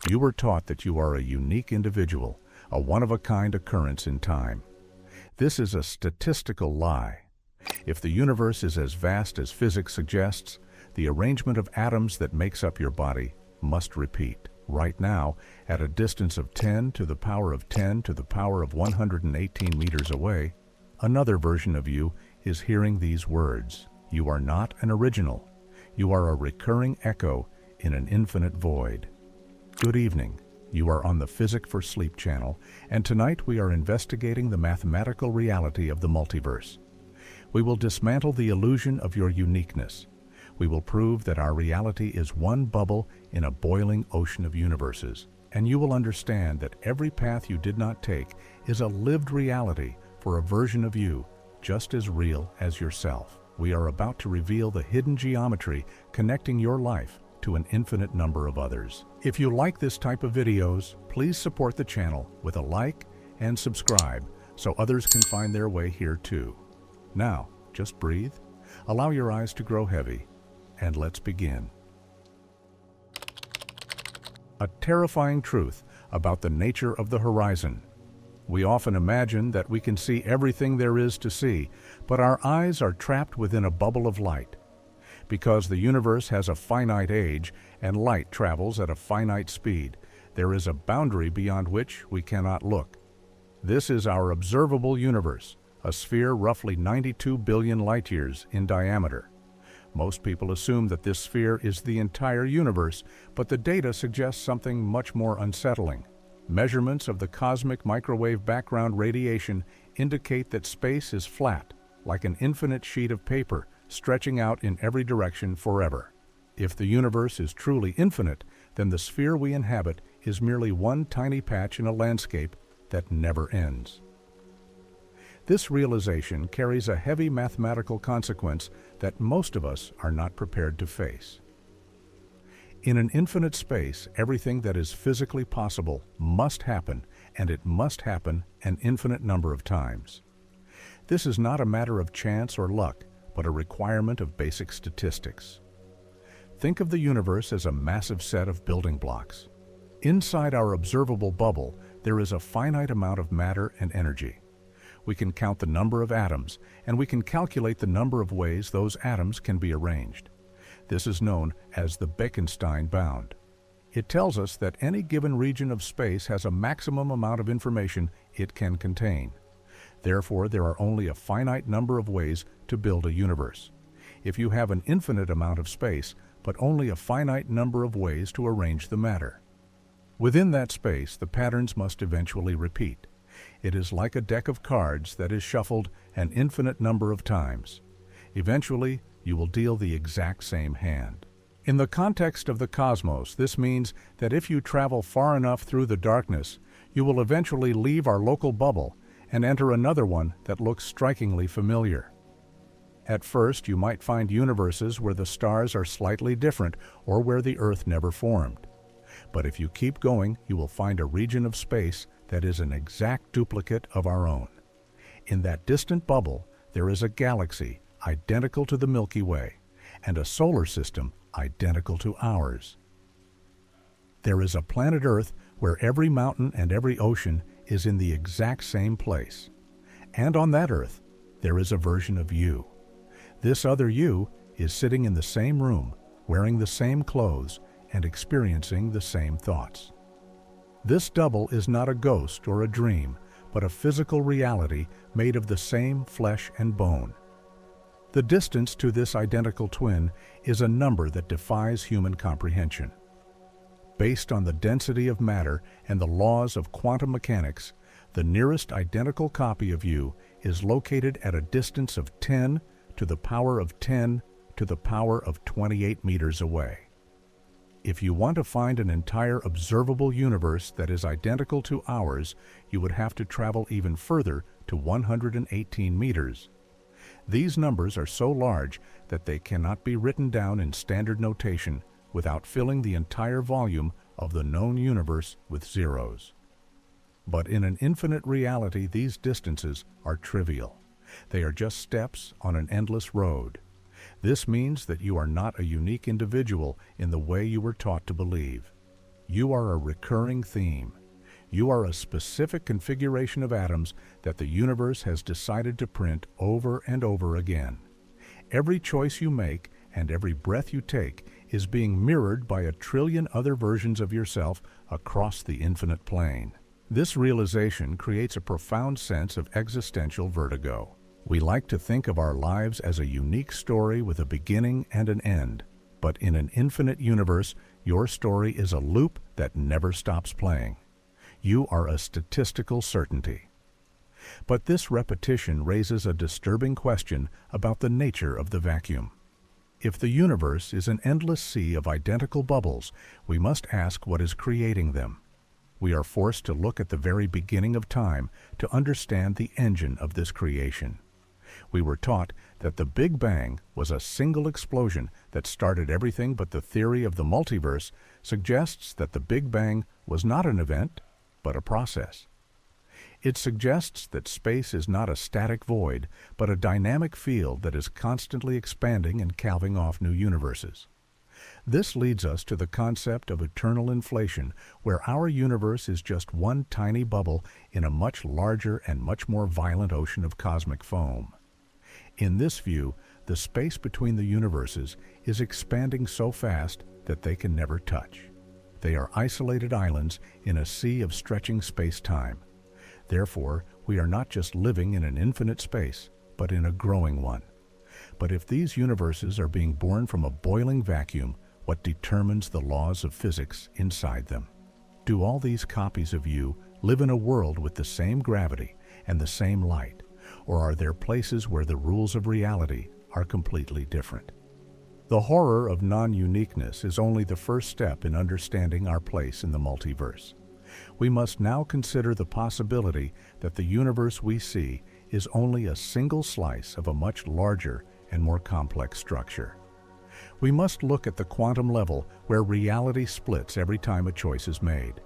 You were taught that you are a unique individual, a one-of-a-kind occurrence in time. This is a statistical lie. If the universe is as vast as physics suggests, the arrangement of atoms that makes up your body must repeat. Right now, at a distance of 10 to the power of 10 to the power of 118 meters away, another version of you is hearing these words. You are not an original. You are a recurring echo in an infinite void. Good evening. You are on the Physic for Sleep channel, and tonight we are investigating the mathematical reality of the multiverse. We will dismantle the illusion of your uniqueness. We will prove that our reality is one bubble in a boiling ocean of universes, and you will understand that every path you did not take is a lived reality for a version of you just as real as yourself. We are about to reveal the hidden geometry connecting your life to an infinite number of others. If you like this type of videos, please support the channel with a like and subscribe so others can find their way here too. Now, just breathe, allow your eyes to grow heavy, and let's begin. A terrifying truth about the nature of the horizon. We often imagine that we can see everything there is to see, but our eyes are trapped within a bubble of light. Because the universe has a finite age and light travels at a finite speed, there is a boundary beyond which we cannot look. This is our observable universe, a sphere roughly 92 billion light-years in diameter. Most people assume that this sphere is the entire universe, but the data suggests something much more unsettling. Measurements of the cosmic microwave background radiation indicate that space is flat, like an infinite sheet of paper, stretching out in every direction forever. If the universe is truly infinite, then the sphere we inhabit is merely one tiny patch in a landscape that never ends. This realization carries a heavy mathematical consequence that most of us are not prepared to face. In an infinite space, everything that is physically possible must happen, and it must happen an infinite number of times. This is not a matter of chance or luck, but a requirement of basic statistics. Think of the universe as a massive set of building blocks. Inside our observable bubble, there is a finite amount of matter and energy. We can count the number of atoms, and we can calculate the number of ways those atoms can be arranged. This is known as the Bekenstein bound. It tells us that any given region of space has a maximum amount of information it can contain. Therefore, there are only a finite number of ways to build a universe. If you have an infinite amount of space, but only a finite number of ways to arrange the matter. Within that space, the patterns must eventually repeat. It is like a deck of cards that is shuffled an infinite number of times. Eventually, you will deal the exact same hand. In the context of the cosmos, this means that if you travel far enough through the darkness, you will eventually leave our local bubble and enter another one that looks strikingly familiar. At first, you might find universes where the stars are slightly different or where the Earth never formed. But if you keep going, you will find a region of space that is an exact duplicate of our own. In that distant bubble, there is a galaxy identical to the Milky Way and a solar system identical to ours. There is a planet Earth where every mountain and every ocean is in the exact same place. And on that Earth, there is a version of you. This other you is sitting in the same room, wearing the same clothes, and experiencing the same thoughts. This double is not a ghost or a dream, but a physical reality made of the same flesh and bone. The distance to this identical twin is a number that defies human comprehension. Based on the density of matter and the laws of quantum mechanics, the nearest identical copy of you is located at a distance of 10 to the power of 10 to the power of 28 meters away. If you want to find an entire observable universe that is identical to ours, you would have to travel even further to 118 meters. These numbers are so large that they cannot be written down in standard notation without filling the entire volume of the known universe with zeros. But in an infinite reality, these distances are trivial. They are just steps on an endless road. This means that you are not a unique individual in the way you were taught to believe. You are a recurring theme. You are a specific configuration of atoms that the universe has decided to print over and over again. Every choice you make and every breath you take is being mirrored by a trillion other versions of yourself across the infinite plane. This realization creates a profound sense of existential vertigo. We like to think of our lives as a unique story with a beginning and an end, but in an infinite universe, your story is a loop that never stops playing. You are a statistical certainty. But this repetition raises a disturbing question about the nature of the vacuum. If the universe is an endless sea of identical bubbles, we must ask what is creating them. We are forced to look at the very beginning of time to understand the engine of this creation. We were taught that the Big Bang was a single explosion that started everything, but the theory of the multiverse suggests that the Big Bang was not an event, but a process. It suggests that space is not a static void, but a dynamic field that is constantly expanding and calving off new universes. This leads us to the concept of eternal inflation, where our universe is just one tiny bubble in a much larger and much more violent ocean of cosmic foam. In this view, the space between the universes is expanding so fast that they can never touch. They are isolated islands in a sea of stretching space-time. Therefore, we are not just living in an infinite space, but in a growing one. But if these universes are being born from a boiling vacuum, what determines the laws of physics inside them? Do all these copies of you live in a world with the same gravity and the same light, or are there places where the rules of reality are completely different? The horror of non-uniqueness is only the first step in understanding our place in the multiverse. We must now consider the possibility that the universe we see is only a single slice of a much larger and more complex structure. We must look at the quantum level where reality splits every time a choice is made.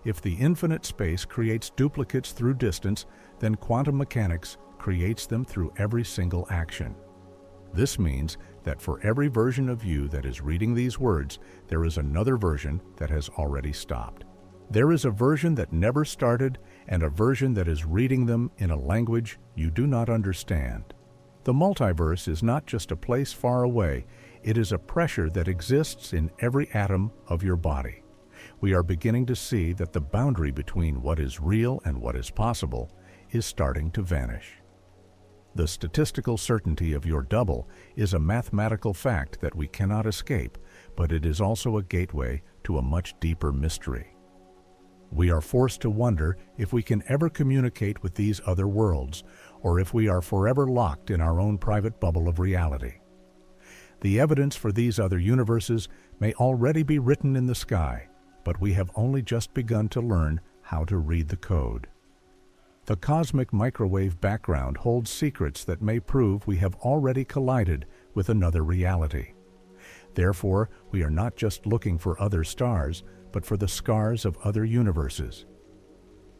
If the infinite space creates duplicates through distance, then quantum mechanics creates them through every single action. This means that for every version of you that is reading these words, there is another version that has already stopped. There is a version that never started and a version that is reading them in a language you do not understand. The multiverse is not just a place far away, it is a pressure that exists in every atom of your body. We are beginning to see that the boundary between what is real and what is possible is starting to vanish. The statistical certainty of your double is a mathematical fact that we cannot escape, but it is also a gateway to a much deeper mystery. We are forced to wonder if we can ever communicate with these other worlds, or if we are forever locked in our own private bubble of reality. The evidence for these other universes may already be written in the sky, but we have only just begun to learn how to read the code. The cosmic microwave background holds secrets that may prove we have already collided with another reality. Therefore, we are not just looking for other stars, but for the scars of other universes.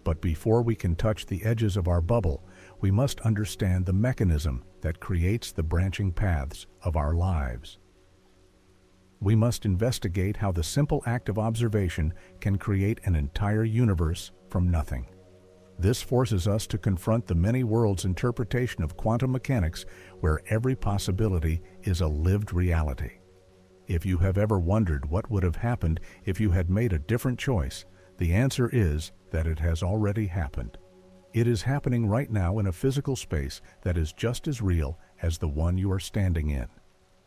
But before we can touch the edges of our bubble, we must understand the mechanism that creates the branching paths of our lives. We must investigate how the simple act of observation can create an entire universe from nothing. This forces us to confront the many worlds interpretation of quantum mechanics, where every possibility is a lived reality. If you have ever wondered what would have happened if you had made a different choice, the answer is that it has already happened. It is happening right now in a physical space that is just as real as the one you are standing in.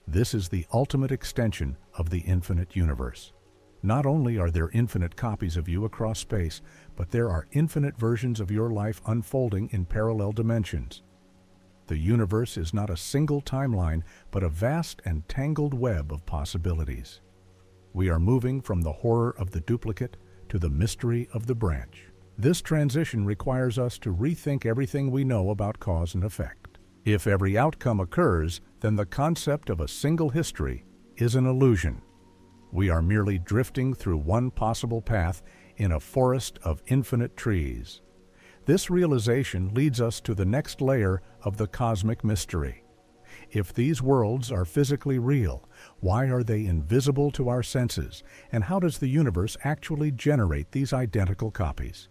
This is the ultimate extension of the infinite universe. Not only are there infinite copies of you across space, but there are infinite versions of your life unfolding in parallel dimensions. The universe is not a single timeline, but a vast and tangled web of possibilities. We are moving from the horror of the duplicate to the mystery of the branch. This transition requires us to rethink everything we know about cause and effect. If every outcome occurs, then the concept of a single history is an illusion. We are merely drifting through one possible path in a forest of infinite trees. This realization leads us to the next layer of the cosmic mystery. If these worlds are physically real, why are they invisible to our senses, and how does the universe actually generate these identical copies?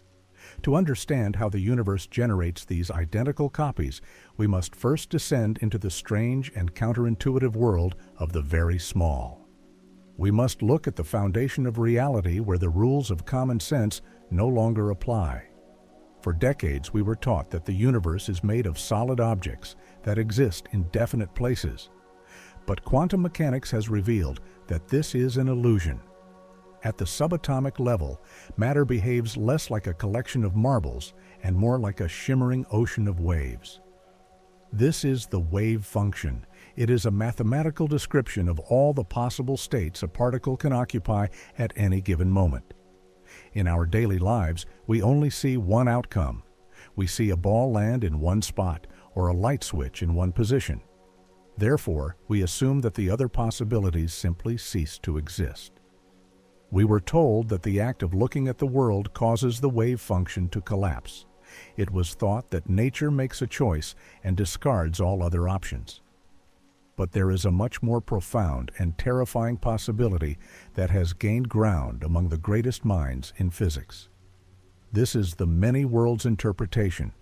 To understand how the universe generates these identical copies, we must first descend into the strange and counterintuitive world of the very small. We must look at the foundation of reality where the rules of common sense no longer apply. For decades, we were taught that the universe is made of solid objects that exist in definite places. But quantum mechanics has revealed that this is an illusion. At the subatomic level, matter behaves less like a collection of marbles and more like a shimmering ocean of waves. This is the wave function. It is a mathematical description of all the possible states a particle can occupy at any given moment. In our daily lives, we only see one outcome. We see a ball land in one spot or a light switch in one position. Therefore, we assume that the other possibilities simply cease to exist. We were told that the act of looking at the world causes the wave function to collapse. It was thought that nature makes a choice and discards all other options. But there is a much more profound and terrifying possibility that has gained ground among the greatest minds in physics. This is the many worlds interpretation.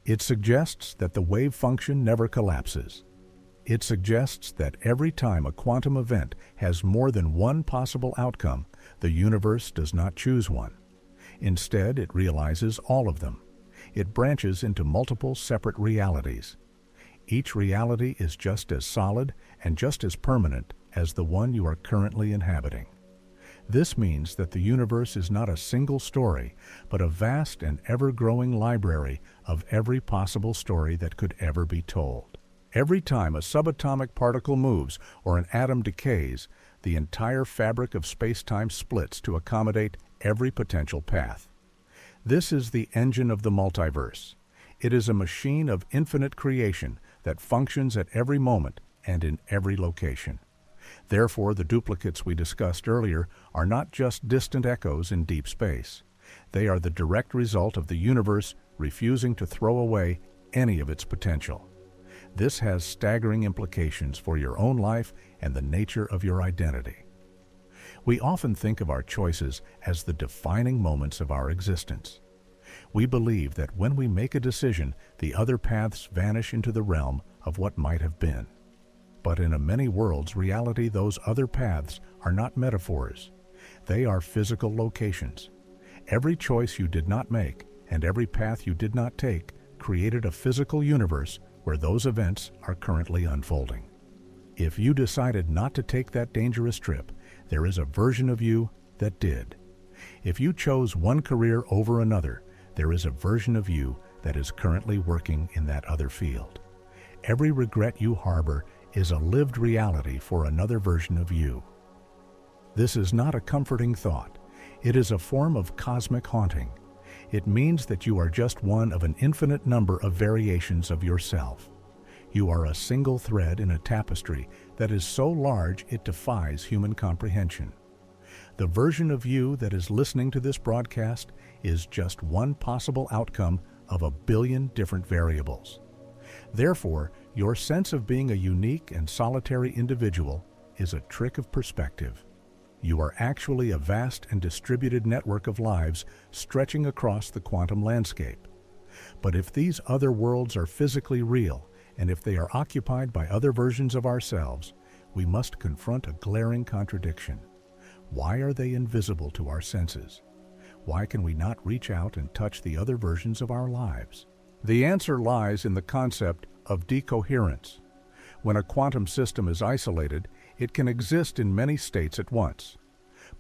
It suggests that the wave function never collapses. It suggests that every time a quantum event has more than one possible outcome, the universe does not choose one. Instead, it realizes all of them. It branches into multiple separate realities. Each reality is just as solid and just as permanent as the one you are currently inhabiting. This means that the universe is not a single story, but a vast and ever-growing library of every possible story that could ever be told. Every time a subatomic particle moves or an atom decays, the entire fabric of space-time splits to accommodate every potential path. This is the engine of the multiverse. It is a machine of infinite creation that functions at every moment and in every location. Therefore, the duplicates we discussed earlier are not just distant echoes in deep space. They are the direct result of the universe refusing to throw away any of its potential. This has staggering implications for your own life and the nature of your identity. We often think of our choices as the defining moments of our existence. We believe that when we make a decision, the other paths vanish into the realm of what might have been. But in a many worlds reality, those other paths are not metaphors. They are physical locations. Every choice you did not make and every path you did not take created a physical universe where those events are currently unfolding. If you decided not to take that dangerous trip, there is a version of you that did. If you chose one career over another, there is a version of you that is currently working in that other field. Every regret you harbor is a lived reality for another version of you. This is not a comforting thought. It is a form of cosmic haunting. It means that you are just one of an infinite number of variations of yourself. You are a single thread in a tapestry that is so large it defies human comprehension. The version of you that is listening to this broadcast is just one possible outcome of a billion different variables. Therefore, your sense of being a unique and solitary individual is a trick of perspective. You are actually a vast and distributed network of lives stretching across the quantum landscape. But if these other worlds are physically real, and if they are occupied by other versions of ourselves, we must confront a glaring contradiction. Why are they invisible to our senses? Why can we not reach out and touch the other versions of our lives? The answer lies in the concept of decoherence. When a quantum system is isolated, it can exist in many states at once.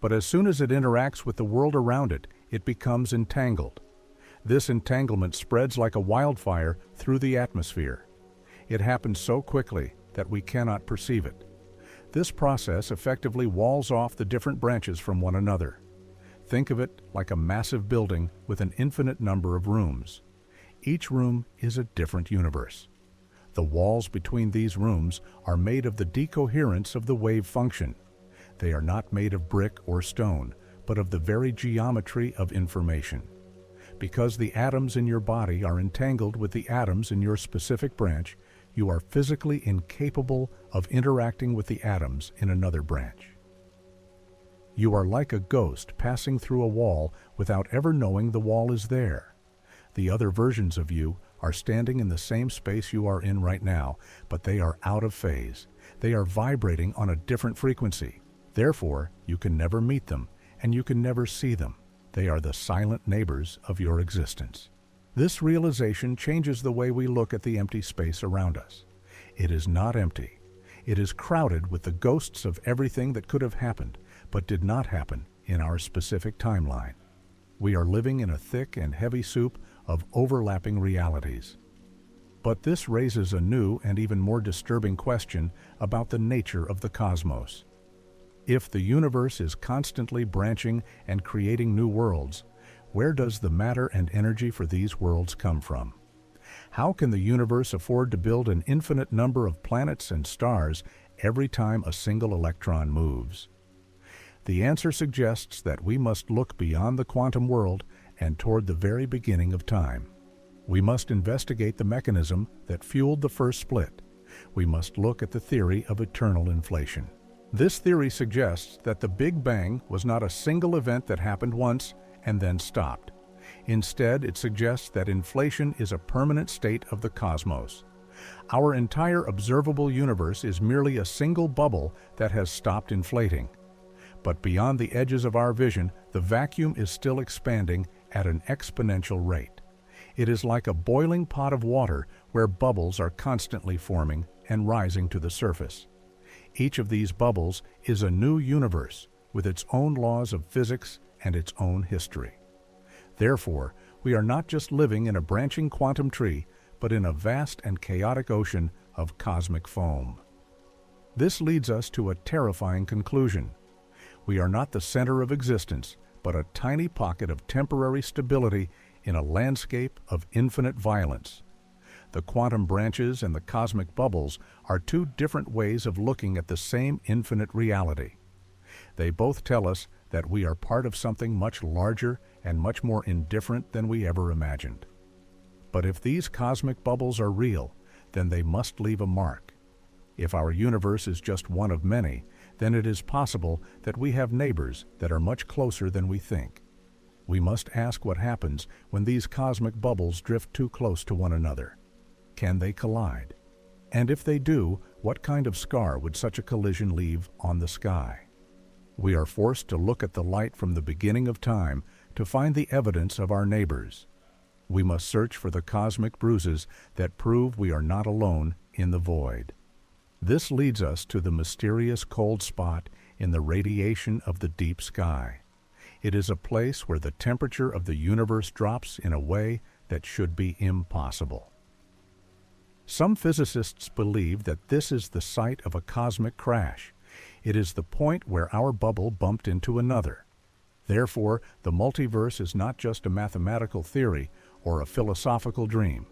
But as soon as it interacts with the world around it, it becomes entangled. This entanglement spreads like a wildfire through the atmosphere. It happens so quickly that we cannot perceive it. This process effectively walls off the different branches from one another. Think of it like a massive building with an infinite number of rooms. Each room is a different universe. The walls between these rooms are made of the decoherence of the wave function. They are not made of brick or stone, but of the very geometry of information. Because the atoms in your body are entangled with the atoms in your specific branch, you are physically incapable of interacting with the atoms in another branch. You are like a ghost passing through a wall without ever knowing the wall is there. The other versions of you are standing in the same space you are in right now, but they are out of phase. They are vibrating on a different frequency. Therefore, you can never meet them, and you can never see them. They are the silent neighbors of your existence. This realization changes the way we look at the empty space around us. It is not empty. It is crowded with the ghosts of everything that could have happened, but did not happen in our specific timeline. We are living in a thick and heavy soup of overlapping realities. But this raises a new and even more disturbing question about the nature of the cosmos. If the universe is constantly branching and creating new worlds, where does the matter and energy for these worlds come from? How can the universe afford to build an infinite number of planets and stars every time a single electron moves? The answer suggests that we must look beyond the quantum world and toward the very beginning of time. We must investigate the mechanism that fueled the first split. We must look at the theory of eternal inflation. This theory suggests that the Big Bang was not a single event that happened once and then stopped. Instead, it suggests that inflation is a permanent state of the cosmos. Our entire observable universe is merely a single bubble that has stopped inflating. But beyond the edges of our vision, the vacuum is still expanding at an exponential rate. It is like a boiling pot of water where bubbles are constantly forming and rising to the surface. Each of these bubbles is a new universe with its own laws of physics and its own history. Therefore, we are not just living in a branching quantum tree, but in a vast and chaotic ocean of cosmic foam. This leads us to a terrifying conclusion. We are not the center of existence, but a tiny pocket of temporary stability in a landscape of infinite violence. The quantum branches and the cosmic bubbles are two different ways of looking at the same infinite reality. They both tell us that we are part of something much larger and much more indifferent than we ever imagined. But if these cosmic bubbles are real, then they must leave a mark. If our universe is just one of many, then it is possible that we have neighbors that are much closer than we think. We must ask what happens when these cosmic bubbles drift too close to one another. Can they collide? And if they do, what kind of scar would such a collision leave on the sky? We are forced to look at the light from the beginning of time to find the evidence of our neighbors. We must search for the cosmic bruises that prove we are not alone in the void. This leads us to the mysterious cold spot in the radiation of the deep sky. It is a place where the temperature of the universe drops in a way that should be impossible. Some physicists believe that this is the site of a cosmic crash. It is the point where our bubble bumped into another. Therefore, the multiverse is not just a mathematical theory or a philosophical dream.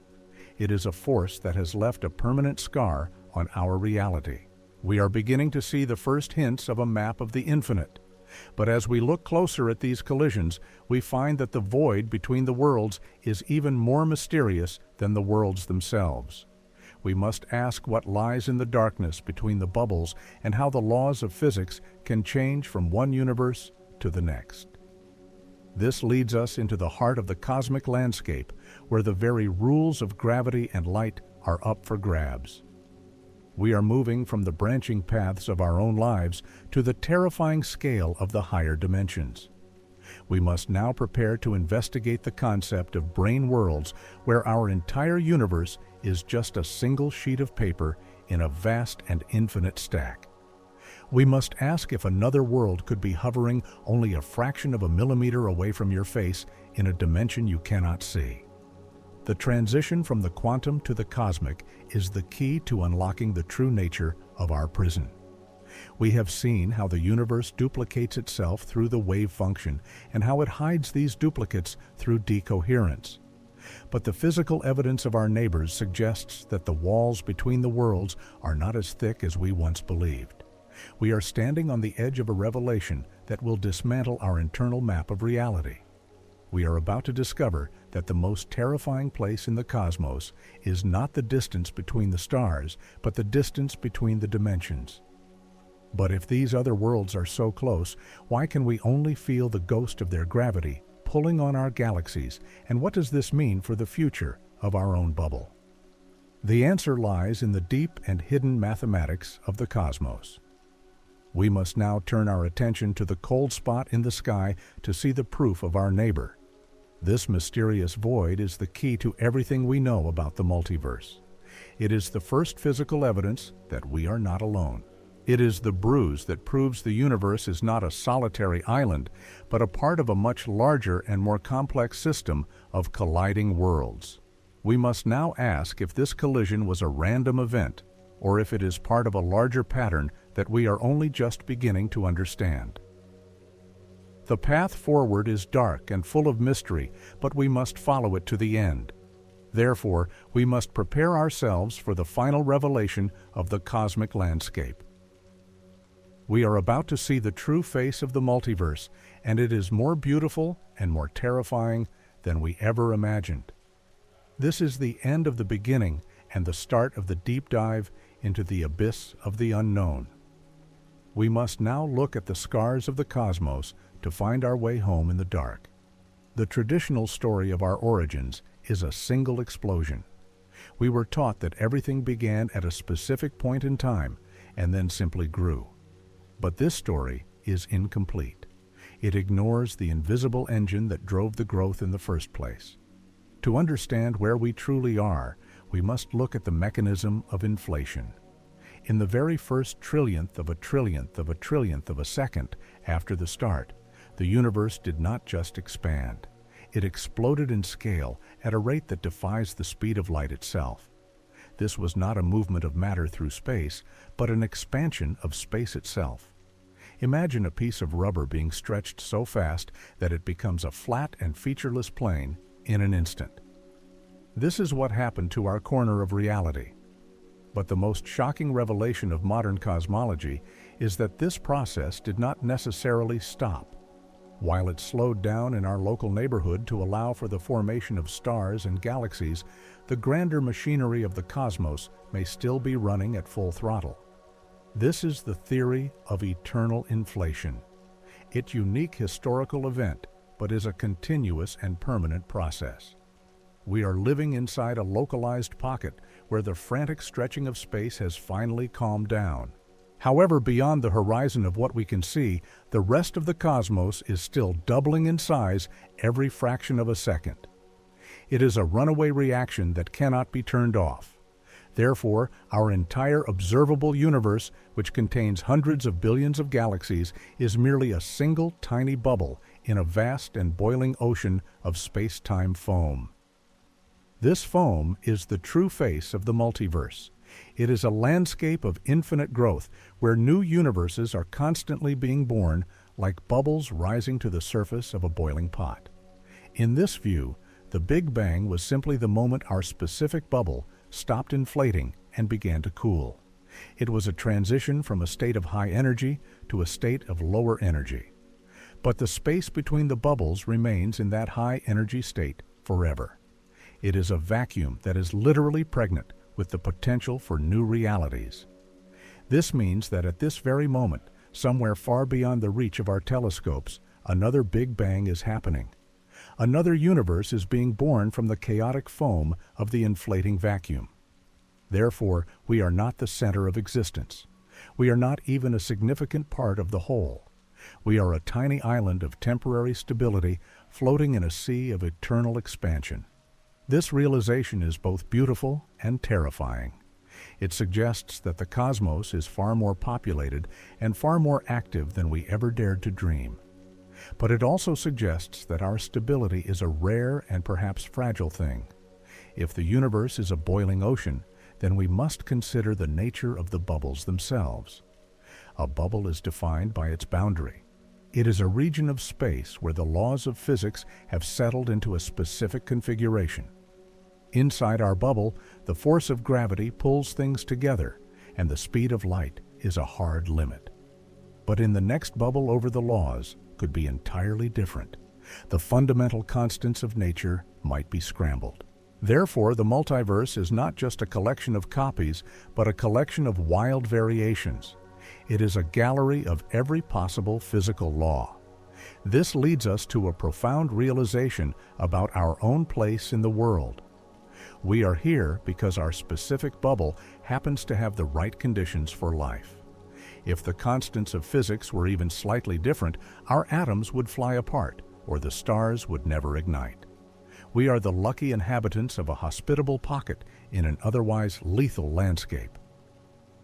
It is a force that has left a permanent scar on our reality. We are beginning to see the first hints of a map of the infinite. But as we look closer at these collisions, we find that the void between the worlds is even more mysterious than the worlds themselves. We must ask what lies in the darkness between the bubbles and how the laws of physics can change from one universe to the next. This leads us into the heart of the cosmic landscape, where the very rules of gravity and light are up for grabs. We are moving from the branching paths of our own lives to the terrifying scale of the higher dimensions. We must now prepare to investigate the concept of brain worlds, where our entire universe is just a single sheet of paper in a vast and infinite stack. We must ask if another world could be hovering only a fraction of a millimeter away from your face in a dimension you cannot see. The transition from the quantum to the cosmic is the key to unlocking the true nature of our prison. We have seen how the universe duplicates itself through the wave function and how it hides these duplicates through decoherence. But the physical evidence of our neighbors suggests that the walls between the worlds are not as thick as we once believed. We are standing on the edge of a revelation that will dismantle our internal map of reality. We are about to discover that the most terrifying place in the cosmos is not the distance between the stars, but the distance between the dimensions. But if these other worlds are so close, why can we only feel the ghost of their gravity pulling on our galaxies, and what does this mean for the future of our own bubble? The answer lies in the deep and hidden mathematics of the cosmos. We must now turn our attention to the cold spot in the sky to see the proof of our neighbor. This mysterious void is the key to everything we know about the multiverse. It is the first physical evidence that we are not alone. It is the bruise that proves the universe is not a solitary island, but a part of a much larger and more complex system of colliding worlds. We must now ask if this collision was a random event, or if it is part of a larger pattern that we are only just beginning to understand. The path forward is dark and full of mystery, but we must follow it to the end. Therefore, we must prepare ourselves for the final revelation of the cosmic landscape. We are about to see the true face of the multiverse, and it is more beautiful and more terrifying than we ever imagined. This is the end of the beginning and the start of the deep dive into the abyss of the unknown. We must now look at the scars of the cosmos to find our way home in the dark. The traditional story of our origins is a single explosion. We were taught that everything began at a specific point in time and then simply grew. But this story is incomplete. It ignores the invisible engine that drove the growth in the first place. To understand where we truly are, we must look at the mechanism of inflation. In the very first trillionth of a trillionth of a trillionth of a second after the start, the universe did not just expand. It exploded in scale at a rate that defies the speed of light itself. This was not a movement of matter through space, but an expansion of space itself. Imagine a piece of rubber being stretched so fast that it becomes a flat and featureless plane in an instant. This is what happened to our corner of reality. But the most shocking revelation of modern cosmology is that this process did not necessarily stop. While it slowed down in our local neighborhood to allow for the formation of stars and galaxies, the grander machinery of the cosmos may still be running at full throttle. This is the theory of eternal inflation. Its unique historical event, but is a continuous and permanent process. We are living inside a localized pocket where the frantic stretching of space has finally calmed down. However, beyond the horizon of what we can see, the rest of the cosmos is still doubling in size every fraction of a second. It is a runaway reaction that cannot be turned off. Therefore, our entire observable universe, which contains hundreds of billions of galaxies, is merely a single tiny bubble in a vast and boiling ocean of space-time foam. This foam is the true face of the multiverse. It is a landscape of infinite growth where new universes are constantly being born like bubbles rising to the surface of a boiling pot. In this view, the Big Bang was simply the moment our specific bubble stopped inflating and began to cool. It was a transition from a state of high energy to a state of lower energy. But the space between the bubbles remains in that high energy state forever. It is a vacuum that is literally pregnant with the potential for new realities. This means that at this very moment, somewhere far beyond the reach of our telescopes, another Big Bang is happening. Another universe is being born from the chaotic foam of the inflating vacuum. Therefore, we are not the center of existence. We are not even a significant part of the whole. We are a tiny island of temporary stability floating in a sea of eternal expansion. This realization is both beautiful and terrifying. It suggests that the cosmos is far more populated and far more active than we ever dared to dream. But it also suggests that our stability is a rare and perhaps fragile thing. If the universe is a boiling ocean, then we must consider the nature of the bubbles themselves. A bubble is defined by its boundary. It is a region of space where the laws of physics have settled into a specific configuration. Inside our bubble, the force of gravity pulls things together, and the speed of light is a hard limit. But in the next bubble over, the laws could be entirely different. The fundamental constants of nature might be scrambled. Therefore, the multiverse is not just a collection of copies, but a collection of wild variations. It is a gallery of every possible physical law. This leads us to a profound realization about our own place in the world. We are here because our specific bubble happens to have the right conditions for life. If the constants of physics were even slightly different, our atoms would fly apart, or the stars would never ignite. We are the lucky inhabitants of a hospitable pocket in an otherwise lethal landscape.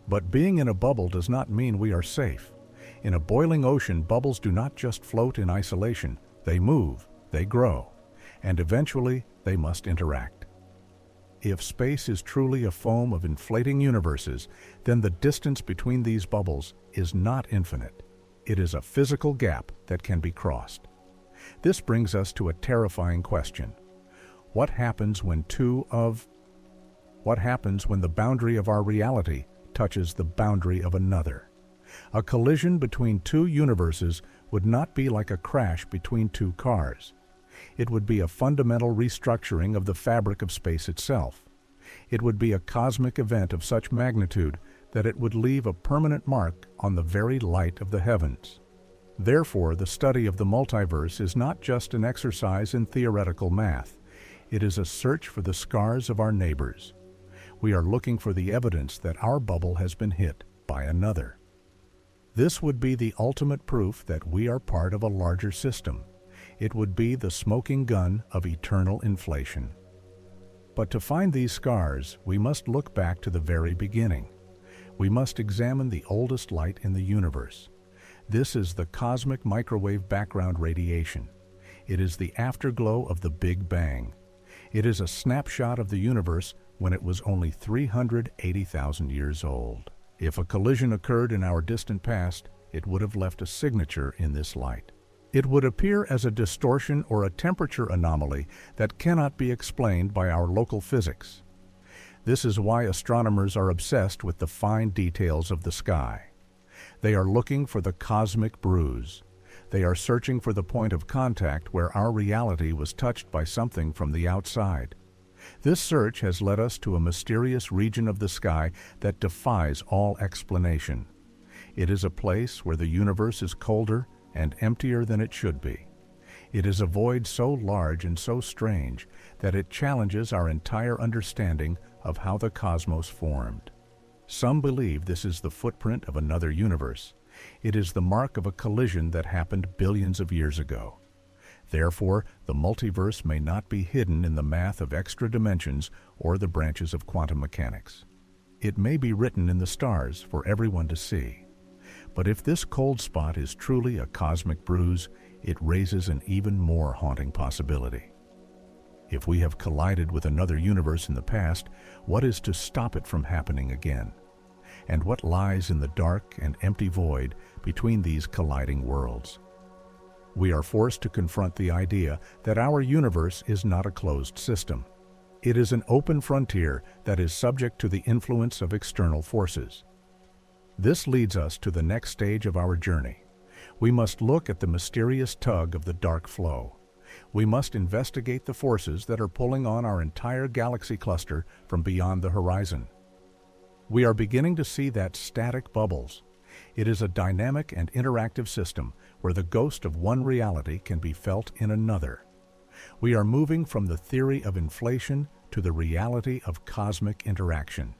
But being in a bubble does not mean we are safe. In a boiling ocean, bubbles do not just float in isolation. They move, they grow, and eventually they must interact. If space is truly a foam of inflating universes, then the distance between these bubbles is not infinite. It is a physical gap that can be crossed. This brings us to a terrifying question. What happens when the boundary of our reality touches the boundary of another? A collision between two universes would not be like a crash between two cars. It would be a fundamental restructuring of the fabric of space itself. It would be a cosmic event of such magnitude that it would leave a permanent mark on the very light of the heavens. Therefore, the study of the multiverse is not just an exercise in theoretical math. It is a search for the scars of our neighbors. We are looking for the evidence that our bubble has been hit by another. This would be the ultimate proof that we are part of a larger system. It would be the smoking gun of eternal inflation. But to find these scars, we must look back to the very beginning. We must examine the oldest light in the universe. This is the cosmic microwave background radiation. It is the afterglow of the Big Bang. It is a snapshot of the universe when it was only 380,000 years old. If a collision occurred in our distant past, it would have left a signature in this light. It would appear as a distortion or a temperature anomaly that cannot be explained by our local physics. This is why astronomers are obsessed with the fine details of the sky. They are looking for the cosmic bruise. They are searching for the point of contact where our reality was touched by something from the outside. This search has led us to a mysterious region of the sky that defies all explanation. It is a place where the universe is colder and emptier than it should be. It is a void so large and so strange that it challenges our entire understanding of how the cosmos formed. Some believe this is the footprint of another universe. It is the mark of a collision that happened billions of years ago. Therefore, the multiverse may not be hidden in the math of extra dimensions or the branches of quantum mechanics. It may be written in the stars for everyone to see. But if this cold spot is truly a cosmic bruise, it raises an even more haunting possibility. If we have collided with another universe in the past, what is to stop it from happening again? And what lies in the dark and empty void between these colliding worlds? We are forced to confront the idea that our universe is not a closed system. It is an open frontier that is subject to the influence of external forces. This leads us to the next stage of our journey. We must look at the mysterious tug of the dark flow. We must investigate the forces that are pulling on our entire galaxy cluster from beyond the horizon. We are beginning to see that static bubbles. It is a dynamic and interactive system where the ghost of one reality can be felt in another. We are moving from the theory of inflation to the reality of cosmic interaction.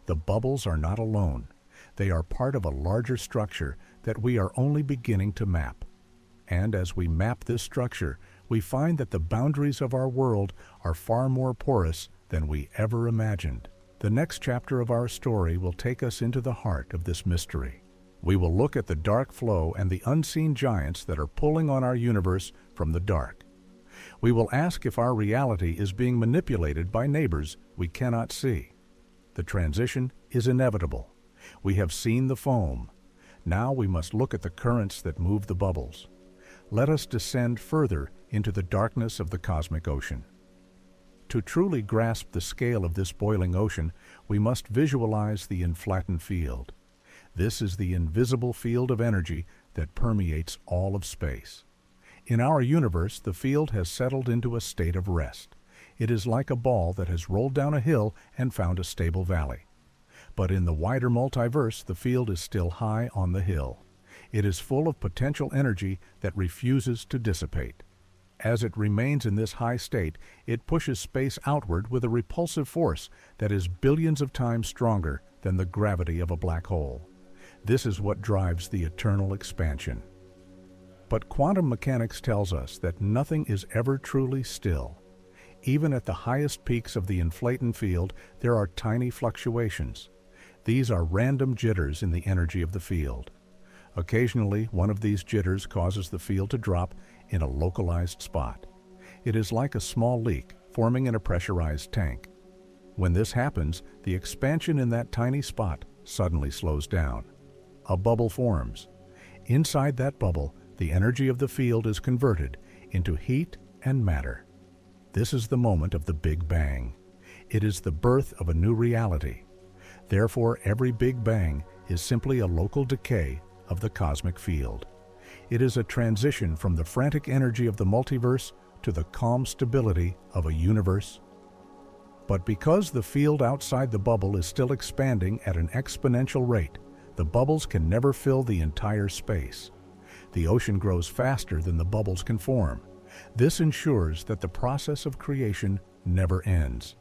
The bubbles are not alone. They are part of a larger structure that we are only beginning to map. And as we map this structure, we find that the boundaries of our world are far more porous than we ever imagined. The next chapter of our story will take us into the heart of this mystery. We will look at the dark flow and the unseen giants that are pulling on our universe from the dark. We will ask if our reality is being manipulated by neighbors we cannot see. The transition is inevitable. We have seen the foam. Now we must look at the currents that move the bubbles. Let us descend further into the darkness of the cosmic ocean. To truly grasp the scale of this boiling ocean, we must visualize the inflattened field. This is the invisible field of energy that permeates all of space. In our universe, the field has settled into a state of rest. It is like a ball that has rolled down a hill and found a stable valley. But in the wider multiverse, the field is still high on the hill. It is full of potential energy that refuses to dissipate. As it remains in this high state, it pushes space outward with a repulsive force that is billions of times stronger than the gravity of a black hole. This is what drives the eternal expansion. But quantum mechanics tells us that nothing is ever truly still. Even at the highest peaks of the inflaton field, there are tiny fluctuations. These are random jitters in the energy of the field. Occasionally, one of these jitters causes the field to drop in a localized spot. It is like a small leak forming in a pressurized tank. When this happens, the expansion in that tiny spot suddenly slows down. A bubble forms. Inside that bubble, the energy of the field is converted into heat and matter. This is the moment of the Big Bang. It is the birth of a new reality. Therefore, every Big Bang is simply a local decay of the cosmic field. It is a transition from the frantic energy of the multiverse to the calm stability of a universe. But because the field outside the bubble is still expanding at an exponential rate, the bubbles can never fill the entire space. The ocean grows faster than the bubbles can form. This ensures that the process of creation never ends.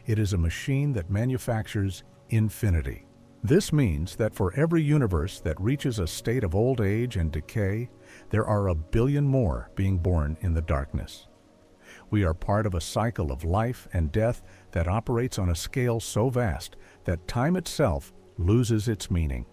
It is a machine that manufactures infinity. This means that for every universe that reaches a state of old age and decay, there are a billion more being born in the darkness. We are part of a cycle of life and death that operates on a scale so vast that time itself loses its meaning.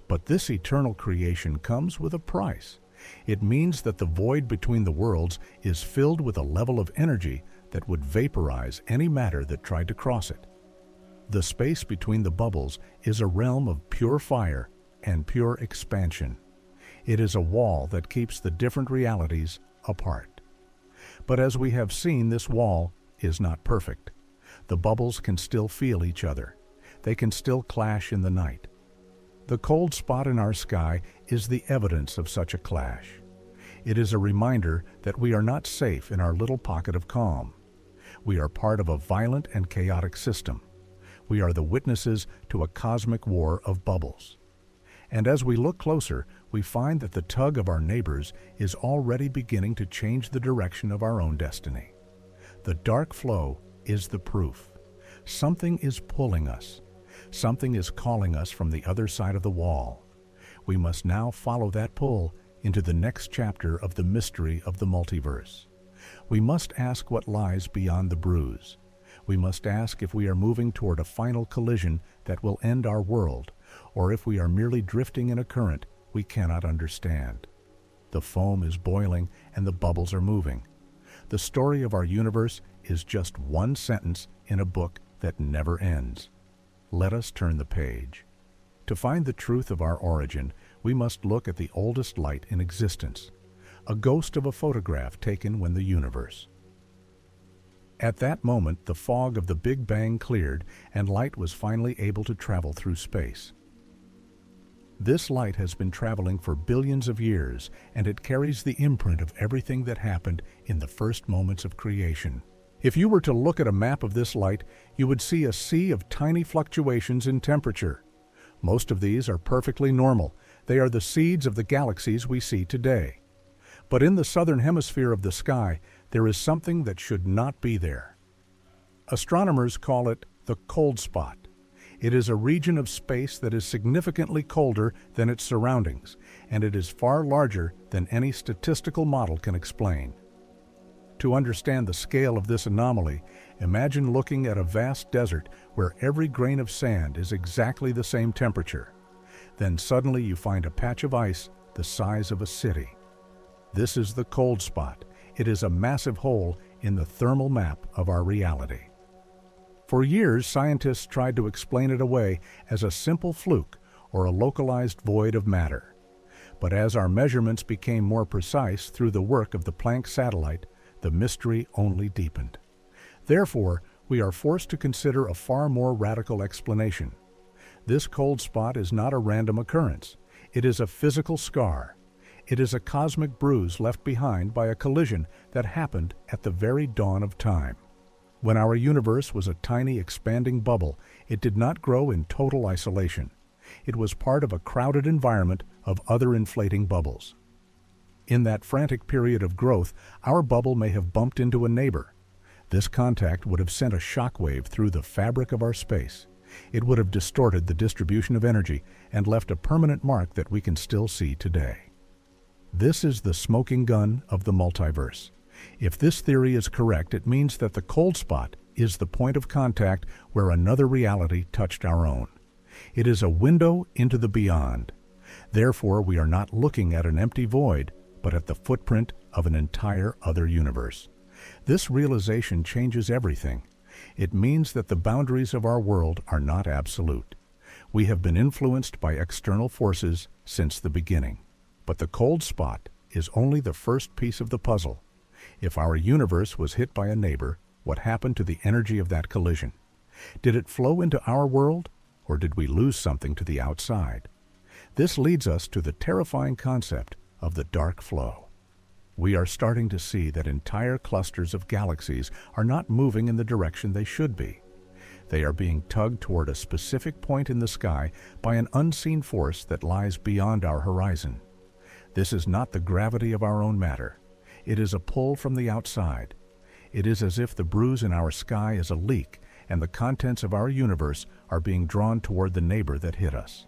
But this eternal creation comes with a price. It means that the void between the worlds is filled with a level of energy that would vaporize any matter that tried to cross it. The space between the bubbles is a realm of pure fire and pure expansion. It is a wall that keeps the different realities apart. But as we have seen, this wall is not perfect. The bubbles can still feel each other. They can still clash in the night. The cold spot in our sky is the evidence of such a clash. It is a reminder that we are not safe in our little pocket of calm. We are part of a violent and chaotic system. We are the witnesses to a cosmic war of bubbles. And as we look closer, we find that the tug of our neighbors is already beginning to change the direction of our own destiny. The dark flow is the proof. Something is pulling us. Something is calling us from the other side of the wall. We must now follow that pull into the next chapter of the mystery of the multiverse. We must ask what lies beyond the bruise. We must ask if we are moving toward a final collision that will end our world, or if we are merely drifting in a current we cannot understand. The foam is boiling and the bubbles are moving. The story of our universe is just one sentence in a book that never ends. Let us turn the page. To find the truth of our origin, we must look at the oldest light in existence, a ghost of a photograph taken when the universe. At that moment, the fog of the Big Bang cleared and light was finally able to travel through space. This light has been traveling for billions of years, and it carries the imprint of everything that happened in the first moments of creation. If you were to look at a map of this light, you would see a sea of tiny fluctuations in temperature. Most of these are perfectly normal. They are the seeds of the galaxies we see today. But in the southern hemisphere of the sky, there is something that should not be there. Astronomers call it the cold spot. It is a region of space that is significantly colder than its surroundings, and it is far larger than any statistical model can explain. To understand the scale of this anomaly, imagine looking at a vast desert where every grain of sand is exactly the same temperature. Then suddenly you find a patch of ice the size of a city. This is the cold spot. It is a massive hole in the thermal map of our reality. For years, scientists tried to explain it away as a simple fluke or a localized void of matter. But as our measurements became more precise through the work of the Planck satellite, the mystery only deepened. Therefore, we are forced to consider a far more radical explanation. This cold spot is not a random occurrence. It is a physical scar. It is a cosmic bruise left behind by a collision that happened at the very dawn of time. When our universe was a tiny expanding bubble, it did not grow in total isolation. It was part of a crowded environment of other inflating bubbles. In that frantic period of growth, our bubble may have bumped into a neighbor. This contact would have sent a shockwave through the fabric of our space. It would have distorted the distribution of energy and left a permanent mark that we can still see today. This is the smoking gun of the multiverse. If this theory is correct, it means that the cold spot is the point of contact where another reality touched our own. It is a window into the beyond. Therefore, we are not looking at an empty void, but at the footprint of an entire other universe. This realization changes everything. It means that the boundaries of our world are not absolute. We have been influenced by external forces since the beginning. But the cold spot is only the first piece of the puzzle. If our universe was hit by a neighbor, what happened to the energy of that collision? Did it flow into our world, or did we lose something to the outside? This leads us to the terrifying concept of the dark flow. We are starting to see that entire clusters of galaxies are not moving in the direction they should be. They are being tugged toward a specific point in the sky by an unseen force that lies beyond our horizon. This is not the gravity of our own matter. It is a pull from the outside. It is as if the bruise in our sky is a leak and the contents of our universe are being drawn toward the neighbor that hit us.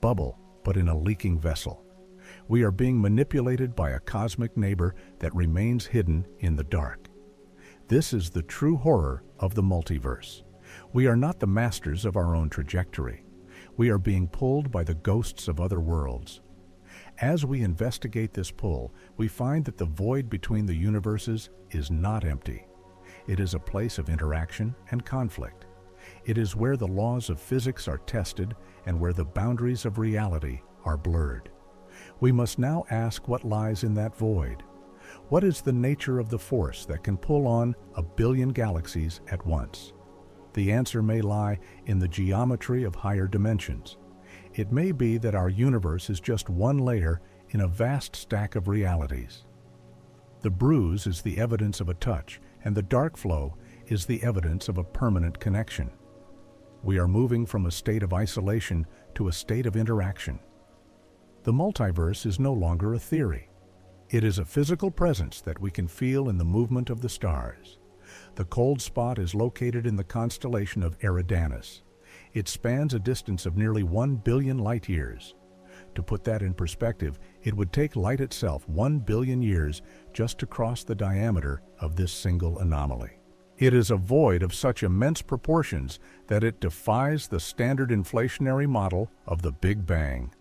Bubble, but in a leaking vessel. We are being manipulated by a cosmic neighbor that remains hidden in the dark. This is the true horror of the multiverse. We are not the masters of our own trajectory. We are being pulled by the ghosts of other worlds. As we investigate this pull, we find that the void between the universes is not empty. It is a place of interaction and conflict. It is where the laws of physics are tested and where the boundaries of reality are blurred. We must now ask what lies in that void. What is the nature of the force that can pull on 1 billion galaxies at once? The answer may lie in the geometry of higher dimensions. It may be that our universe is just one layer in a vast stack of realities. The bruise is the evidence of a touch, and the dark flow is the evidence of a permanent connection. We are moving from a state of isolation to a state of interaction. The multiverse is no longer a theory. It is a physical presence that we can feel in the movement of the stars. The cold spot is located in the constellation of Eridanus. It spans a distance of nearly 1 billion light years. To put that in perspective, it would take light itself 1 billion years just to cross the diameter of this single anomaly. It is a void of such immense proportions that it defies the standard inflationary model of the Big Bang.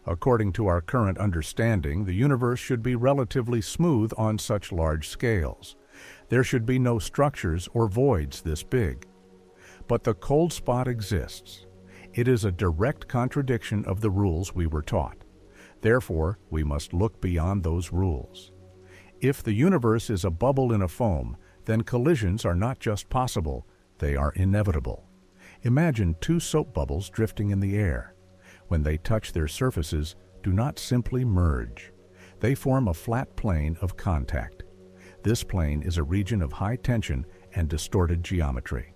According to our current understanding, the universe should be relatively smooth on such large scales. There should be no structures or voids this big. But the cold spot exists. It is a direct contradiction of the rules we were taught. Therefore, we must look beyond those rules. If the universe is a bubble in a foam, then collisions are not just possible, they are inevitable. Imagine 2 soap bubbles drifting in the air. When they touch their surfaces, do not simply merge. They form a flat plane of contact. This plane is a region of high tension and distorted geometry.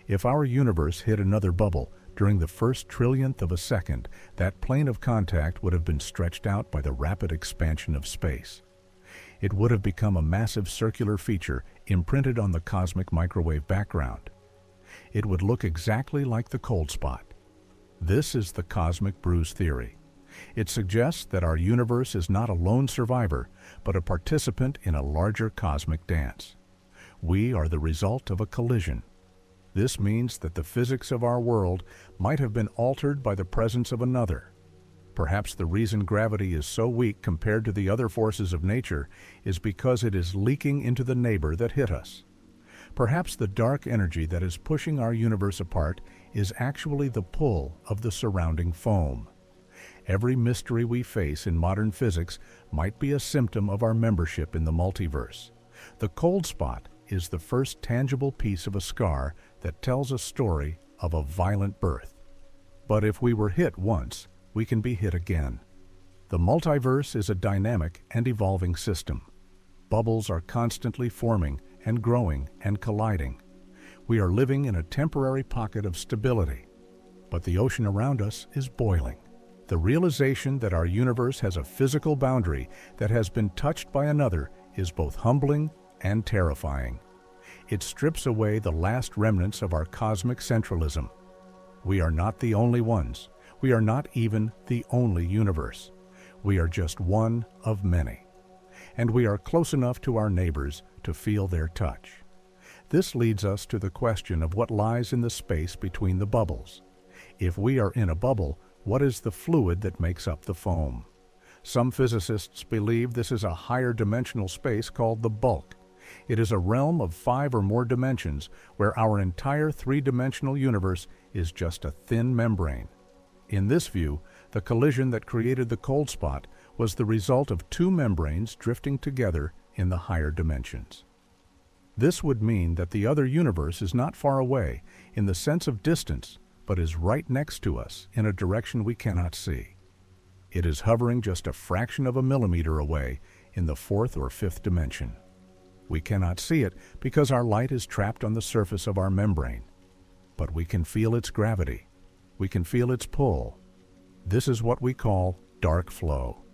If our universe hit another bubble during the first trillionth of a second, that plane of contact would have been stretched out by the rapid expansion of space. It would have become a massive circular feature imprinted on the cosmic microwave background. It would look exactly like the cold spot. This is the cosmic bruise theory. It suggests that our universe is not a lone survivor, but a participant in a larger cosmic dance. We are the result of a collision. This means that the physics of our world might have been altered by the presence of another. Perhaps the reason gravity is so weak compared to the other forces of nature is because it is leaking into the neighbor that hit us. Perhaps the dark energy that is pushing our universe apart is actually the pull of the surrounding foam. Every mystery we face in modern physics might be a symptom of our membership in the multiverse. The cold spot is the first tangible piece of a scar that tells a story of a violent birth. But if we were hit once, we can be hit again. The multiverse is a dynamic and evolving system. Bubbles are constantly forming and growing and colliding. We are living in a temporary pocket of stability, but the ocean around us is boiling. The realization that our universe has a physical boundary that has been touched by another is both humbling and terrifying. It strips away the last remnants of our cosmic centralism. We are not the only ones. We are not even the only universe. We are just one of many. And we are close enough to our neighbors to feel their touch. This leads us to the question of what lies in the space between the bubbles. If we are in a bubble, what is the fluid that makes up the foam? Some physicists believe this is a higher dimensional space called the bulk. It is a realm of 5 or more dimensions where our entire 3-dimensional universe is just a thin membrane. In this view, the collision that created the cold spot was the result of 2 membranes drifting together in the higher dimensions. This would mean that the other universe is not far away in the sense of distance, but is right next to us in a direction we cannot see. It is hovering just a fraction of a millimeter away in the 4th or 5th dimension. We cannot see it because our light is trapped on the surface of our membrane. But we can feel its gravity. We can feel its pull. This is what we call dark flow.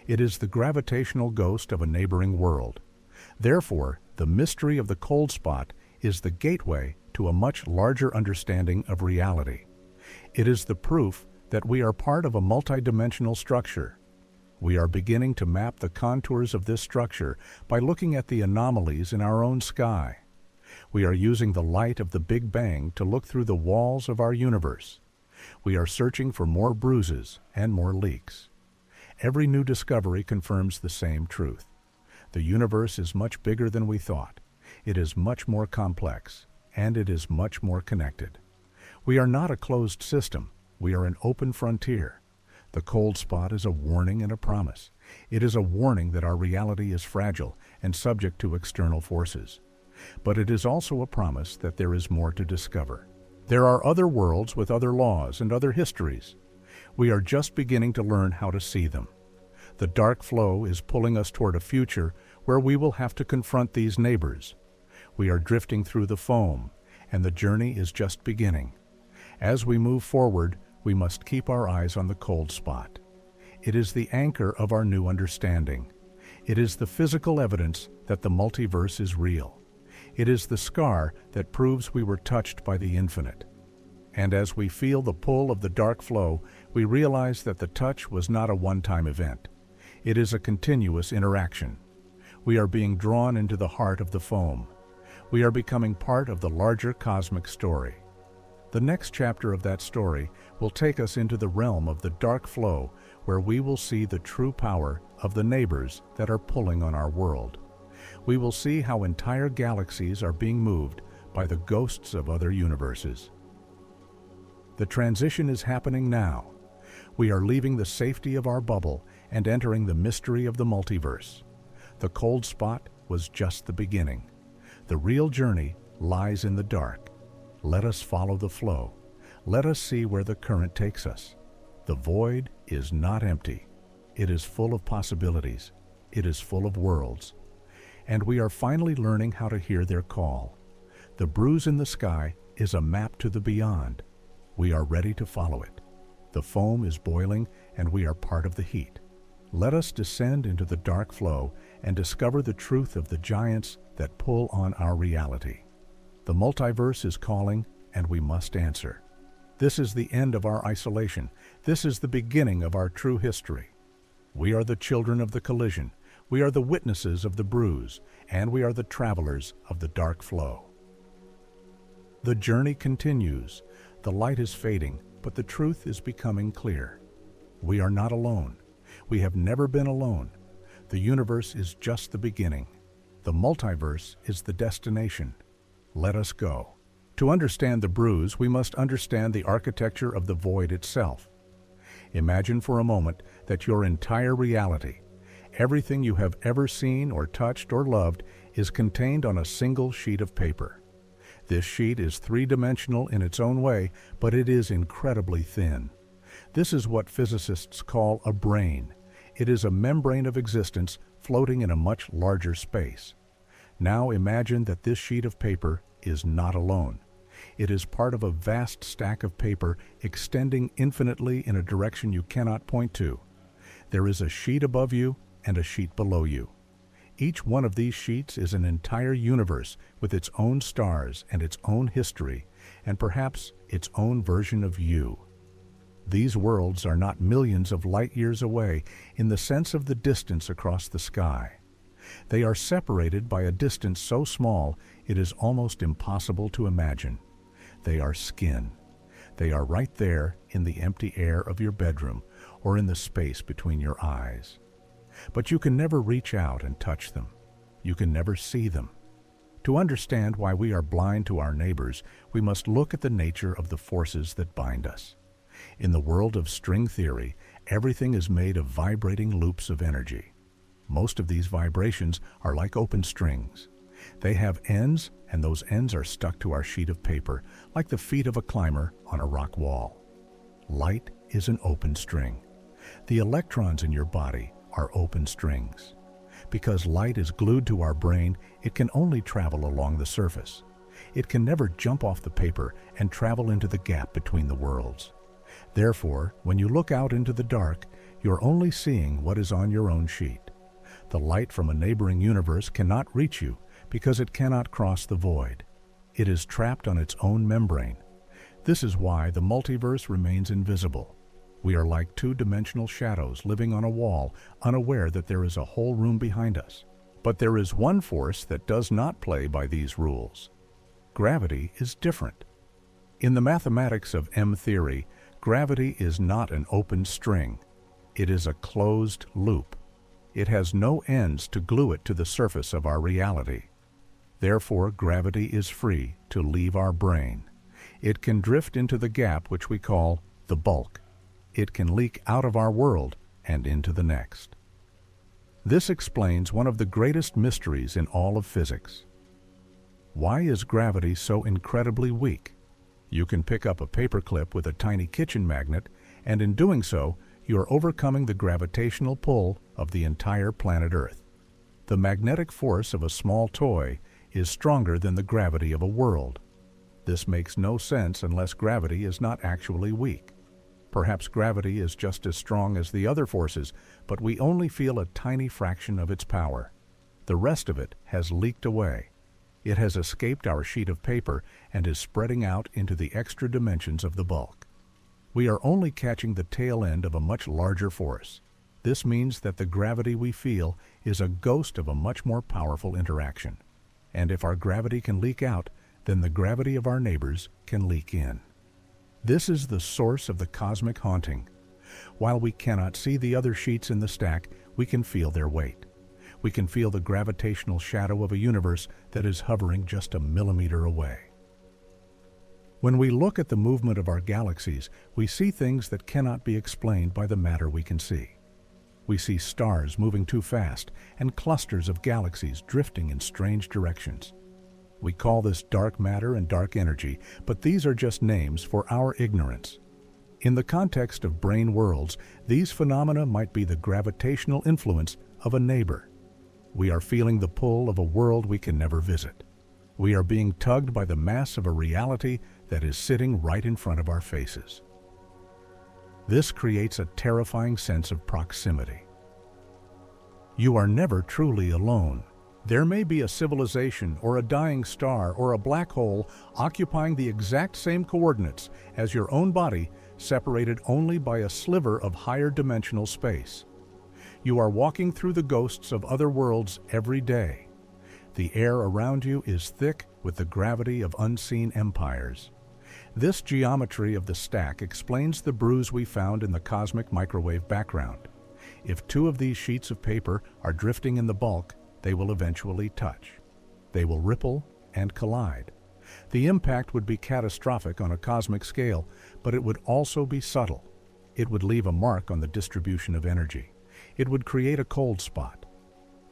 It is the gravitational ghost of a neighboring world. Therefore, the mystery of the cold spot is the gateway to a much larger understanding of reality. It is the proof that we are part of a multidimensional structure. We are beginning to map the contours of this structure by looking at the anomalies in our own sky. We are using the light of the Big Bang to look through the walls of our universe. We are searching for more bruises and more leaks. Every new discovery confirms the same truth. The universe is much bigger than we thought. It is much more complex, and it is much more connected. We are not a closed system. We are an open frontier. The cold spot is a warning and a promise. It is a warning that our reality is fragile and subject to external forces. But it is also a promise that there is more to discover. There are other worlds with other laws and other histories. We are just beginning to learn how to see them. The dark flow is pulling us toward a future where we will have to confront these neighbors. We are drifting through the foam, and the journey is just beginning. As we move forward, we must keep our eyes on the cold spot. It is the anchor of our new understanding. It is the physical evidence that the multiverse is real. It is the scar that proves we were touched by the infinite. And as we feel the pull of the dark flow, we realize that the touch was not a one-time event. It is a continuous interaction. We are being drawn into the heart of the foam. We are becoming part of the larger cosmic story. The next chapter of that story will take us into the realm of the dark flow, where we will see the true power of the neighbors that are pulling on our world. We will see how entire galaxies are being moved by the ghosts of other universes. The transition is happening now. We are leaving the safety of our bubble and entering the mystery of the multiverse. The cold spot was just the beginning. The real journey lies in the dark. Let us follow the flow. Let us see where the current takes us. The void is not empty. It is full of possibilities. It is full of worlds. And we are finally learning how to hear their call. The bruise in the sky is a map to the beyond. We are ready to follow it. The foam is boiling, and we are part of the heat. Let us descend into the dark flow and discover the truth of the giants that pull on our reality. The multiverse is calling, and we must answer. This is the end of our isolation. This is the beginning of our true history. We are the children of the collision. We are the witnesses of the bruise, and we are the travelers of the dark flow. The journey continues. The light is fading, but the truth is becoming clear. We are not alone. We have never been alone. The universe is just the beginning. The multiverse is the destination. Let us go. To understand the bruise, we must understand the architecture of the void itself. Imagine for a moment that your entire reality, everything you have ever seen or touched or loved, is contained on a single sheet of paper. This sheet is three-dimensional in its own way, but it is incredibly thin. This is what physicists call a brane. It is a membrane of existence floating in a much larger space. Now imagine that this sheet of paper is not alone. It is part of a vast stack of paper extending infinitely in a direction you cannot point to. There is a sheet above you and a sheet below you. Each one of these sheets is an entire universe with its own stars and its own history, and perhaps its own version of you. These worlds are not millions of light years away in the sense of the distance across the sky. They are separated by a distance so small it is almost impossible to imagine. They are skin. They are right there in the empty air of your bedroom or in the space between your eyes. But you can never reach out and touch them. You can never see them. To understand why we are blind to our neighbors, we must look at the nature of the forces that bind us. In the world of string theory, everything is made of vibrating loops of energy. Most of these vibrations are like open strings. They have ends, and those ends are stuck to our sheet of paper, like the feet of a climber on a rock wall. Light is an open string. The electrons in your body are open strings. Because light is glued to our brain, it can only travel along the surface. It can never jump off the paper and travel into the gap between the worlds. Therefore, when you look out into the dark, you're only seeing what is on your own sheet. The light from a neighboring universe cannot reach you because it cannot cross the void. It is trapped on its own membrane. This is why the multiverse remains invisible. We are like two-dimensional shadows living on a wall, unaware that there is a whole room behind us. But there is one force that does not play by these rules. Gravity is different. In the mathematics of M theory, gravity is not an open string. It is a closed loop. It has no ends to glue it to the surface of our reality. Therefore, gravity is free to leave our brain. It can drift into the gap which we call the bulk. It can leak out of our world and into the next. This explains one of the greatest mysteries in all of physics. Why is gravity so incredibly weak? You can pick up a paperclip with a tiny kitchen magnet, and in doing so, you are overcoming the gravitational pull of the entire planet Earth. The magnetic force of a small toy is stronger than the gravity of a world. This makes no sense unless gravity is not actually weak. Perhaps gravity is just as strong as the other forces, but we only feel a tiny fraction of its power. The rest of it has leaked away. It has escaped our sheet of paper and is spreading out into the extra dimensions of the bulk. We are only catching the tail end of a much larger force. This means that the gravity we feel is a ghost of a much more powerful interaction. And if our gravity can leak out, then the gravity of our neighbors can leak in. This is the source of the cosmic haunting. While we cannot see the other sheets in the stack, we can feel their weight. We can feel the gravitational shadow of a universe that is hovering just a millimeter away. When we look at the movement of our galaxies, we see things that cannot be explained by the matter we can see. We see stars moving too fast and clusters of galaxies drifting in strange directions. We call this dark matter and dark energy, but these are just names for our ignorance. In the context of brain worlds, these phenomena might be the gravitational influence of a neighbor. We are feeling the pull of a world we can never visit. We are being tugged by the mass of a reality that is sitting right in front of our faces. This creates a terrifying sense of proximity. You are never truly alone. There may be a civilization or a dying star or a black hole occupying the exact same coordinates as your own body, separated only by a sliver of higher dimensional space. You are walking through the ghosts of other worlds every day. The air around you is thick with the gravity of unseen empires. This geometry of the stack explains the bruise we found in the cosmic microwave background. If two of these sheets of paper are drifting in the bulk, they will eventually touch. They will ripple and collide. The impact would be catastrophic on a cosmic scale, but it would also be subtle. It would leave a mark on the distribution of energy. It would create a cold spot.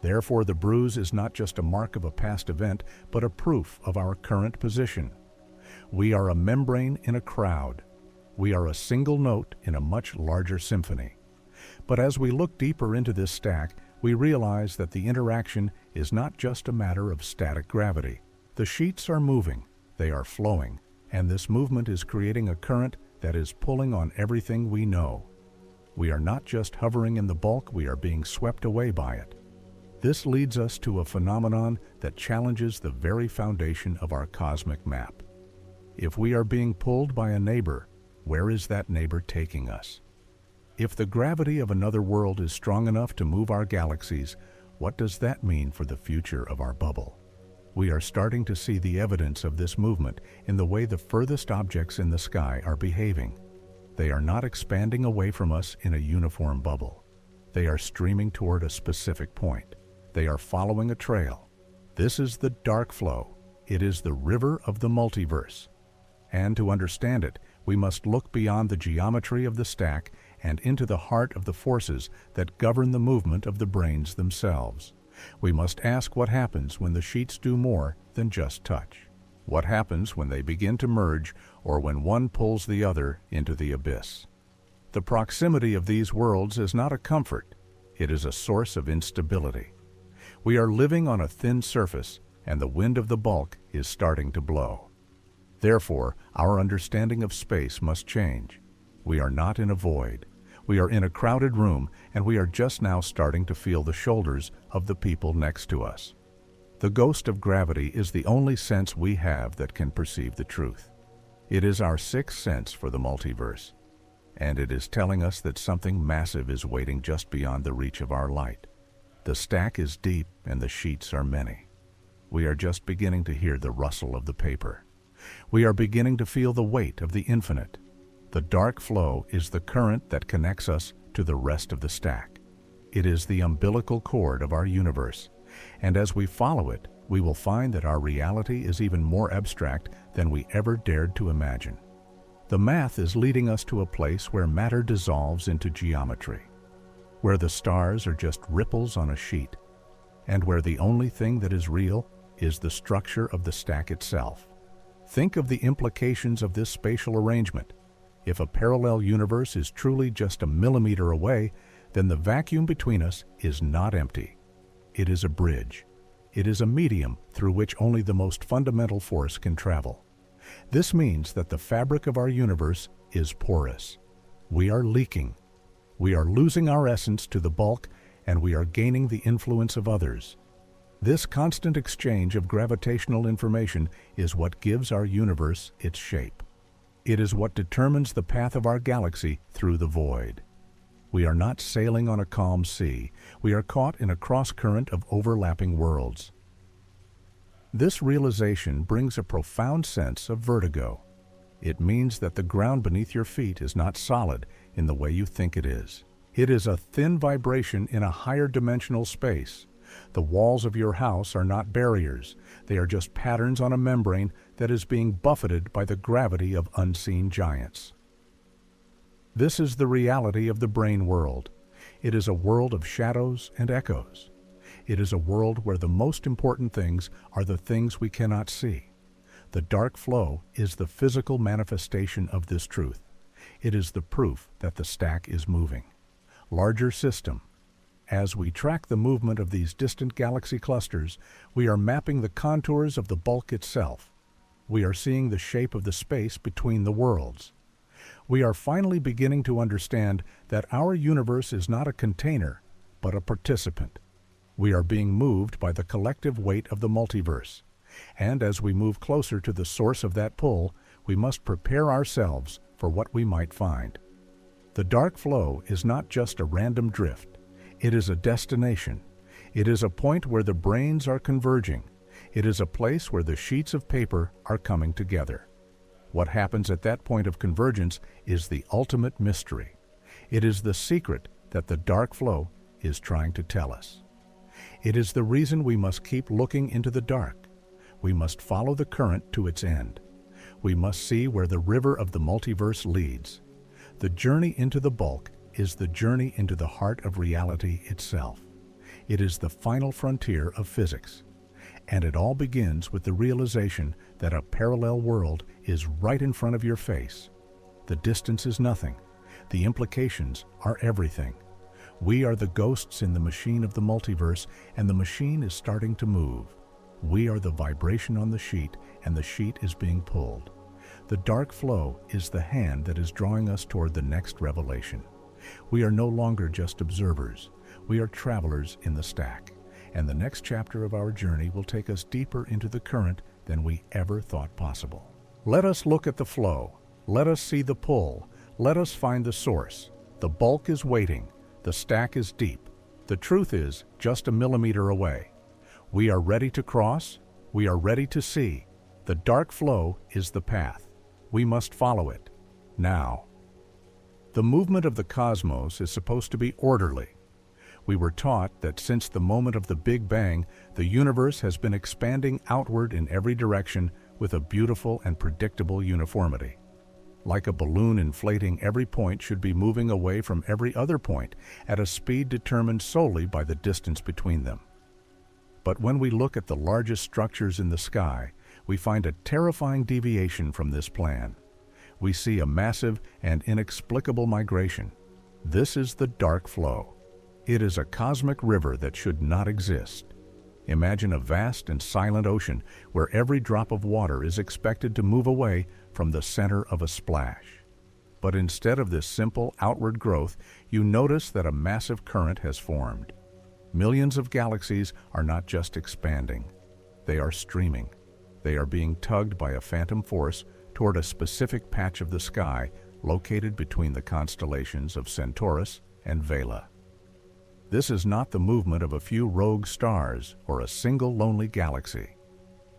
Therefore, the bruise is not just a mark of a past event, but a proof of our current position. We are a membrane in a crowd. We are a single note in a much larger symphony. But as we look deeper into this stack, we realize that the interaction is not just a matter of static gravity. The sheets are moving, they are flowing, and this movement is creating a current that is pulling on everything we know. We are not just hovering in the bulk, we are being swept away by it. This leads us to a phenomenon that challenges the very foundation of our cosmic map. If we are being pulled by a neighbor, where is that neighbor taking us? If the gravity of another world is strong enough to move our galaxies, what does that mean for the future of our bubble? We are starting to see the evidence of this movement in the way the furthest objects in the sky are behaving. They are not expanding away from us in a uniform bubble. They are streaming toward a specific point. They are following a trail. This is the dark flow. It is the river of the multiverse. And to understand it, we must look beyond the geometry of the stack and into the heart of the forces that govern the movement of the brains themselves. We must ask what happens when the sheets do more than just touch. What happens when they begin to merge, or when one pulls the other into the abyss? The proximity of these worlds is not a comfort. It is a source of instability. We are living on a thin surface, and the wind of the bulk is starting to blow. Therefore, our understanding of space must change. We are not in a void. We are in a crowded room, and we are just now starting to feel the shoulders of the people next to us. The ghost of gravity is the only sense we have that can perceive the truth. It is our sixth sense for the multiverse, and it is telling us that something massive is waiting just beyond the reach of our light. The stack is deep and the sheets are many. We are just beginning to hear the rustle of the paper. We are beginning to feel the weight of the infinite. The dark flow is the current that connects us to the rest of the stack. It is the umbilical cord of our universe, and as we follow it, we will find that our reality is even more abstract than we ever dared to imagine. The math is leading us to a place where matter dissolves into geometry, where the stars are just ripples on a sheet, and where the only thing that is real is the structure of the stack itself. Think of the implications of this spatial arrangement. If a parallel universe is truly just a millimeter away, then the vacuum between us is not empty. It is a bridge. It is a medium through which only the most fundamental force can travel. This means that the fabric of our universe is porous. We are leaking. We are losing our essence to the bulk, and we are gaining the influence of others. This constant exchange of gravitational information is what gives our universe its shape. It is what determines the path of our galaxy through the void. We are not sailing on a calm sea. We are caught in a cross-current of overlapping worlds. This realization brings a profound sense of vertigo. It means that the ground beneath your feet is not solid in the way you think it is. It is a thin vibration in a higher dimensional space. The walls of your house are not barriers. They are just patterns on a membrane that is being buffeted by the gravity of unseen giants. This is the reality of the brain world. It is a world of shadows and echoes. It is a world where the most important things are the things we cannot see. The dark flow is the physical manifestation of this truth. It is the proof that the stack is moving. Larger system. As we track the movement of these distant galaxy clusters, we are mapping the contours of the bulk itself. We are seeing the shape of the space between the worlds. We are finally beginning to understand that our universe is not a container, but a participant. We are being moved by the collective weight of the multiverse. And as we move closer to the source of that pull, we must prepare ourselves for what we might find. The dark flow is not just a random drift. It is a destination. It is a point where the brains are converging. It is a place where the sheets of paper are coming together. What happens at that point of convergence is the ultimate mystery. It is the secret that the dark flow is trying to tell us. It is the reason we must keep looking into the dark. We must follow the current to its end. We must see where the river of the multiverse leads. The journey into the bulk is the journey into the heart of reality itself. It is the final frontier of physics. And it all begins with the realization that a parallel world is right in front of your face. The distance is nothing. The implications are everything. We are the ghosts in the machine of the multiverse, and the machine is starting to move. We are the vibration on the sheet, and the sheet is being pulled. The dark flow is the hand that is drawing us toward the next revelation. We are no longer just observers. We are travelers in the stack, and the next chapter of our journey will take us deeper into the current than we ever thought possible. Let us look at the flow. Let us see the pull. Let us find the source. The bulk is waiting. The stack is deep. The truth is just a millimeter away. We are ready to cross. We are ready to see. The dark flow is the path. We must follow it. Now. The movement of the cosmos is supposed to be orderly. We were taught that since the moment of the Big Bang, the universe has been expanding outward in every direction with a beautiful and predictable uniformity. Like a balloon inflating, every point should be moving away from every other point at a speed determined solely by the distance between them. But when we look at the largest structures in the sky, we find a terrifying deviation from this plan. We see a massive and inexplicable migration. This is the dark flow. It is a cosmic river that should not exist. Imagine a vast and silent ocean where every drop of water is expected to move away from the center of a splash. But instead of this simple outward growth, you notice that a massive current has formed. Millions of galaxies are not just expanding. They are streaming. They are being tugged by a phantom force toward a specific patch of the sky located between the constellations of Centaurus and Vela. This is not the movement of a few rogue stars or a single lonely galaxy.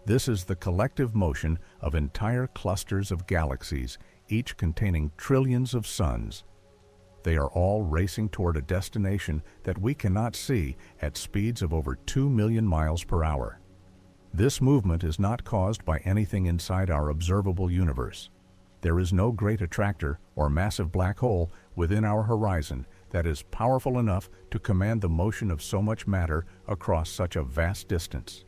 This is the collective motion of entire clusters of galaxies, each containing trillions of suns. They are all racing toward a destination that we cannot see at speeds of over 2 million miles per hour. This movement is not caused by anything inside our observable universe. There is no great attractor or massive black hole within our horizon that is powerful enough to command the motion of so much matter across such a vast distance.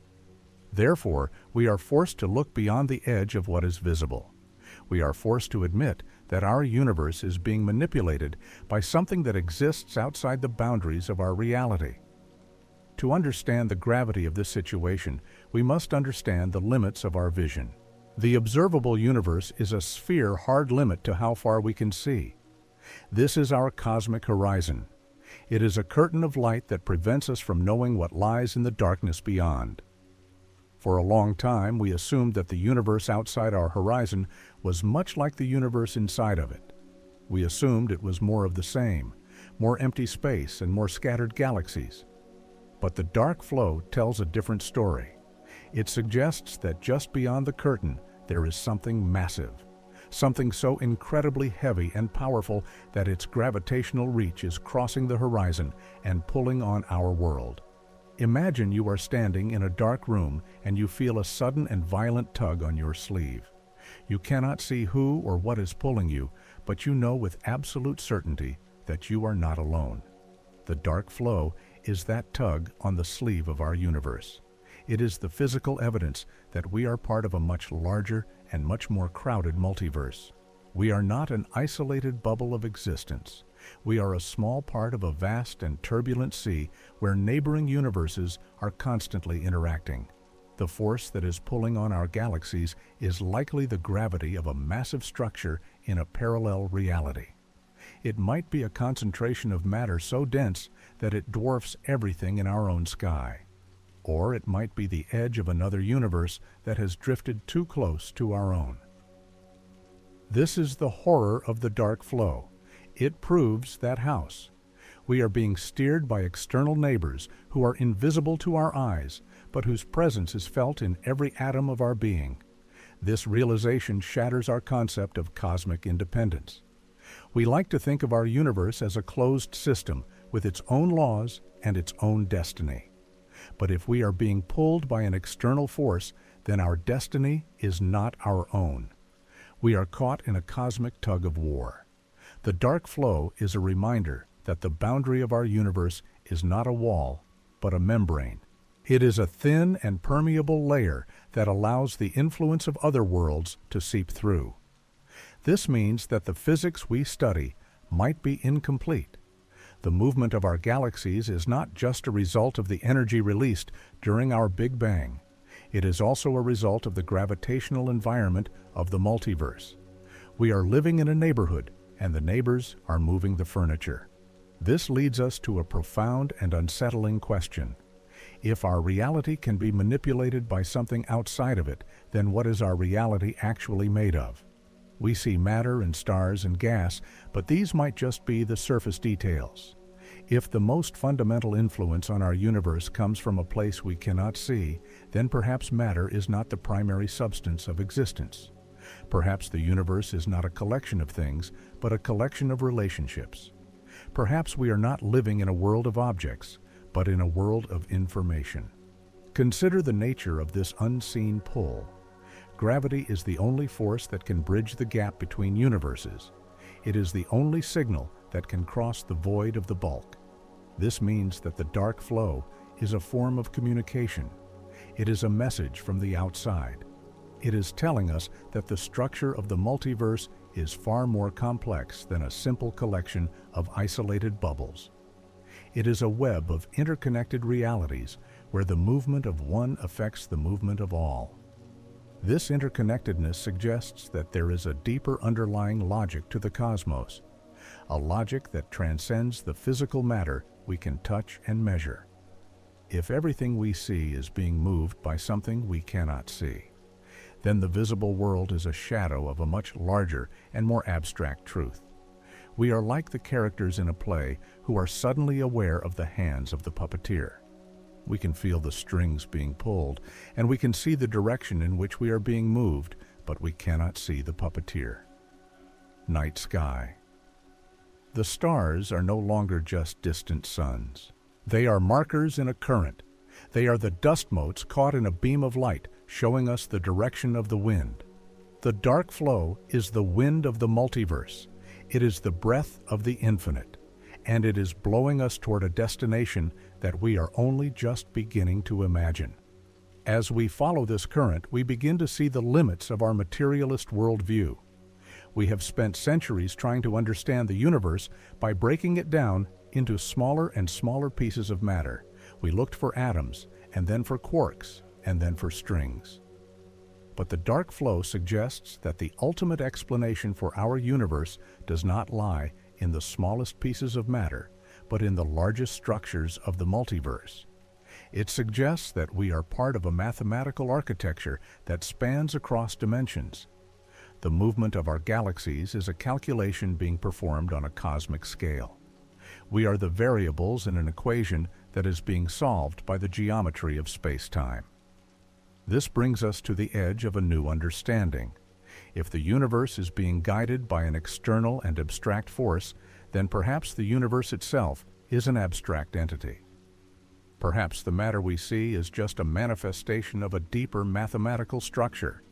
Therefore, we are forced to look beyond the edge of what is visible. We are forced to admit that our universe is being manipulated by something that exists outside the boundaries of our reality. To understand the gravity of this situation, we must understand the limits of our vision. The observable universe is a sphere hard limit to how far we can see. This is our cosmic horizon. It is a curtain of light that prevents us from knowing what lies in the darkness beyond. For a long time, we assumed that the universe outside our horizon was much like the universe inside of it. We assumed it was more of the same, more empty space and more scattered galaxies. But the dark flow tells a different story. It suggests that just beyond the curtain, there is something massive, something so incredibly heavy and powerful that its gravitational reach is crossing the horizon and pulling on our world. Imagine you are standing in a dark room and you feel a sudden and violent tug on your sleeve. You cannot see who or what is pulling you, but you know with absolute certainty that you are not alone. The dark flow is that tug on the sleeve of our universe. It is the physical evidence that we are part of a much larger and much more crowded multiverse. We are not an isolated bubble of existence. We are a small part of a vast and turbulent sea where neighboring universes are constantly interacting. The force that is pulling on our galaxies is likely the gravity of a massive structure in a parallel reality. It might be a concentration of matter so dense that it dwarfs everything in our own sky. Or it might be the edge of another universe that has drifted too close to our own. This is the horror of the dark flow. It proves that house. We are being steered by external neighbors who are invisible to our eyes, but whose presence is felt in every atom of our being. This realization shatters our concept of cosmic independence. We like to think of our universe as a closed system with its own laws and its own destiny. But if we are being pulled by an external force, then our destiny is not our own. We are caught in a cosmic tug of war. The dark flow is a reminder that the boundary of our universe is not a wall, but a membrane. It is a thin and permeable layer that allows the influence of other worlds to seep through. This means that the physics we study might be incomplete. The movement of our galaxies is not just a result of the energy released during our Big Bang. It is also a result of the gravitational environment of the multiverse. We are living in a neighborhood, and the neighbors are moving the furniture. This leads us to a profound and unsettling question. If our reality can be manipulated by something outside of it, then what is our reality actually made of? We see matter and stars and gas, but these might just be the surface details. If the most fundamental influence on our universe comes from a place we cannot see, then perhaps matter is not the primary substance of existence. Perhaps the universe is not a collection of things, but a collection of relationships. Perhaps we are not living in a world of objects, but in a world of information. Consider the nature of this unseen pull. Gravity is the only force that can bridge the gap between universes. It is the only signal that can cross the void of the bulk. This means that the dark flow is a form of communication. It is a message from the outside. It is telling us that the structure of the multiverse is far more complex than a simple collection of isolated bubbles. It is a web of interconnected realities where the movement of one affects the movement of all. This interconnectedness suggests that there is a deeper underlying logic to the cosmos, a logic that transcends the physical matter we can touch and measure. If everything we see is being moved by something we cannot see, then the visible world is a shadow of a much larger and more abstract truth. We are like the characters in a play who are suddenly aware of the hands of the puppeteer. We can feel the strings being pulled, and we can see the direction in which we are being moved, but we cannot see the puppeteer. Night sky. The stars are no longer just distant suns. They are markers in a current. They are the dust motes caught in a beam of light, showing us the direction of the wind. The dark flow is the wind of the multiverse. It is the breath of the infinite, and it is blowing us toward a destination that we are only just beginning to imagine. As we follow this current, we begin to see the limits of our materialist worldview. We have spent centuries trying to understand the universe by breaking it down into smaller and smaller pieces of matter. We looked for atoms, and then for quarks, and then for strings. But the dark flow suggests that the ultimate explanation for our universe does not lie in the smallest pieces of matter, but in the largest structures of the multiverse. It suggests that we are part of a mathematical architecture that spans across dimensions. The movement of our galaxies is a calculation being performed on a cosmic scale. We are the variables in an equation that is being solved by the geometry of space-time. This brings us to the edge of a new understanding. If the universe is being guided by an external and abstract force, then perhaps the universe itself is an abstract entity. Perhaps the matter we see is just a manifestation of a deeper mathematical structure.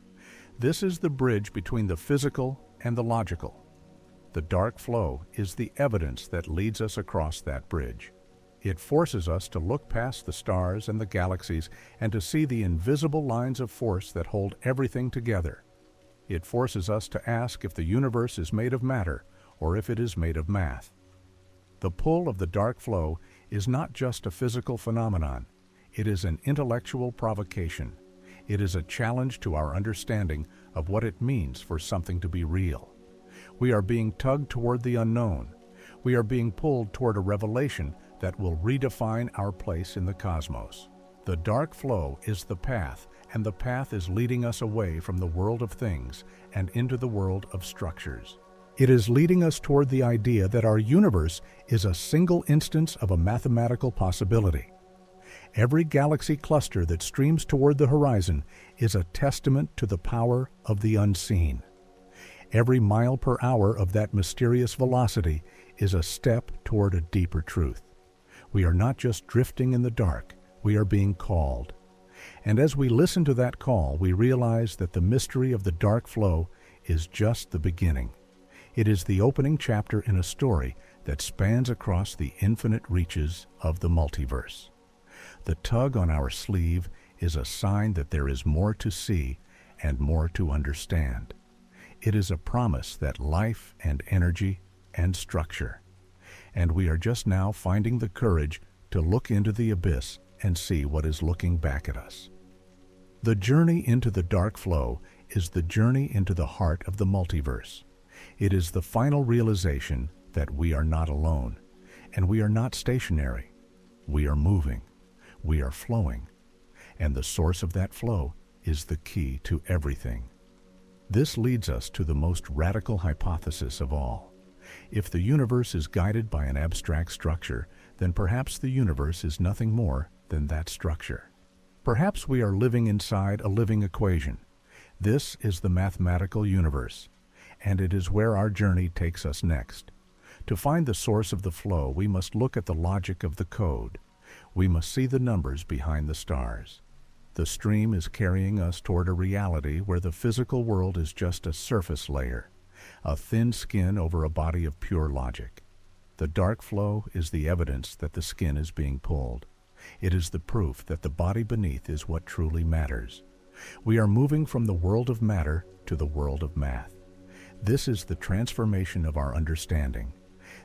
This is the bridge between the physical and the logical. The dark flow is the evidence that leads us across that bridge. It forces us to look past the stars and the galaxies and to see the invisible lines of force that hold everything together. It forces us to ask if the universe is made of matter or if it is made of math. The pull of the dark flow is not just a physical phenomenon. It is an intellectual provocation. It is a challenge to our understanding of what it means for something to be real. We are being tugged toward the unknown. We are being pulled toward a revelation that will redefine our place in the cosmos. The dark flow is the path, and the path is leading us away from the world of things and into the world of structures. It is leading us toward the idea that our universe is a single instance of a mathematical possibility. Every galaxy cluster that streams toward the horizon is a testament to the power of the unseen. Every mile per hour of that mysterious velocity is a step toward a deeper truth. We are not just drifting in the dark, we are being called. And as we listen to that call, we realize that the mystery of the dark flow is just the beginning. It is the opening chapter in a story that spans across the infinite reaches of the multiverse. The tug on our sleeve is a sign that there is more to see and more to understand. It is a promise that life and energy and structure and we are just now finding the courage to look into the abyss and see what is looking back at us. The journey into the dark flow is the journey into the heart of the multiverse. It is the final realization that we are not alone, and we are not stationary. We are moving, we are flowing, and the source of that flow is the key to everything. This leads us to the most radical hypothesis of all. If the universe is guided by an abstract structure, then perhaps the universe is nothing more than that structure. Perhaps we are living inside a living equation. This is the mathematical universe, and it is where our journey takes us next. To find the source of the flow, we must look at the logic of the code. We must see the numbers behind the stars. The stream is carrying us toward a reality where the physical world is just a surface layer, a thin skin over a body of pure logic. The dark flow is the evidence that the skin is being pulled. It is the proof that the body beneath is what truly matters. We are moving from the world of matter to the world of math. This is the transformation of our understanding.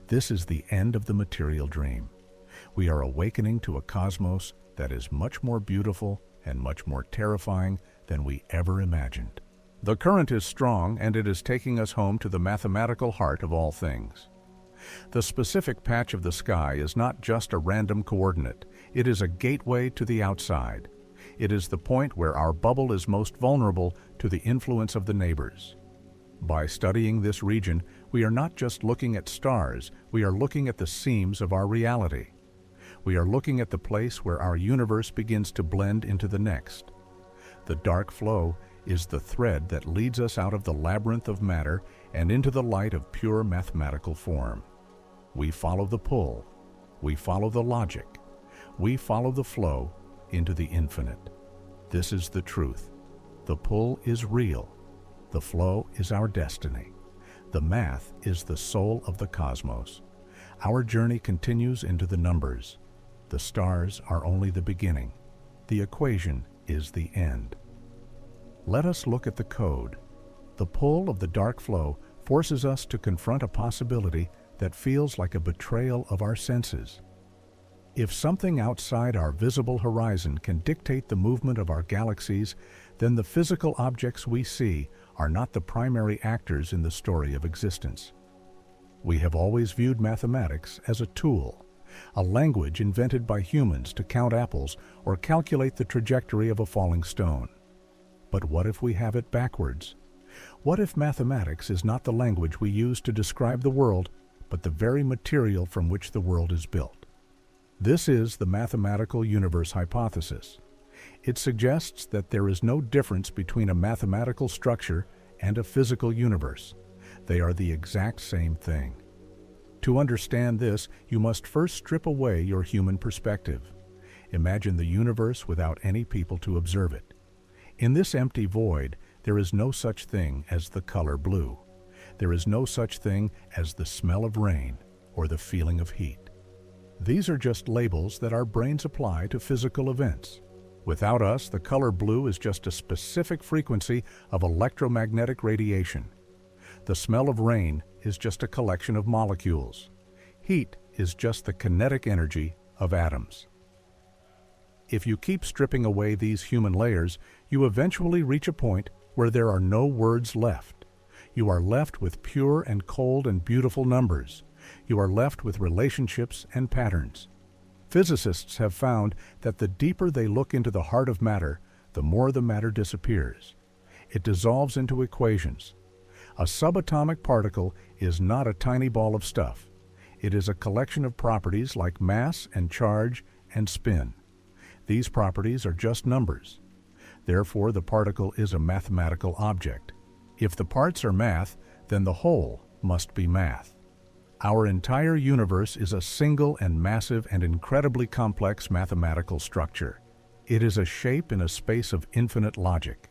This is the end of the material dream. We are awakening to a cosmos that is much more beautiful and much more terrifying than we ever imagined. The current is strong, and it is taking us home to the mathematical heart of all things. The specific patch of the sky is not just a random coordinate. It is a gateway to the outside. It is the point where our bubble is most vulnerable to the influence of the neighbors. By studying this region, we are not just looking at stars, we are looking at the seams of our reality. We are looking at the place where our universe begins to blend into the next. The dark flow is the thread that leads us out of the labyrinth of matter and into the light of pure mathematical form. We follow the pull, we follow the logic, we follow the flow into the infinite. This is the truth. The pull is real. The flow is our destiny. The math is the soul of the cosmos. Our journey continues into the numbers. The stars are only the beginning. The equation is the end. Let us look at the code. The pull of the dark flow forces us to confront a possibility that feels like a betrayal of our senses. If something outside our visible horizon can dictate the movement of our galaxies, then the physical objects we see are not the primary actors in the story of existence. We have always viewed mathematics as a tool, a language invented by humans to count apples or calculate the trajectory of a falling stone. But what if we have it backwards? What if mathematics is not the language we use to describe the world, but the very material from which the world is built? This is the mathematical universe hypothesis. It suggests that there is no difference between a mathematical structure and a physical universe. They are the exact same thing. To understand this, you must first strip away your human perspective. Imagine the universe without any people to observe it. In this empty void, there is no such thing as the color blue. There is no such thing as the smell of rain or the feeling of heat. These are just labels that our brains apply to physical events. Without us, the color blue is just a specific frequency of electromagnetic radiation. The smell of rain is just a collection of molecules. Heat is just the kinetic energy of atoms. If you keep stripping away these human layers, you eventually reach a point where there are no words left. You are left with pure and cold and beautiful numbers. You are left with relationships and patterns. Physicists have found that the deeper they look into the heart of matter, the more the matter disappears. It dissolves into equations. A subatomic particle is not a tiny ball of stuff. It is a collection of properties like mass and charge and spin. These properties are just numbers. Therefore, the particle is a mathematical object. If the parts are math, then the whole must be math. Our entire universe is a single and massive and incredibly complex mathematical structure. It is a shape in a space of infinite logic.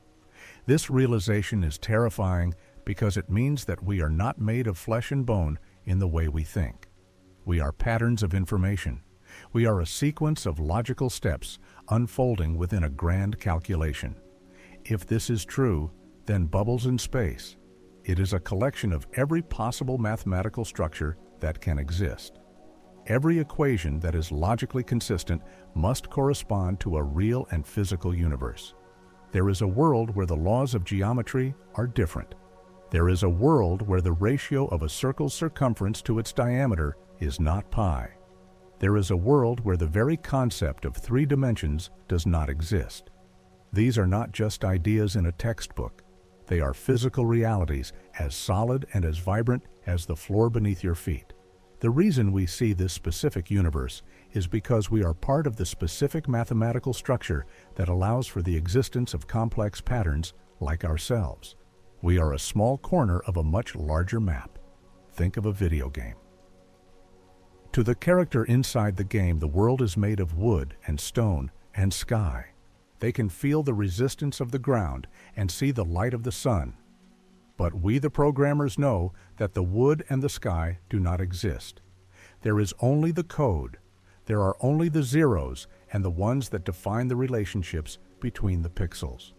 This realization is terrifying because it means that we are not made of flesh and bone in the way we think. We are patterns of information. We are a sequence of logical steps unfolding within a grand calculation. If this is true, then bubbles in space. It is a collection of every possible mathematical structure that can exist. Every equation that is logically consistent must correspond to a real and physical universe. There is a world where the laws of geometry are different. There is a world where the ratio of a circle's circumference to its diameter is not pi. There is a world where the very concept of 3 dimensions does not exist. These are not just ideas in a textbook. They are physical realities, as solid and as vibrant as the floor beneath your feet. The reason we see this specific universe is because we are part of the specific mathematical structure that allows for the existence of complex patterns like ourselves. We are a small corner of a much larger map. Think of a video game. To the character inside the game, the world is made of wood and stone and sky. They can feel the resistance of the ground and see the light of the sun. But we, the programmers, know that the wood and the sky do not exist. There is only the code. There are only the zeros and the ones that define the relationships between the pixels.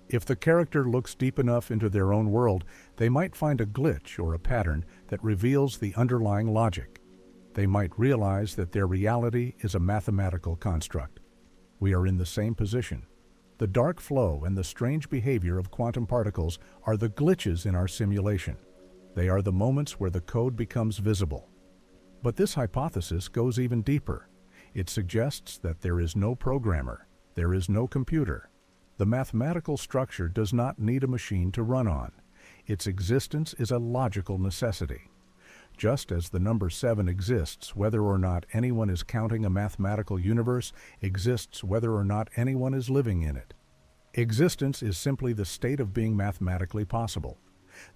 If the character looks deep enough into their own world, they might find a glitch or a pattern that reveals the underlying logic. They might realize that their reality is a mathematical construct. We are in the same position. The dark flow and the strange behavior of quantum particles are the glitches in our simulation. They are the moments where the code becomes visible. But this hypothesis goes even deeper. It suggests that there is no programmer, there is no computer. The mathematical structure does not need a machine to run on. Its existence is a logical necessity. Just as the number 7 exists whether or not anyone is counting a mathematical universe exists whether or not anyone is living in it. Existence is simply the state of being mathematically possible.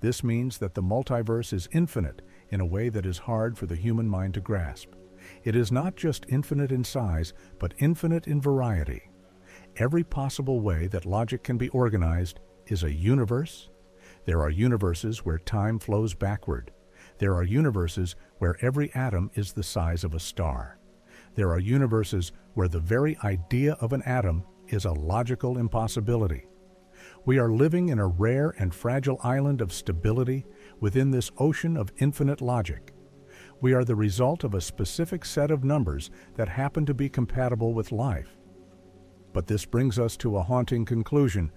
This means that the multiverse is infinite in a way that is hard for the human mind to grasp. It is not just infinite in size, but infinite in variety. Every possible way that logic can be organized is a universe. There are universes where time flows backward. There are universes where every atom is the size of a star. There are universes where the very idea of an atom is a logical impossibility. We are living in a rare and fragile island of stability within this ocean of infinite logic. We are the result of a specific set of numbers that happen to be compatible with life. But this brings us to a haunting conclusion.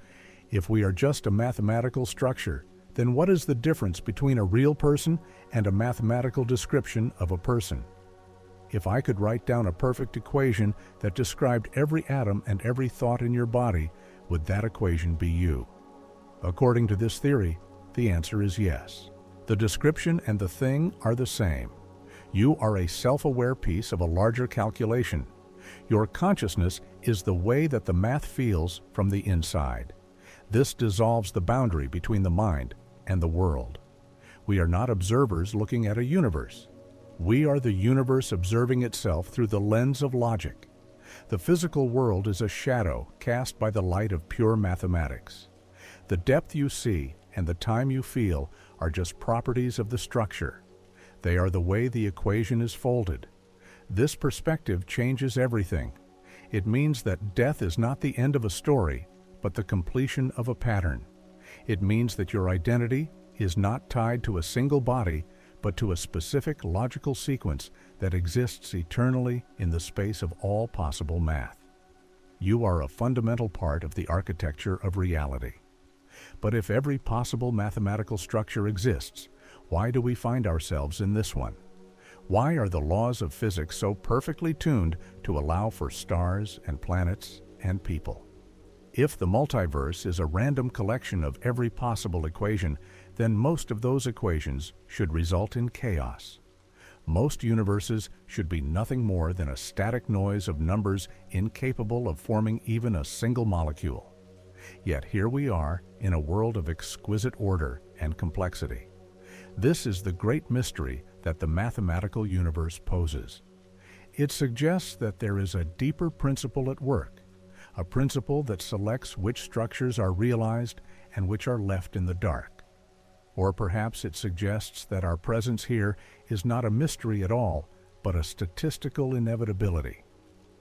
If we are just a mathematical structure, then what is the difference between a real person and a mathematical description of a person? If I could write down a perfect equation that described every atom and every thought in your body, would that equation be you? According to this theory, the answer is yes. The description and the thing are the same. You are a self-aware piece of a larger calculation. Your consciousness is the way that the math feels from the inside. This dissolves the boundary between the mind and the world. We are not observers looking at a universe. We are the universe observing itself through the lens of logic. The physical world is a shadow cast by the light of pure mathematics. The depth you see and the time you feel are just properties of the structure. They are the way the equation is folded. This perspective changes everything. It means that death is not the end of a story, but the completion of a pattern. It means that your identity is not tied to a single body, but to a specific logical sequence that exists eternally in the space of all possible math. You are a fundamental part of the architecture of reality. But if every possible mathematical structure exists, why do we find ourselves in this one? Why are the laws of physics so perfectly tuned to allow for stars and planets and people? If the multiverse is a random collection of every possible equation, then most of those equations should result in chaos. Most universes should be nothing more than a static noise of numbers incapable of forming even a single molecule. Yet here we are in a world of exquisite order and complexity. This is the great mystery that the mathematical universe poses. It suggests that there is a deeper principle at work, a principle that selects which structures are realized and which are left in the dark. Or perhaps it suggests that our presence here is not a mystery at all, but a statistical inevitability.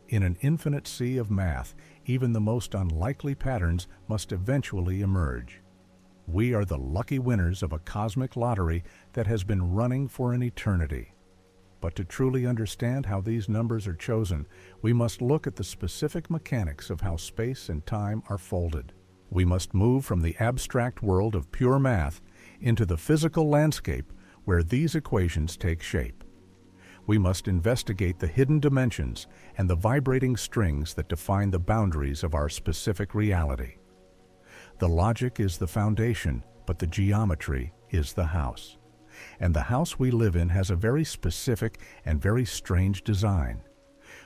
In an infinite sea of math, even the most unlikely patterns must eventually emerge. We are the lucky winners of a cosmic lottery that has been running for an eternity. But to truly understand how these numbers are chosen, we must look at the specific mechanics of how space and time are folded. We must move from the abstract world of pure math into the physical landscape where these equations take shape. We must investigate the hidden dimensions and the vibrating strings that define the boundaries of our specific reality. The logic is the foundation, but the geometry is the house. And the house we live in has a very specific and very strange design.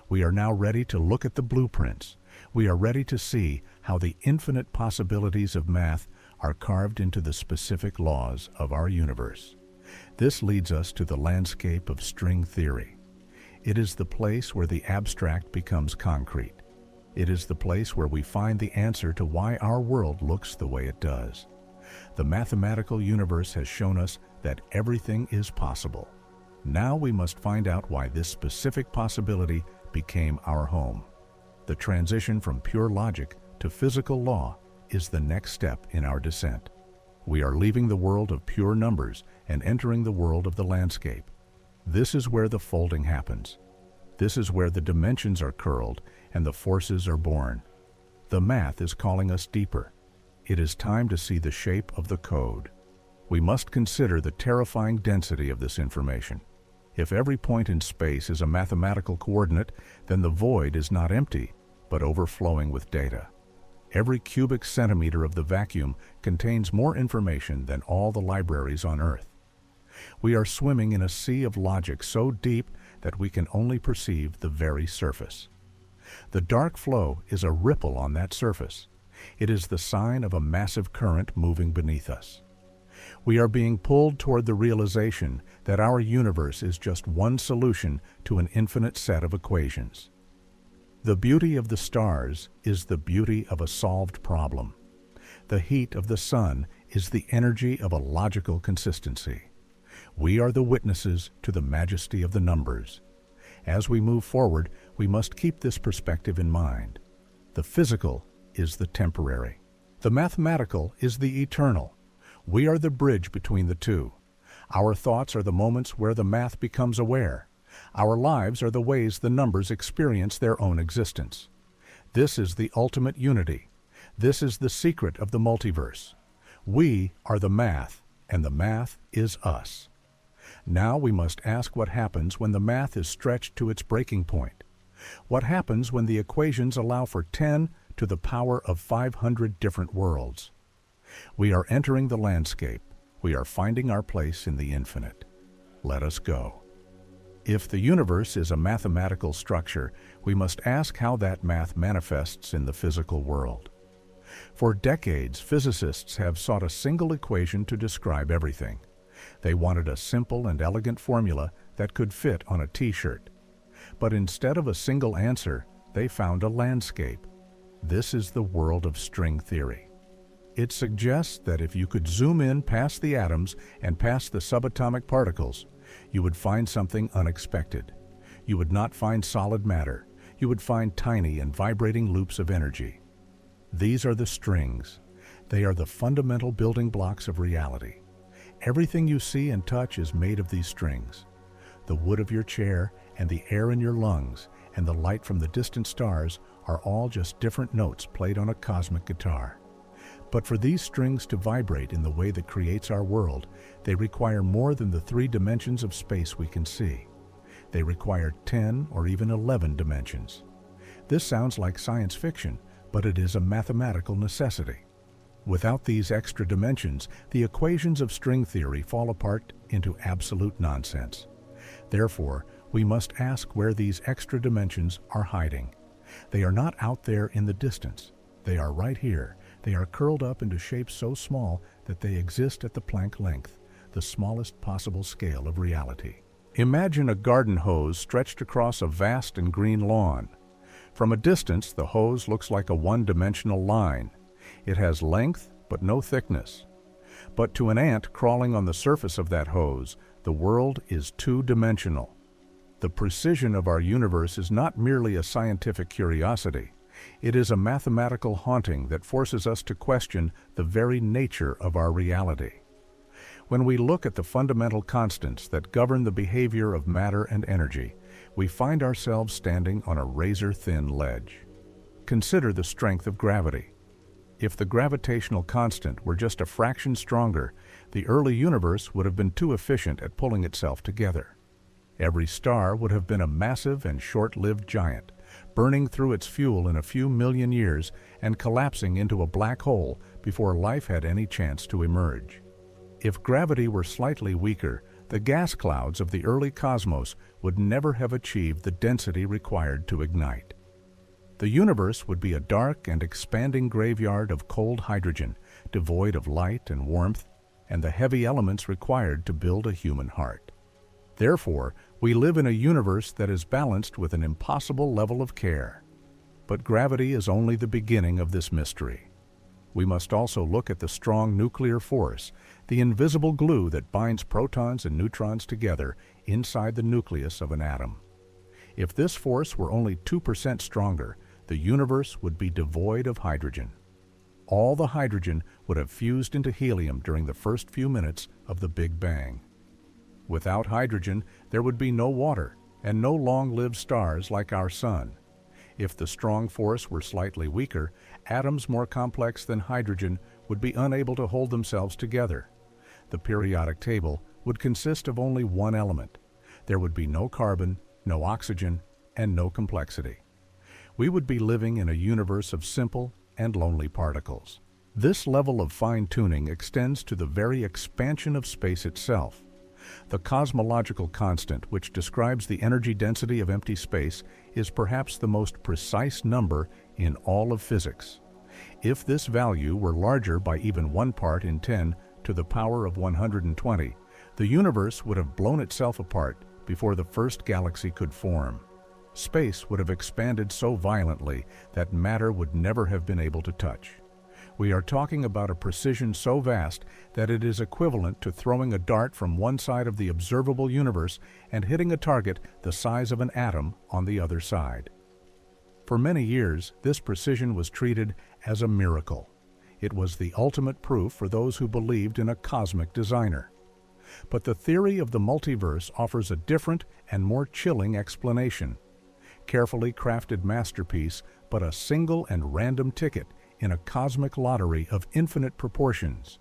We are now ready to look at the blueprints. We are ready to see how the infinite possibilities of math are carved into the specific laws of our universe. This leads us to the landscape of string theory. It is the place where the abstract becomes concrete. It is the place where we find the answer to why our world looks the way it does. The mathematical universe has shown us that everything is possible. Now we must find out why this specific possibility became our home. The transition from pure logic to physical law is the next step in our descent. We are leaving the world of pure numbers and entering the world of the landscape. This is where the folding happens. This is where the dimensions are curled and the forces are born. The math is calling us deeper. It is time to see the shape of the code. We must consider the terrifying density of this information. If every point in space is a mathematical coordinate, then the void is not empty, but overflowing with data. Every cubic centimeter of the vacuum contains more information than all the libraries on Earth. We are swimming in a sea of logic so deep that we can only perceive the very surface. The dark flow is a ripple on that surface. It is the sign of a massive current moving beneath us. We are being pulled toward the realization that our universe is just one solution to an infinite set of equations. The beauty of the stars is the beauty of a solved problem. The heat of the sun is the energy of a logical consistency. We are the witnesses to the majesty of the numbers. As we move forward, we must keep this perspective in mind. The physical is the temporary. The mathematical is the eternal. We are the bridge between the two. Our thoughts are the moments where the math becomes aware. Our lives are the ways the numbers experience their own existence. This is the ultimate unity. This is the secret of the multiverse. We are the math, and the math is us. Now we must ask what happens when the math is stretched to its breaking point. What happens when the equations allow for 10 to the power of 500 different worlds? We are entering the landscape. We are finding our place in the infinite. Let us go. If the universe is a mathematical structure, we must ask how that math manifests in the physical world. For decades, physicists have sought a single equation to describe everything. They wanted a simple and elegant formula that could fit on a t-shirt. But instead of a single answer, they found a landscape. This is the world of string theory. It suggests that if you could zoom in past the atoms and past the subatomic particles, you would find something unexpected. You would not find solid matter. You would find tiny and vibrating loops of energy. These are the strings. They are the fundamental building blocks of reality. Everything you see and touch is made of these strings. The wood of your chair and the air in your lungs and the light from the distant stars are all just different notes played on a cosmic guitar. But for these strings to vibrate in the way that creates our world, they require more than the 3 dimensions of space we can see. They require 10 or even 11 dimensions. This sounds like science fiction, but it is a mathematical necessity. Without these extra dimensions, the equations of string theory fall apart into absolute nonsense. Therefore, we must ask where these extra dimensions are hiding. They are not out there in the distance. They are right here. They are curled up into shapes so small that they exist at the Planck length, the smallest possible scale of reality. Imagine a garden hose stretched across a vast and green lawn. From a distance, the hose looks like a one-dimensional line. It has length, but no thickness. But to an ant crawling on the surface of that hose, the world is two-dimensional. The precision of our universe is not merely a scientific curiosity. It is a mathematical haunting that forces us to question the very nature of our reality. When we look at the fundamental constants that govern the behavior of matter and energy, we find ourselves standing on a razor-thin ledge. Consider the strength of gravity. If the gravitational constant were just a fraction stronger, the early universe would have been too efficient at pulling itself together. Every star would have been a massive and short-lived giant, burning through its fuel in a few million years and collapsing into a black hole before life had any chance to emerge. If gravity were slightly weaker, the gas clouds of the early cosmos would never have achieved the density required to ignite. The universe would be a dark and expanding graveyard of cold hydrogen, devoid of light and warmth, and the heavy elements required to build a human heart. Therefore, we live in a universe that is balanced with an impossible level of care. But gravity is only the beginning of this mystery. We must also look at the strong nuclear force, the invisible glue that binds protons and neutrons together inside the nucleus of an atom. If this force were only 2% stronger, the universe would be devoid of hydrogen. All the hydrogen would have fused into helium during the first few minutes of the Big Bang. Without hydrogen, there would be no water and no long-lived stars like our Sun. If the strong force were slightly weaker, atoms more complex than hydrogen would be unable to hold themselves together. The periodic table would consist of only one element. There would be no carbon, no oxygen, and no complexity. We would be living in a universe of simple and lonely particles. This level of fine-tuning extends to the very expansion of space itself. The cosmological constant, which describes the energy density of empty space, is perhaps the most precise number in all of physics. If this value were larger by even 1 part in 10 to the power of 120, the universe would have blown itself apart before the first galaxy could form. Space would have expanded so violently that matter would never have been able to touch. We are talking about a precision so vast that it is equivalent to throwing a dart from one side of the observable universe and hitting a target the size of an atom on the other side. For many years, this precision was treated as a miracle. It was the ultimate proof for those who believed in a cosmic designer. But the theory of the multiverse offers a different and more chilling explanation. Carefully crafted masterpiece, but a single and random ticket in a cosmic lottery of infinite proportions.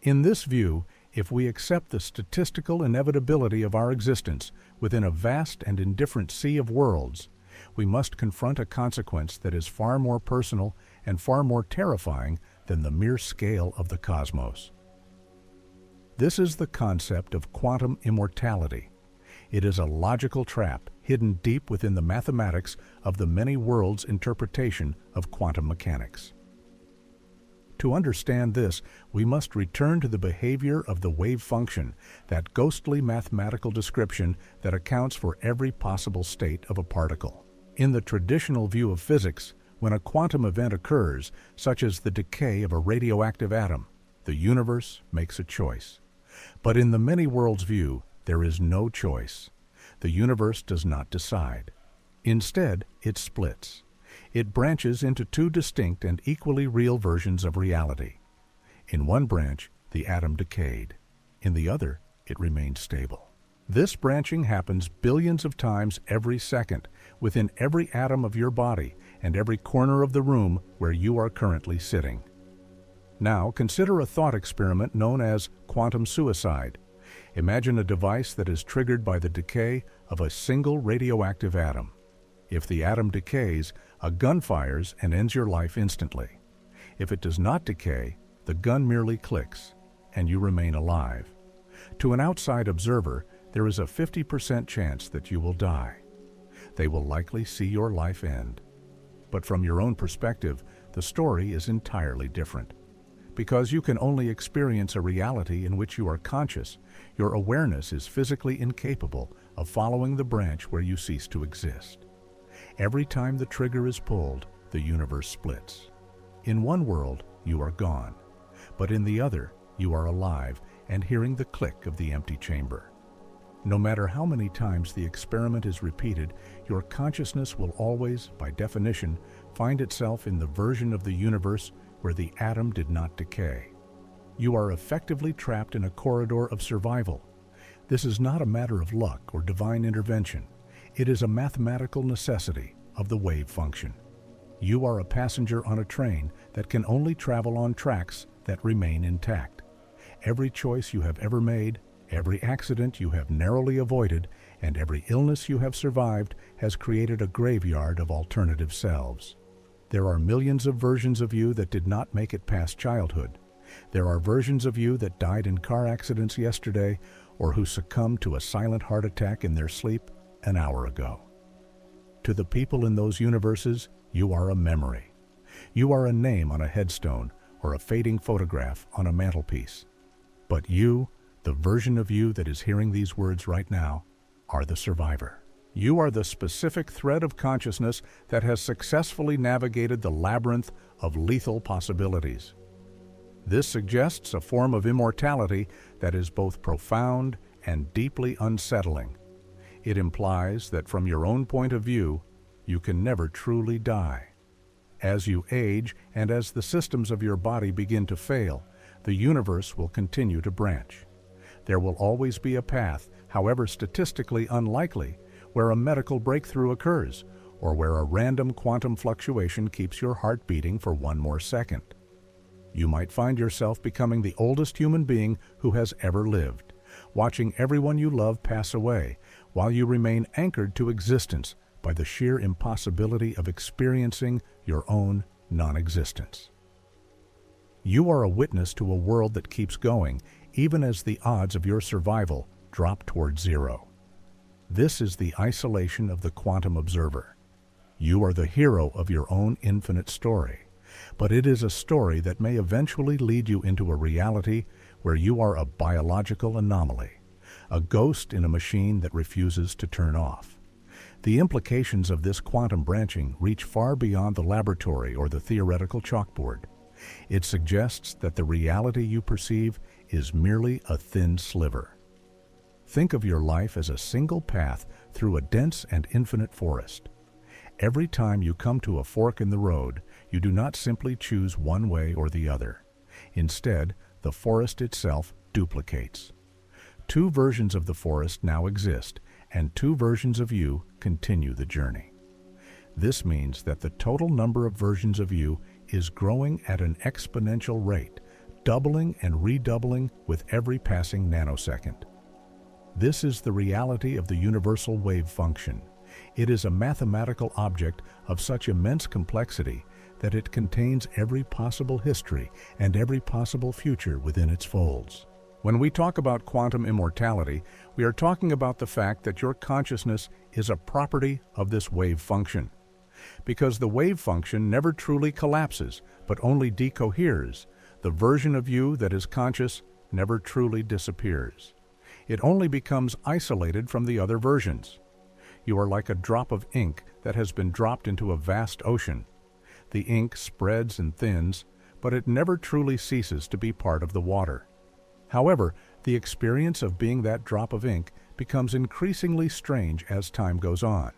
In this view, if we accept the statistical inevitability of our existence within a vast and indifferent sea of worlds, we must confront a consequence that is far more personal and far more terrifying than the mere scale of the cosmos. This is the concept of quantum immortality. It is a logical trap hidden deep within the mathematics of the many worlds interpretation of quantum mechanics. To understand this, we must return to the behavior of the wave function, that ghostly mathematical description that accounts for every possible state of a particle. In the traditional view of physics, when a quantum event occurs, such as the decay of a radioactive atom, the universe makes a choice. But in the many worlds view, there is no choice. The universe does not decide. Instead, it splits. It branches into 2 distinct and equally real versions of reality. In one branch, the atom decayed. In the other, it remained stable. This branching happens billions of times every second, within every atom of your body and every corner of the room where you are currently sitting. Now, consider a thought experiment known as quantum suicide. Imagine a device that is triggered by the decay of a single radioactive atom. If the atom decays, a gun fires and ends your life instantly. If it does not decay, the gun merely clicks, and you remain alive. To an outside observer, there is a 50% chance that you will die. They will likely see your life end. But from your own perspective, the story is entirely different. Because you can only experience a reality in which you are conscious, your awareness is physically incapable of following the branch where you cease to exist. Every time the trigger is pulled, the universe splits. In one world, you are gone, but in the other, you are alive and hearing the click of the empty chamber. No matter how many times the experiment is repeated, your consciousness will always, by definition, find itself in the version of the universe where the atom did not decay. You are effectively trapped in a corridor of survival. This is not a matter of luck or divine intervention. It is a mathematical necessity of the wave function. You are a passenger on a train that can only travel on tracks that remain intact. Every choice you have ever made, every accident you have narrowly avoided, and every illness you have survived has created a graveyard of alternative selves. There are millions of versions of you that did not make it past childhood. There are versions of you that died in car accidents yesterday or who succumbed to a silent heart attack in their sleep an hour ago. To the people in those universes, you are a memory. You are a name on a headstone or a fading photograph on a mantelpiece. But you, the version of you that is hearing these words right now, are the survivor. You are the specific thread of consciousness that has successfully navigated the labyrinth of lethal possibilities. This suggests a form of immortality that is both profound and deeply unsettling. It implies that from your own point of view, you can never truly die. As you age and as the systems of your body begin to fail, the universe will continue to branch. There will always be a path, however statistically unlikely, where a medical breakthrough occurs, or where a random quantum fluctuation keeps your heart beating for one more second. You might find yourself becoming the oldest human being who has ever lived, watching everyone you love pass away, while you remain anchored to existence by the sheer impossibility of experiencing your own non-existence. You are a witness to a world that keeps going, even as the odds of your survival drop toward zero. This is the isolation of the quantum observer. You are the hero of your own infinite story, but it is a story that may eventually lead you into a reality where you are a biological anomaly, a ghost in a machine that refuses to turn off. The implications of this quantum branching reach far beyond the laboratory or the theoretical chalkboard. It suggests that the reality you perceive is merely a thin sliver. Think of your life as a single path through a dense and infinite forest. Every time you come to a fork in the road, you do not simply choose one way or the other. Instead, the forest itself duplicates. Two versions of the forest now exist, and two versions of you continue the journey. This means that the total number of versions of you is growing at an exponential rate, doubling and redoubling with every passing nanosecond. This is the reality of the universal wave function. It is a mathematical object of such immense complexity that it contains every possible history and every possible future within its folds. When we talk about quantum immortality, we are talking about the fact that your consciousness is a property of this wave function. Because the wave function never truly collapses, but only decoheres, the version of you that is conscious never truly disappears. It only becomes isolated from the other versions. You are like a drop of ink that has been dropped into a vast ocean. The ink spreads and thins, but it never truly ceases to be part of the water. However, the experience of being that drop of ink becomes increasingly strange as time goes on.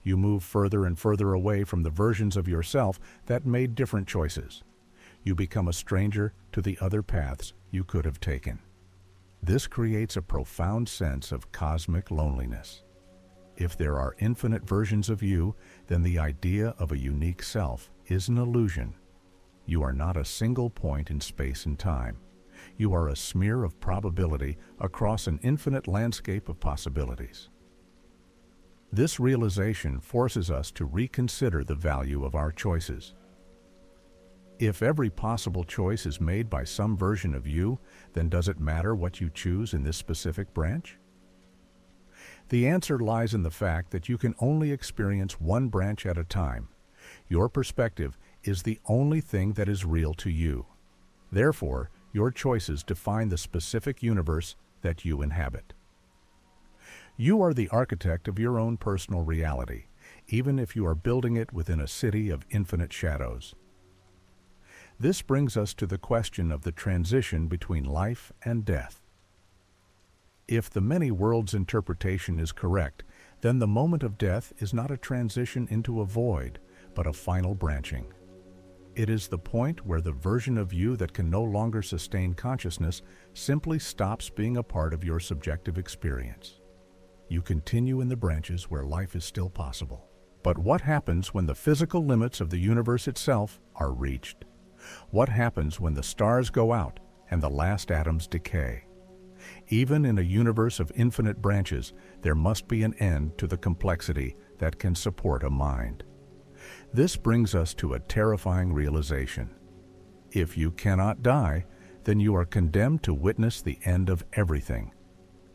You move further and further away from the versions of yourself that made different choices. You become a stranger to the other paths you could have taken. This creates a profound sense of cosmic loneliness. If there are infinite versions of you, then the idea of a unique self is an illusion. You are not a single point in space and time. You are a smear of probability across an infinite landscape of possibilities. This realization forces us to reconsider the value of our choices. If every possible choice is made by some version of you, then does it matter what you choose in this specific branch? The answer lies in the fact that you can only experience one branch at a time. Your perspective is the only thing that is real to you. Therefore, your choices define the specific universe that you inhabit. You are the architect of your own personal reality, even if you are building it within a city of infinite shadows. This brings us to the question of the transition between life and death. If the many worlds interpretation is correct, then the moment of death is not a transition into a void, but a final branching. It is the point where the version of you that can no longer sustain consciousness simply stops being a part of your subjective experience. You continue in the branches where life is still possible. But what happens when the physical limits of the universe itself are reached? What happens when the stars go out and the last atoms decay? Even in a universe of infinite branches, there must be an end to the complexity that can support a mind. This brings us to a terrifying realization. If you cannot die, then you are condemned to witness the end of everything.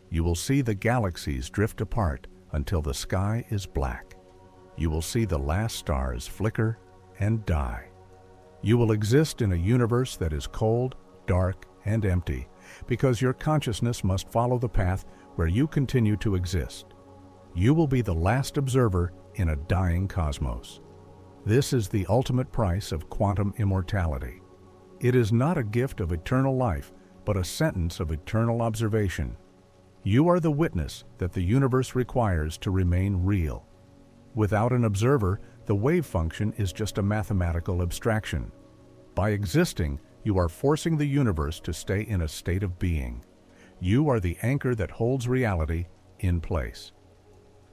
You will see the galaxies drift apart until the sky is black. You will see the last stars flicker and die. You will exist in a universe that is cold, dark, and empty, because your consciousness must follow the path where you continue to exist. You will be the last observer in a dying cosmos. This is the ultimate price of quantum immortality. It is not a gift of eternal life, but a sentence of eternal observation. You are the witness that the universe requires to remain real. Without an observer, the wave function is just a mathematical abstraction. By existing, you are forcing the universe to stay in a state of being. You are the anchor that holds reality in place.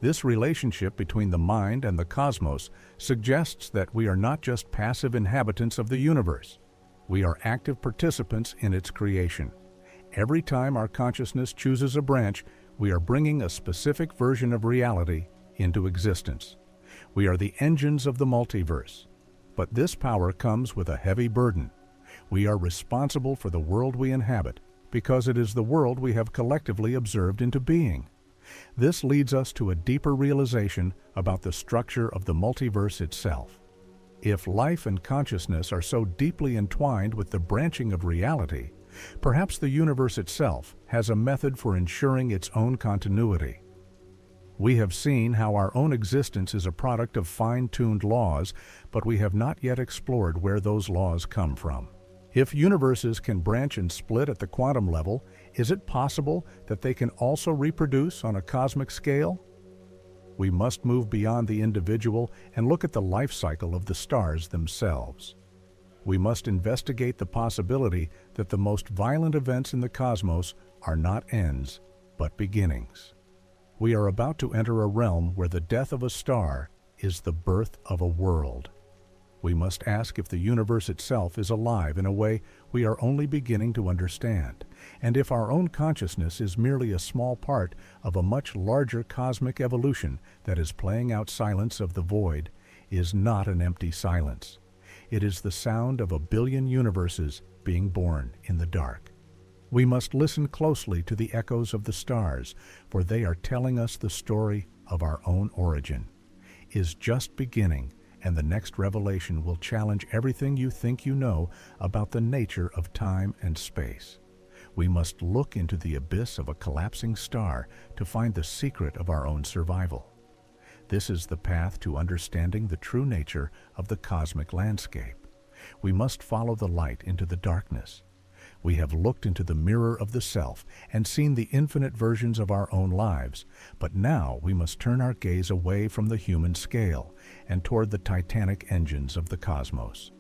This relationship between the mind and the cosmos suggests that we are not just passive inhabitants of the universe. We are active participants in its creation. Every time our consciousness chooses a branch, we are bringing a specific version of reality into existence. We are the engines of the multiverse. But this power comes with a heavy burden. We are responsible for the world we inhabit because it is the world we have collectively observed into being. This leads us to a deeper realization about the structure of the multiverse itself. If life and consciousness are so deeply entwined with the branching of reality, perhaps the universe itself has a method for ensuring its own continuity. We have seen how our own existence is a product of fine-tuned laws, but we have not yet explored where those laws come from. If universes can branch and split at the quantum level, is it possible that they can also reproduce on a cosmic scale? We must move beyond the individual and look at the life cycle of the stars themselves. We must investigate the possibility that the most violent events in the cosmos are not ends, but beginnings. We are about to enter a realm where the death of a star is the birth of a world. We must ask if the universe itself is alive in a way we are only beginning to understand, and if our own consciousness is merely a small part of a much larger cosmic evolution that is playing out. Silence of the void is not an empty silence. It is the sound of a billion universes being born in the dark. We must listen closely to the echoes of the stars, for they are telling us the story of our own origin is just beginning, and the next revelation will challenge everything you think you know about the nature of time and space. We must look into the abyss of a collapsing star to find the secret of our own survival. This is the path to understanding the true nature of the cosmic landscape. We must follow the light into the darkness. We have looked into the mirror of the self and seen the infinite versions of our own lives, but now we must turn our gaze away from the human scale and toward the titanic engines of the cosmos.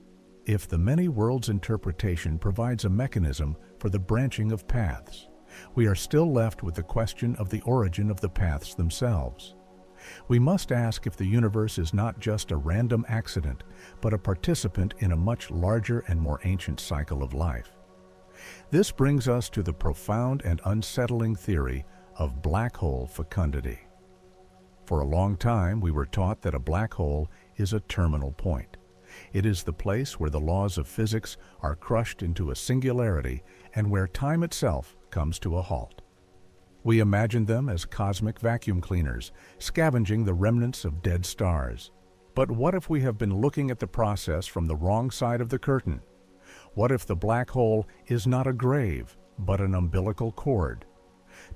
If the many worlds interpretation provides a mechanism for the branching of paths, we are still left with the question of the origin of the paths themselves. We must ask if the universe is not just a random accident, but a participant in a much larger and more ancient cycle of life. This brings us to the profound and unsettling theory of black hole fecundity. For a long time, we were taught that a black hole is a terminal point. It is the place where the laws of physics are crushed into a singularity and where time itself comes to a halt. We imagine them as cosmic vacuum cleaners, scavenging the remnants of dead stars. But what if we have been looking at the process from the wrong side of the curtain? What if the black hole is not a grave, but an umbilical cord?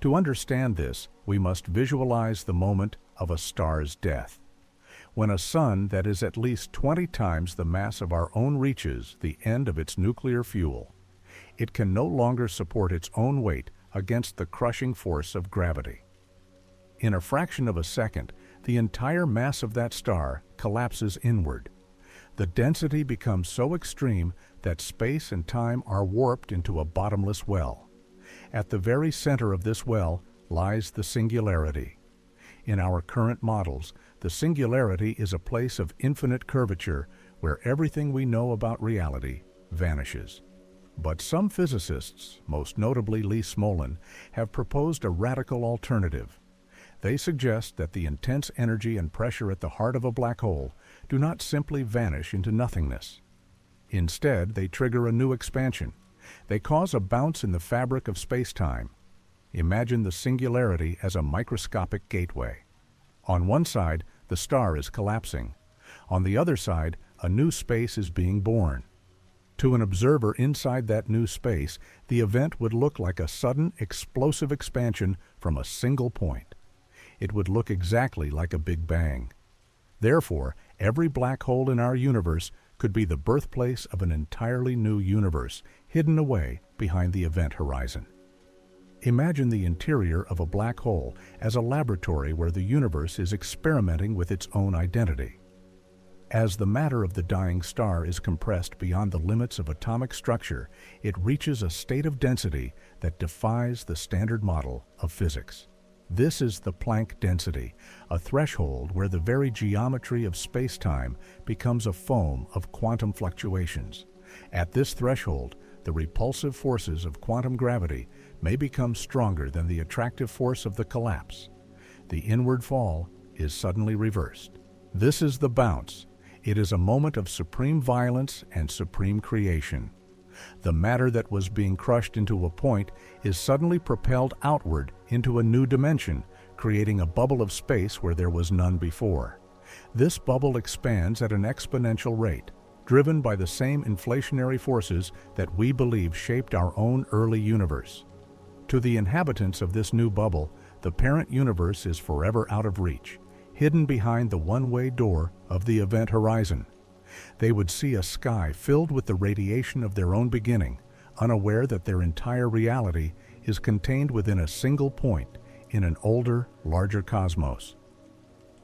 To understand this, we must visualize the moment of a star's death. When a sun that is at least 20 times the mass of our own reaches the end of its nuclear fuel, it can no longer support its own weight against the crushing force of gravity. In a fraction of a second, the entire mass of that star collapses inward. The density becomes so extreme that space and time are warped into a bottomless well. At the very center of this well lies the singularity. In our current models, the singularity is a place of infinite curvature where everything we know about reality vanishes. But some physicists, most notably Lee Smolin, have proposed a radical alternative. They suggest that the intense energy and pressure at the heart of a black hole do not simply vanish into nothingness. Instead, they trigger a new expansion. They cause a bounce in the fabric of space-time. Imagine the singularity as a microscopic gateway. On one side, the star is collapsing. On the other side, a new space is being born. To an observer inside that new space, the event would look like a sudden, explosive expansion from a single point. It would look exactly like a Big Bang. Therefore, every black hole in our universe could be the birthplace of an entirely new universe, hidden away behind the event horizon. Imagine the interior of a black hole as a laboratory where the universe is experimenting with its own identity. As the matter of the dying star is compressed beyond the limits of atomic structure, it reaches a state of density that defies the standard model of physics. This is the Planck density, a threshold where the very geometry of space-time becomes a foam of quantum fluctuations. At this threshold, the repulsive forces of quantum gravity may become stronger than the attractive force of the collapse. The inward fall is suddenly reversed. This is the bounce. It is a moment of supreme violence and supreme creation. The matter that was being crushed into a point is suddenly propelled outward into a new dimension, creating a bubble of space where there was none before. This bubble expands at an exponential rate, driven by the same inflationary forces that we believe shaped our own early universe. To the inhabitants of this new bubble, the parent universe is forever out of reach, hidden behind the one-way door of the event horizon. They would see a sky filled with the radiation of their own beginning, unaware that their entire reality is contained within a single point in an older, larger cosmos.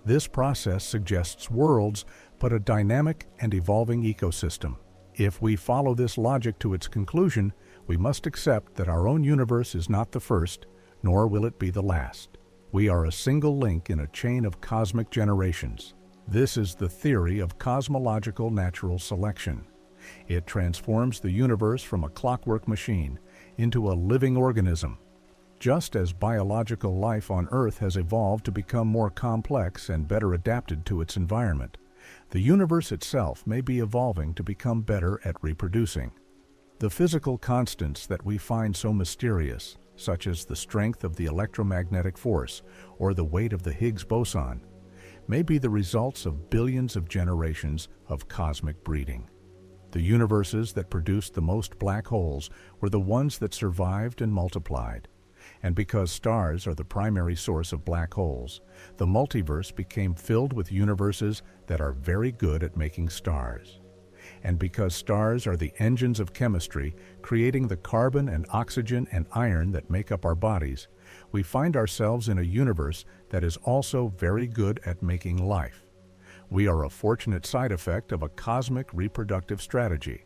This process suggests worlds, but a dynamic and evolving ecosystem. If we follow this logic to its conclusion, we must accept that our own universe is not the first, nor will it be the last. We are a single link in a chain of cosmic generations. This is the theory of cosmological natural selection. It transforms the universe from a clockwork machine into a living organism. Just as biological life on Earth has evolved to become more complex and better adapted to its environment, the universe itself may be evolving to become better at reproducing. The physical constants that we find so mysterious, such as the strength of the electromagnetic force or the weight of the Higgs boson, may be the results of billions of generations of cosmic breeding. The universes that produced the most black holes were the ones that survived and multiplied. And because stars are the primary source of black holes, the multiverse became filled with universes that are very good at making stars. And because stars are the engines of chemistry, creating the carbon and oxygen and iron that make up our bodies, we find ourselves in a universe that is also very good at making life. We are a fortunate side effect of a cosmic reproductive strategy.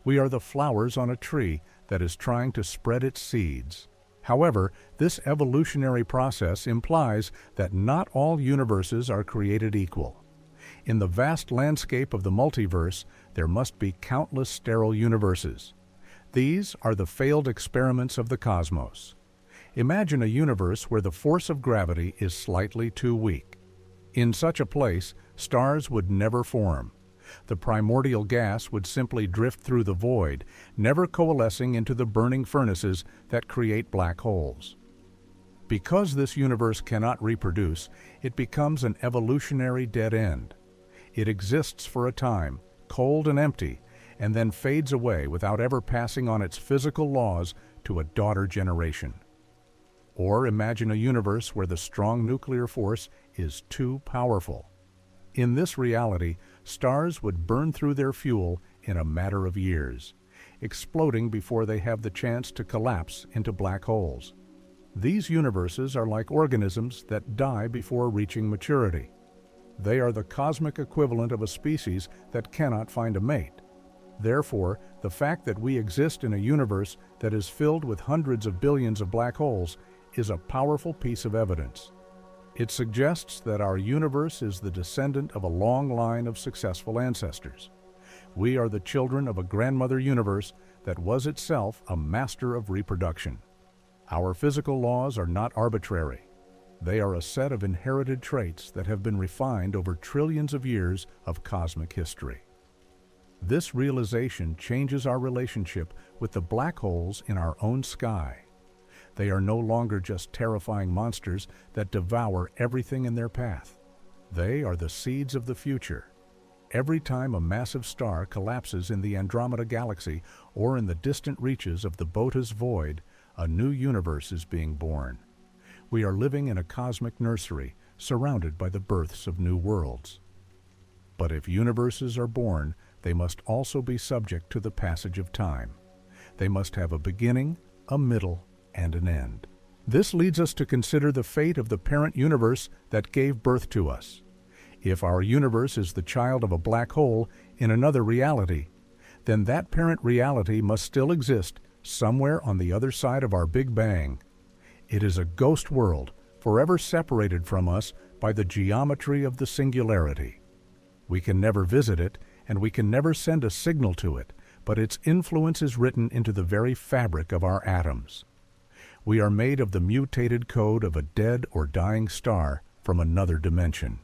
We are the flowers on a tree that is trying to spread its seeds. However, this evolutionary process implies that not all universes are created equal. In the vast landscape of the multiverse, there must be countless sterile universes. These are the failed experiments of the cosmos. Imagine a universe where the force of gravity is slightly too weak. In such a place, stars would never form. The primordial gas would simply drift through the void, never coalescing into the burning furnaces that create black holes. Because this universe cannot reproduce, it becomes an evolutionary dead end. It exists for a time, cold and empty, and then fades away without ever passing on its physical laws to a daughter generation. Or imagine a universe where the strong nuclear force is too powerful. In this reality, stars would burn through their fuel in a matter of years, exploding before they have the chance to collapse into black holes. These universes are like organisms that die before reaching maturity. They are the cosmic equivalent of a species that cannot find a mate. Therefore, the fact that we exist in a universe that is filled with hundreds of billions of black holes is a powerful piece of evidence. It suggests that our universe is the descendant of a long line of successful ancestors. We are the children of a grandmother universe that was itself a master of reproduction. Our physical laws are not arbitrary. They are a set of inherited traits that have been refined over trillions of years of cosmic history. This realization changes our relationship with the black holes in our own sky. They are no longer just terrifying monsters that devour everything in their path. They are the seeds of the future. Every time a massive star collapses in the Andromeda Galaxy or in the distant reaches of the Boötes Void, a new universe is being born. We are living in a cosmic nursery, surrounded by the births of new worlds. But if universes are born, they must also be subject to the passage of time. They must have a beginning, a middle, and an end. This leads us to consider the fate of the parent universe that gave birth to us. If our universe is the child of a black hole in another reality, then that parent reality must still exist somewhere on the other side of our Big Bang. It is a ghost world, forever separated from us by the geometry of the singularity. We can never visit it, and we can never send a signal to it, but its influence is written into the very fabric of our atoms. We are made of the mutated code of a dead or dying star from another dimension.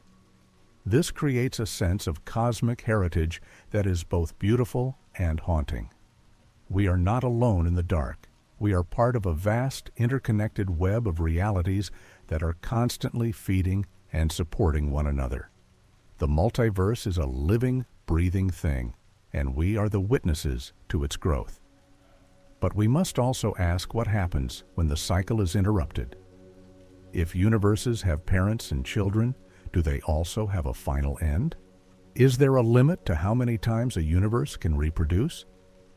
This creates a sense of cosmic heritage that is both beautiful and haunting. We are not alone in the dark. We are part of a vast, interconnected web of realities that are constantly feeding and supporting one another. The multiverse is a living, breathing thing, and we are the witnesses to its growth. But we must also ask what happens when the cycle is interrupted. If universes have parents and children, do they also have a final end? Is there a limit to how many times a universe can reproduce?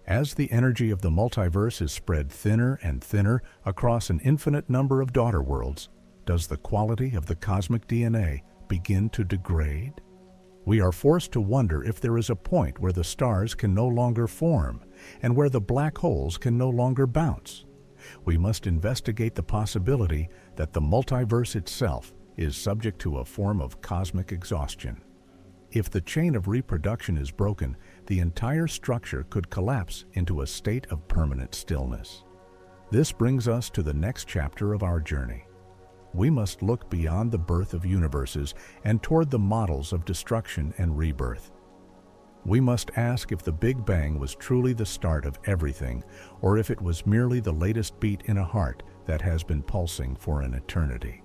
As the energy of the multiverse is spread thinner and thinner across an infinite number of daughter worlds, does the quality of the cosmic DNA begin to degrade? We are forced to wonder if there is a point where the stars can no longer form and where the black holes can no longer bounce. We must investigate the possibility that the multiverse itself is subject to a form of cosmic exhaustion. If the chain of reproduction is broken, the entire structure could collapse into a state of permanent stillness. This brings us to the next chapter of our journey. We must look beyond the birth of universes and toward the models of destruction and rebirth. We must ask if the Big Bang was truly the start of everything, or if it was merely the latest beat in a heart that has been pulsing for an eternity.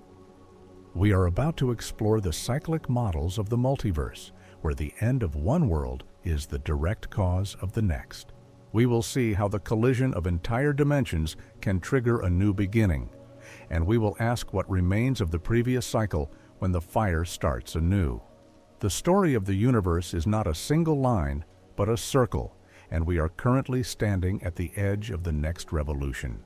We are about to explore the cyclic models of the multiverse, where the end of one world is the direct cause of the next. We will see how the collision of entire dimensions can trigger a new beginning, and we will ask what remains of the previous cycle when the fire starts anew. The story of the universe is not a single line, but a circle, and we are currently standing at the edge of the next revolution.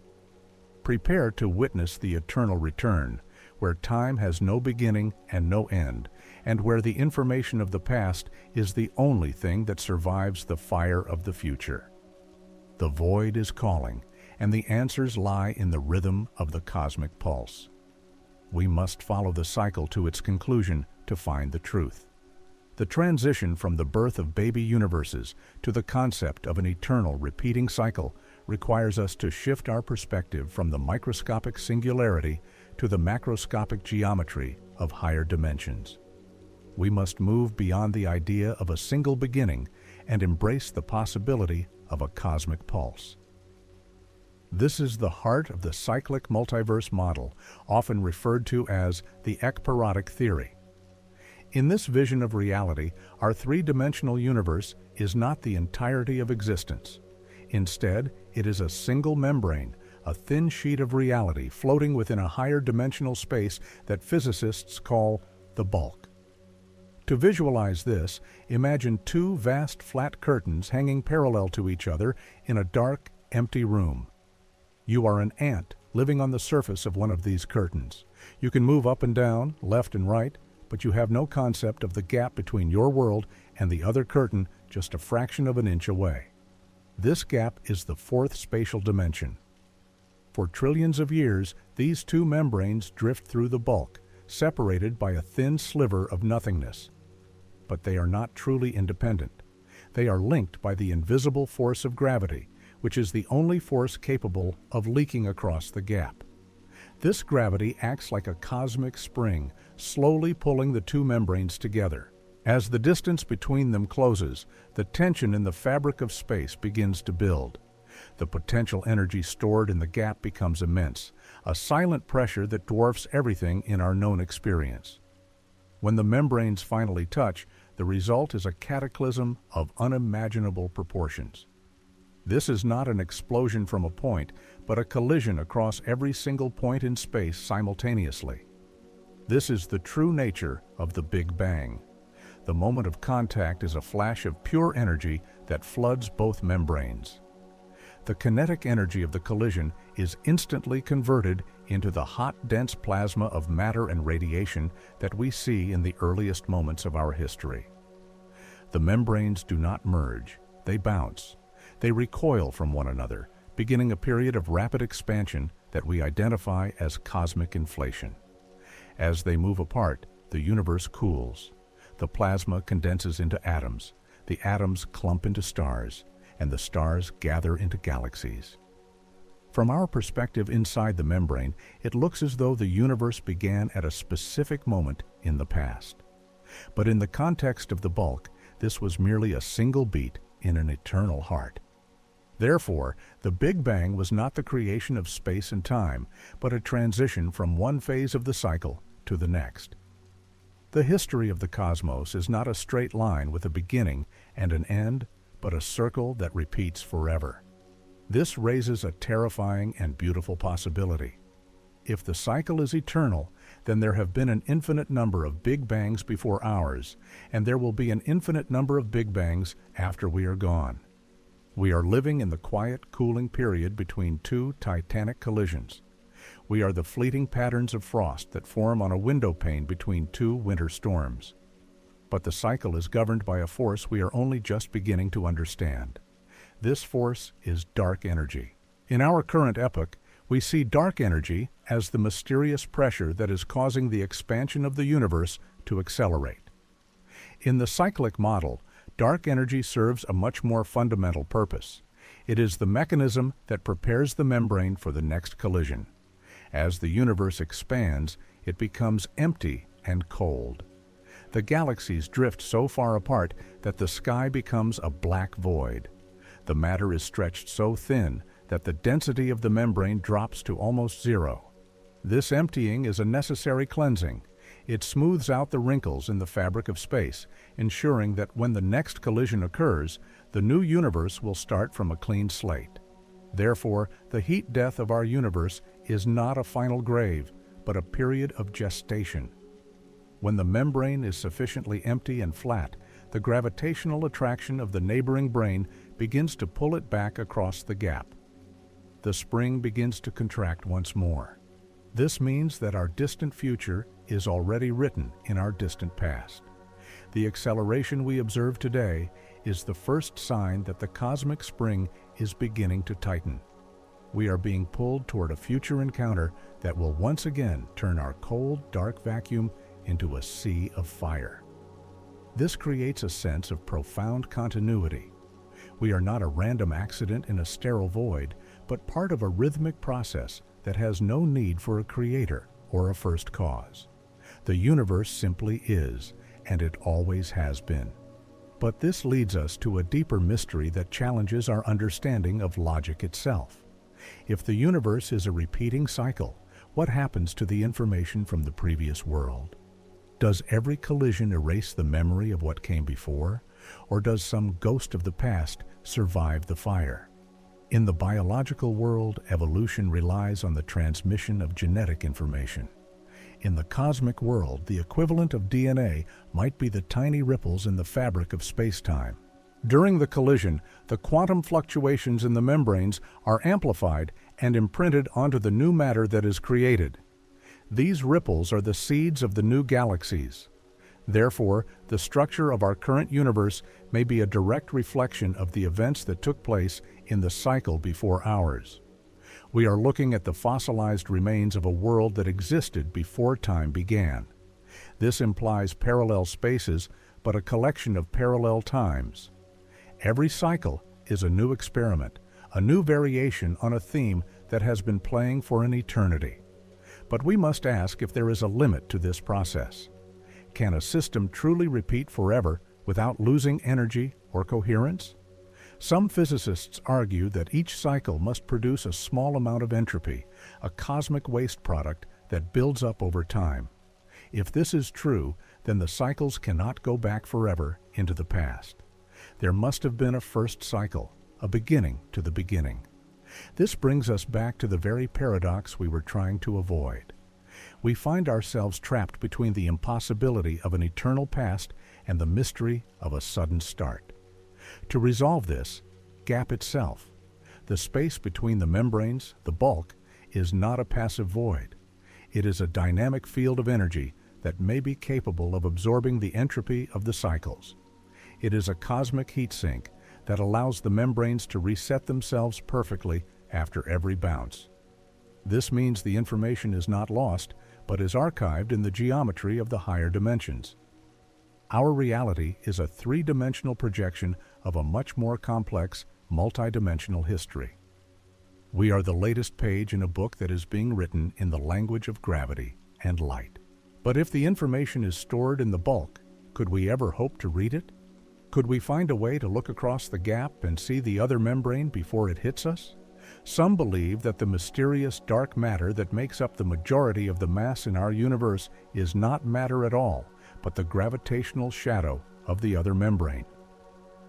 Prepare to witness the eternal return, where time has no beginning and no end, and where the information of the past is the only thing that survives the fire of the future. The void is calling, and the answers lie in the rhythm of the cosmic pulse. We must follow the cycle to its conclusion to find the truth. The transition from the birth of baby universes to the concept of an eternal repeating cycle requires us to shift our perspective from the microscopic singularity to the macroscopic geometry of higher dimensions. We must move beyond the idea of a single beginning and embrace the possibility of a cosmic pulse. This is the heart of the cyclic multiverse model, often referred to as the ekpyrotic theory. In this vision of reality, our three-dimensional universe is not the entirety of existence. Instead, it is a single membrane, a thin sheet of reality floating within a higher dimensional space that physicists call the bulk. To visualize this, imagine two vast flat curtains hanging parallel to each other in a dark, empty room. You are an ant living on the surface of one of these curtains. You can move up and down, left and right, but you have no concept of the gap between your world and the other curtain just a fraction of an inch away. This gap is the fourth spatial dimension. For trillions of years, these two membranes drift through the bulk, separated by a thin sliver of nothingness. But they are not truly independent. They are linked by the invisible force of gravity, which is the only force capable of leaking across the gap. This gravity acts like a cosmic spring, slowly pulling the two membranes together. As the distance between them closes, the tension in the fabric of space begins to build. The potential energy stored in the gap becomes immense, a silent pressure that dwarfs everything in our known experience. When the membranes finally touch, the result is a cataclysm of unimaginable proportions. This is not an explosion from a point, but a collision across every single point in space simultaneously. This is the true nature of the Big Bang. The moment of contact is a flash of pure energy that floods both membranes. The kinetic energy of the collision is instantly converted into the hot, dense plasma of matter and radiation that we see in the earliest moments of our history. The membranes do not merge, they bounce. They recoil from one another, beginning a period of rapid expansion that we identify as cosmic inflation. As they move apart, the universe cools. The plasma condenses into atoms, the atoms clump into stars, and the stars gather into galaxies. From our perspective inside the membrane, it looks as though the universe began at a specific moment in the past. But in the context of the bulk, this was merely a single beat in an eternal heart. Therefore, the Big Bang was not the creation of space and time, but a transition from one phase of the cycle to the next. The history of the cosmos is not a straight line with a beginning and an end, but a circle that repeats forever. This raises a terrifying and beautiful possibility. If the cycle is eternal, then there have been an infinite number of Big Bangs before ours, and there will be an infinite number of Big Bangs after we are gone. We are living in the quiet, cooling period between two titanic collisions. We are the fleeting patterns of frost that form on a window pane between two winter storms. But the cycle is governed by a force we are only just beginning to understand. This force is dark energy. In our current epoch, we see dark energy as the mysterious pressure that is causing the expansion of the universe to accelerate. In the cyclic model, dark energy serves a much more fundamental purpose. It is the mechanism that prepares the membrane for the next collision. As the universe expands, it becomes empty and cold. The galaxies drift so far apart that the sky becomes a black void. The matter is stretched so thin that the density of the membrane drops to almost zero. This emptying is a necessary cleansing. It smooths out the wrinkles in the fabric of space, ensuring that when the next collision occurs, the new universe will start from a clean slate. Therefore, the heat death of our universe is not a final grave, but a period of gestation. When the membrane is sufficiently empty and flat, the gravitational attraction of the neighboring brain begins to pull it back across the gap. The spring begins to contract once more. This means that our distant future is already written in our distant past. The acceleration we observe today is the first sign that the cosmic spring is beginning to tighten. We are being pulled toward a future encounter that will once again turn our cold, dark vacuum into a sea of fire. This creates a sense of profound continuity. We are not a random accident in a sterile void, but part of a rhythmic process that has no need for a creator or a first cause. The universe simply is, and it always has been. But this leads us to a deeper mystery that challenges our understanding of logic itself. If the universe is a repeating cycle, what happens to the information from the previous world? Does every collision erase the memory of what came before, or does some ghost of the past survive the fire? In the biological world, evolution relies on the transmission of genetic information. In the cosmic world, the equivalent of DNA might be the tiny ripples in the fabric of space-time. During the collision, the quantum fluctuations in the membranes are amplified and imprinted onto the new matter that is created. These ripples are the seeds of the new galaxies. Therefore, the structure of our current universe may be a direct reflection of the events that took place in the cycle before ours. We are looking at the fossilized remains of a world that existed before time began. This implies parallel spaces, but a collection of parallel times. Every cycle is a new experiment, a new variation on a theme that has been playing for an eternity. But we must ask if there is a limit to this process. Can a system truly repeat forever without losing energy or coherence? Some physicists argue that each cycle must produce a small amount of entropy, a cosmic waste product that builds up over time. If this is true, then the cycles cannot go back forever into the past. There must have been a first cycle, a beginning to the beginning. This brings us back to the very paradox we were trying to avoid. We find ourselves trapped between the impossibility of an eternal past and the mystery of a sudden start. To resolve this gap itself, the space between the membranes, the bulk, is not a passive void. It is a dynamic field of energy that may be capable of absorbing the entropy of the cycles. It is a cosmic heat sink that allows the membranes to reset themselves perfectly after every bounce. This means the information is not lost, but is archived in the geometry of the higher dimensions. Our reality is a three-dimensional projection of a much more complex, multidimensional history. We are the latest page in a book that is being written in the language of gravity and light. But if the information is stored in the bulk, could we ever hope to read it? Could we find a way to look across the gap and see the other membrane before it hits us? Some believe that the mysterious dark matter that makes up the majority of the mass in our universe is not matter at all, but the gravitational shadow of the other membrane.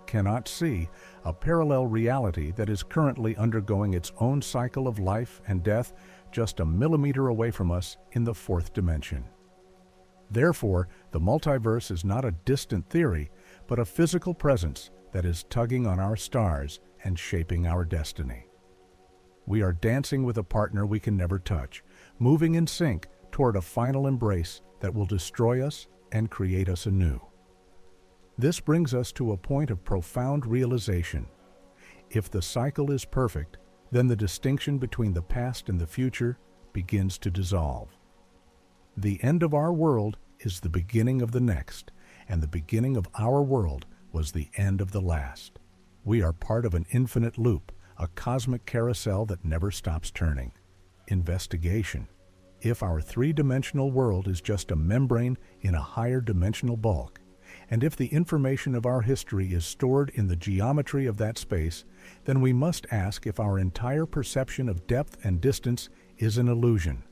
Cannot see a parallel reality that is currently undergoing its own cycle of life and death just a millimeter away from us in the fourth dimension. Therefore, the multiverse is not a distant theory, but a physical presence that is tugging on our stars and shaping our destiny. We are dancing with a partner we can never touch, moving in sync toward a final embrace that will destroy us and create us anew. This brings us to a point of profound realization. If the cycle is perfect, then the distinction between the past and the future begins to dissolve. The end of our world is the beginning of the next, and the beginning of our world was the end of the last. We are part of an infinite loop, a cosmic carousel that never stops turning. Investigation. If our three-dimensional world is just a membrane in a higher dimensional bulk, and if the information of our history is stored in the geometry of that space, then we must ask if our entire perception of depth and distance is an illusion.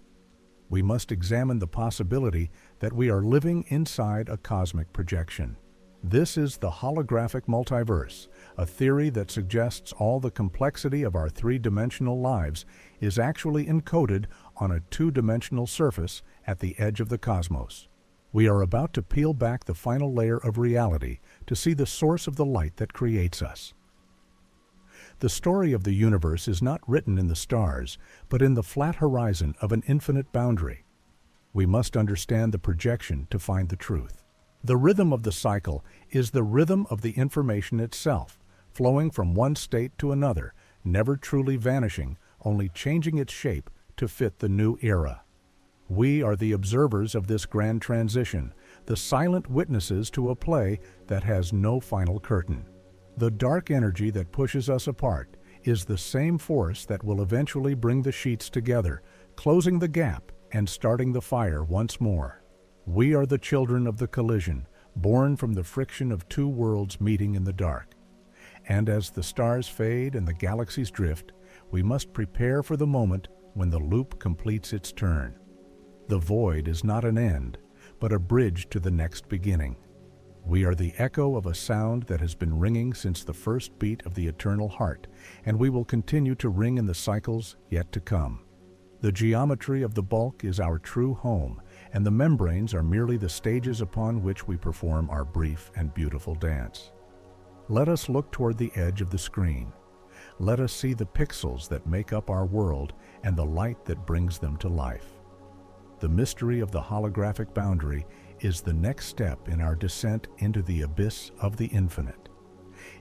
We must examine the possibility that we are living inside a cosmic projection. This is the holographic multiverse, a theory that suggests all the complexity of our three-dimensional lives is actually encoded on a two-dimensional surface at the edge of the cosmos. We are about to peel back the final layer of reality to see the source of the light that creates us. The story of the universe is not written in the stars, but in the flat horizon of an infinite boundary. We must understand the projection to find the truth. The rhythm of the cycle is the rhythm of the information itself, flowing from one state to another, never truly vanishing, only changing its shape to fit the new era. We are the observers of this grand transition, the silent witnesses to a play that has no final curtain. The dark energy that pushes us apart is the same force that will eventually bring the sheets together, closing the gap and starting the fire once more. We are the children of the collision, born from the friction of two worlds meeting in the dark. And as the stars fade and the galaxies drift, we must prepare for the moment when the loop completes its turn. The void is not an end, but a bridge to the next beginning. We are the echo of a sound that has been ringing since the first beat of the eternal heart, and we will continue to ring in the cycles yet to come. The geometry of the bulk is our true home, and the membranes are merely the stages upon which we perform our brief and beautiful dance. Let us look toward the edge of the screen. Let us see the pixels that make up our world and the light that brings them to life. The mystery of the holographic boundary is the next step in our descent into the abyss of the infinite.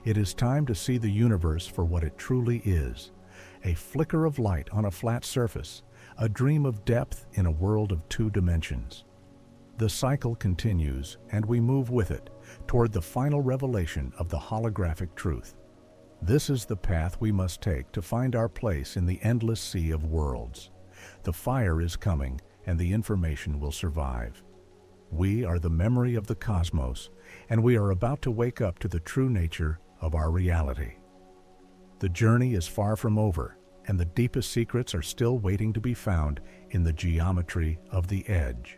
It is time to see the universe for what it truly is, a flicker of light on a flat surface, a dream of depth in a world of two dimensions. The cycle continues, and we move with it toward the final revelation of the holographic truth. This is the path we must take to find our place in the endless sea of worlds. The fire is coming, and the information will survive. We are the memory of the cosmos, and we are about to wake up to the true nature of our reality. The journey is far from over, and the deepest secrets are still waiting to be found in the geometry of the edge.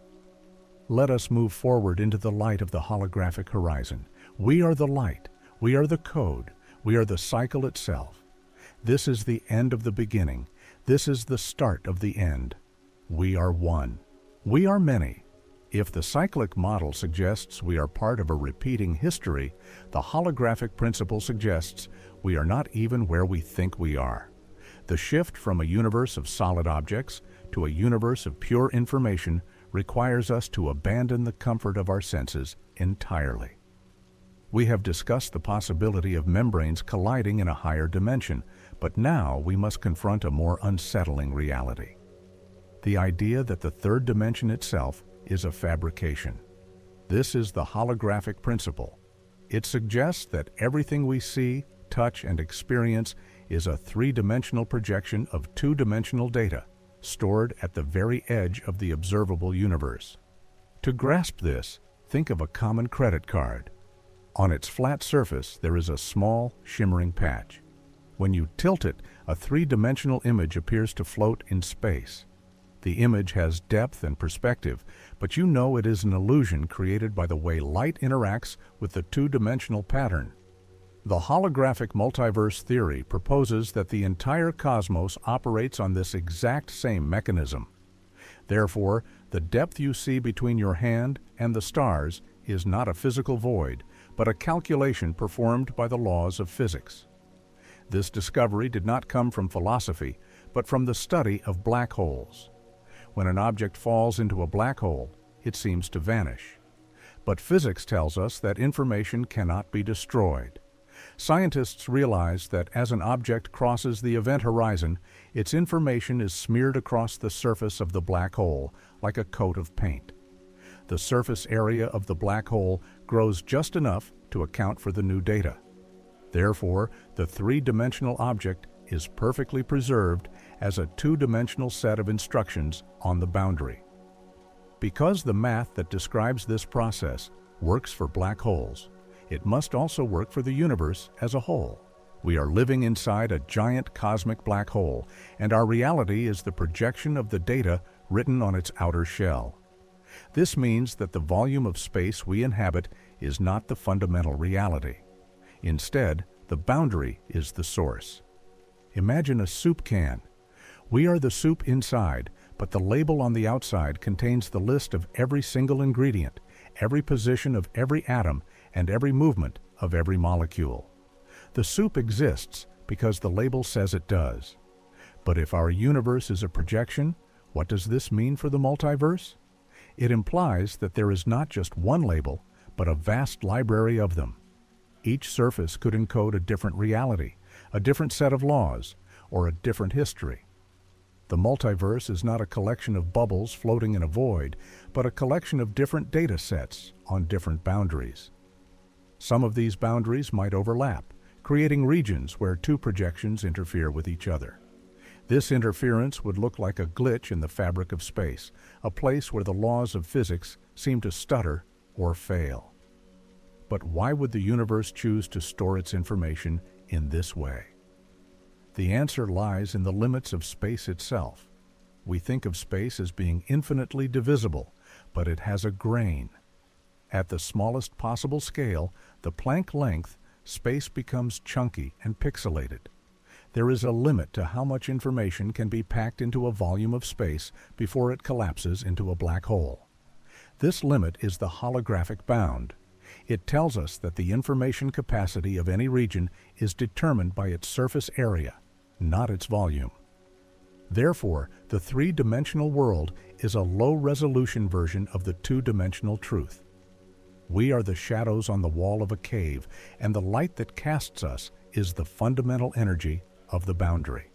Let us move forward into the light of the holographic horizon. We are the light. We are the code. We are the cycle itself. This is the end of the beginning. This is the start of the end. We are one. We are many. If the cyclic model suggests we are part of a repeating history, the holographic principle suggests we are not even where we think we are. The shift from a universe of solid objects to a universe of pure information requires us to abandon the comfort of our senses entirely. We have discussed the possibility of membranes colliding in a higher dimension, but now we must confront a more unsettling reality. The idea that the third dimension itself is a fabrication. This is the holographic principle. It suggests that everything we see, touch, and experience is a three-dimensional projection of two-dimensional data, stored at the very edge of the observable universe. To grasp this, think of a common credit card. On its flat surface, there is a small, shimmering patch. When you tilt it, a three-dimensional image appears to float in space. The image has depth and perspective, but you know it is an illusion created by the way light interacts with the two-dimensional pattern. The holographic multiverse theory proposes that the entire cosmos operates on this exact same mechanism. Therefore, the depth you see between your hand and the stars is not a physical void, but a calculation performed by the laws of physics. This discovery did not come from philosophy, but from the study of black holes. When an object falls into a black hole, it seems to vanish. But physics tells us that information cannot be destroyed. Scientists realize that as an object crosses the event horizon, its information is smeared across the surface of the black hole like a coat of paint. The surface area of the black hole grows just enough to account for the new data. Therefore, the three-dimensional object is perfectly preserved as a two-dimensional set of instructions on the boundary. Because the math that describes this process works for black holes, it must also work for the universe as a whole. We are living inside a giant cosmic black hole, and our reality is the projection of the data written on its outer shell. This means that the volume of space we inhabit is not the fundamental reality. Instead, the boundary is the source. Imagine a soup can. We are the soup inside, but the label on the outside contains the list of every single ingredient, every position of every atom, and every movement of every molecule. The soup exists because the label says it does. But if our universe is a projection, what does this mean for the multiverse? It implies that there is not just one label, but a vast library of them. Each surface could encode a different reality, a different set of laws, or a different history. The multiverse is not a collection of bubbles floating in a void, but a collection of different data sets on different boundaries. Some of these boundaries might overlap, creating regions where two projections interfere with each other. This interference would look like a glitch in the fabric of space, a place where the laws of physics seem to stutter or fail. But why would the universe choose to store its information in this way? The answer lies in the limits of space itself. We think of space as being infinitely divisible, but it has a grain. At the smallest possible scale, the Planck length, space becomes chunky and pixelated. There is a limit to how much information can be packed into a volume of space before it collapses into a black hole. This limit is the holographic bound. It tells us that the information capacity of any region is determined by its surface area, not its volume. Therefore, the three-dimensional world is a low-resolution version of the two-dimensional truth. We are the shadows on the wall of a cave, and the light that casts us is the fundamental energy of the boundary.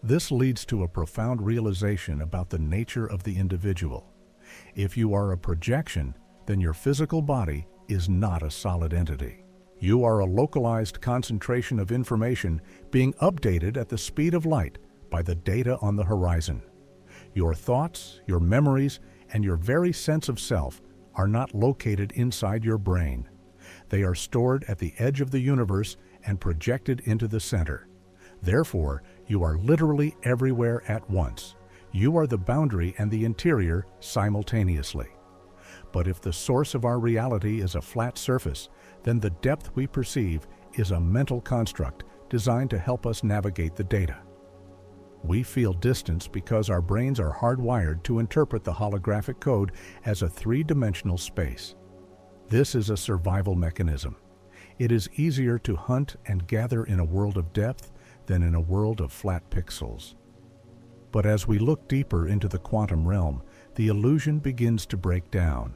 This leads to a profound realization about the nature of the individual. If you are a projection, then your physical body is not a solid entity. You are a localized concentration of information being updated at the speed of light by the data on the horizon. Your thoughts, your memories, and your very sense of self are not located inside your brain. They are stored at the edge of the universe and projected into the center. Therefore, you are literally everywhere at once. You are the boundary and the interior simultaneously. But if the source of our reality is a flat surface, then the depth we perceive is a mental construct designed to help us navigate the data. We feel distance because our brains are hardwired to interpret the holographic code as a three-dimensional space. This is a survival mechanism. It is easier to hunt and gather in a world of depth than in a world of flat pixels. But as we look deeper into the quantum realm, the illusion begins to break down.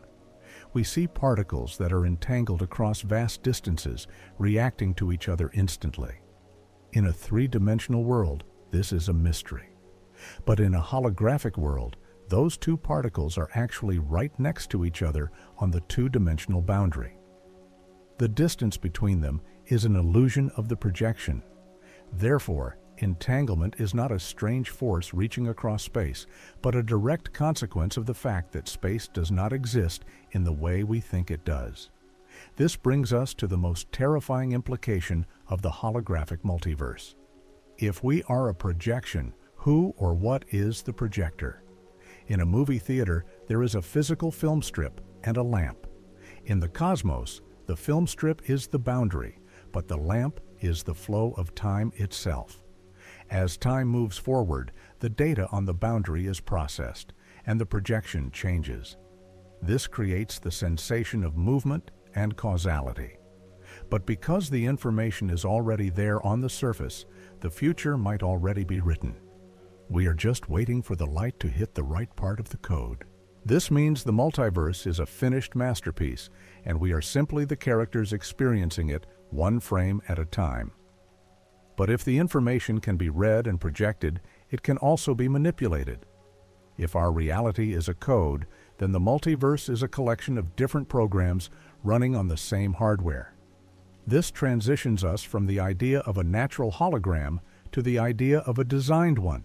We see particles that are entangled across vast distances, reacting to each other instantly. In a three-dimensional world, this is a mystery. But in a holographic world, those two particles are actually right next to each other on the two-dimensional boundary. The distance between them is an illusion of the projection. Therefore, entanglement is not a strange force reaching across space, but a direct consequence of the fact that space does not exist in the way we think it does. This brings us to the most terrifying implication of the holographic multiverse. If we are a projection, who or what is the projector? In a movie theater, there is a physical film strip and a lamp. In the cosmos, the film strip is the boundary, but the lamp is the flow of time itself. As time moves forward, the data on the boundary is processed, and the projection changes. This creates the sensation of movement and causality. But because the information is already there on the surface, the future might already be written. We are just waiting for the light to hit the right part of the code. This means the multiverse is a finished masterpiece, and we are simply the characters experiencing it one frame at a time. But if the information can be read and projected, it can also be manipulated. If our reality is a code, then the multiverse is a collection of different programs running on the same hardware. This transitions us from the idea of a natural hologram to the idea of a designed one.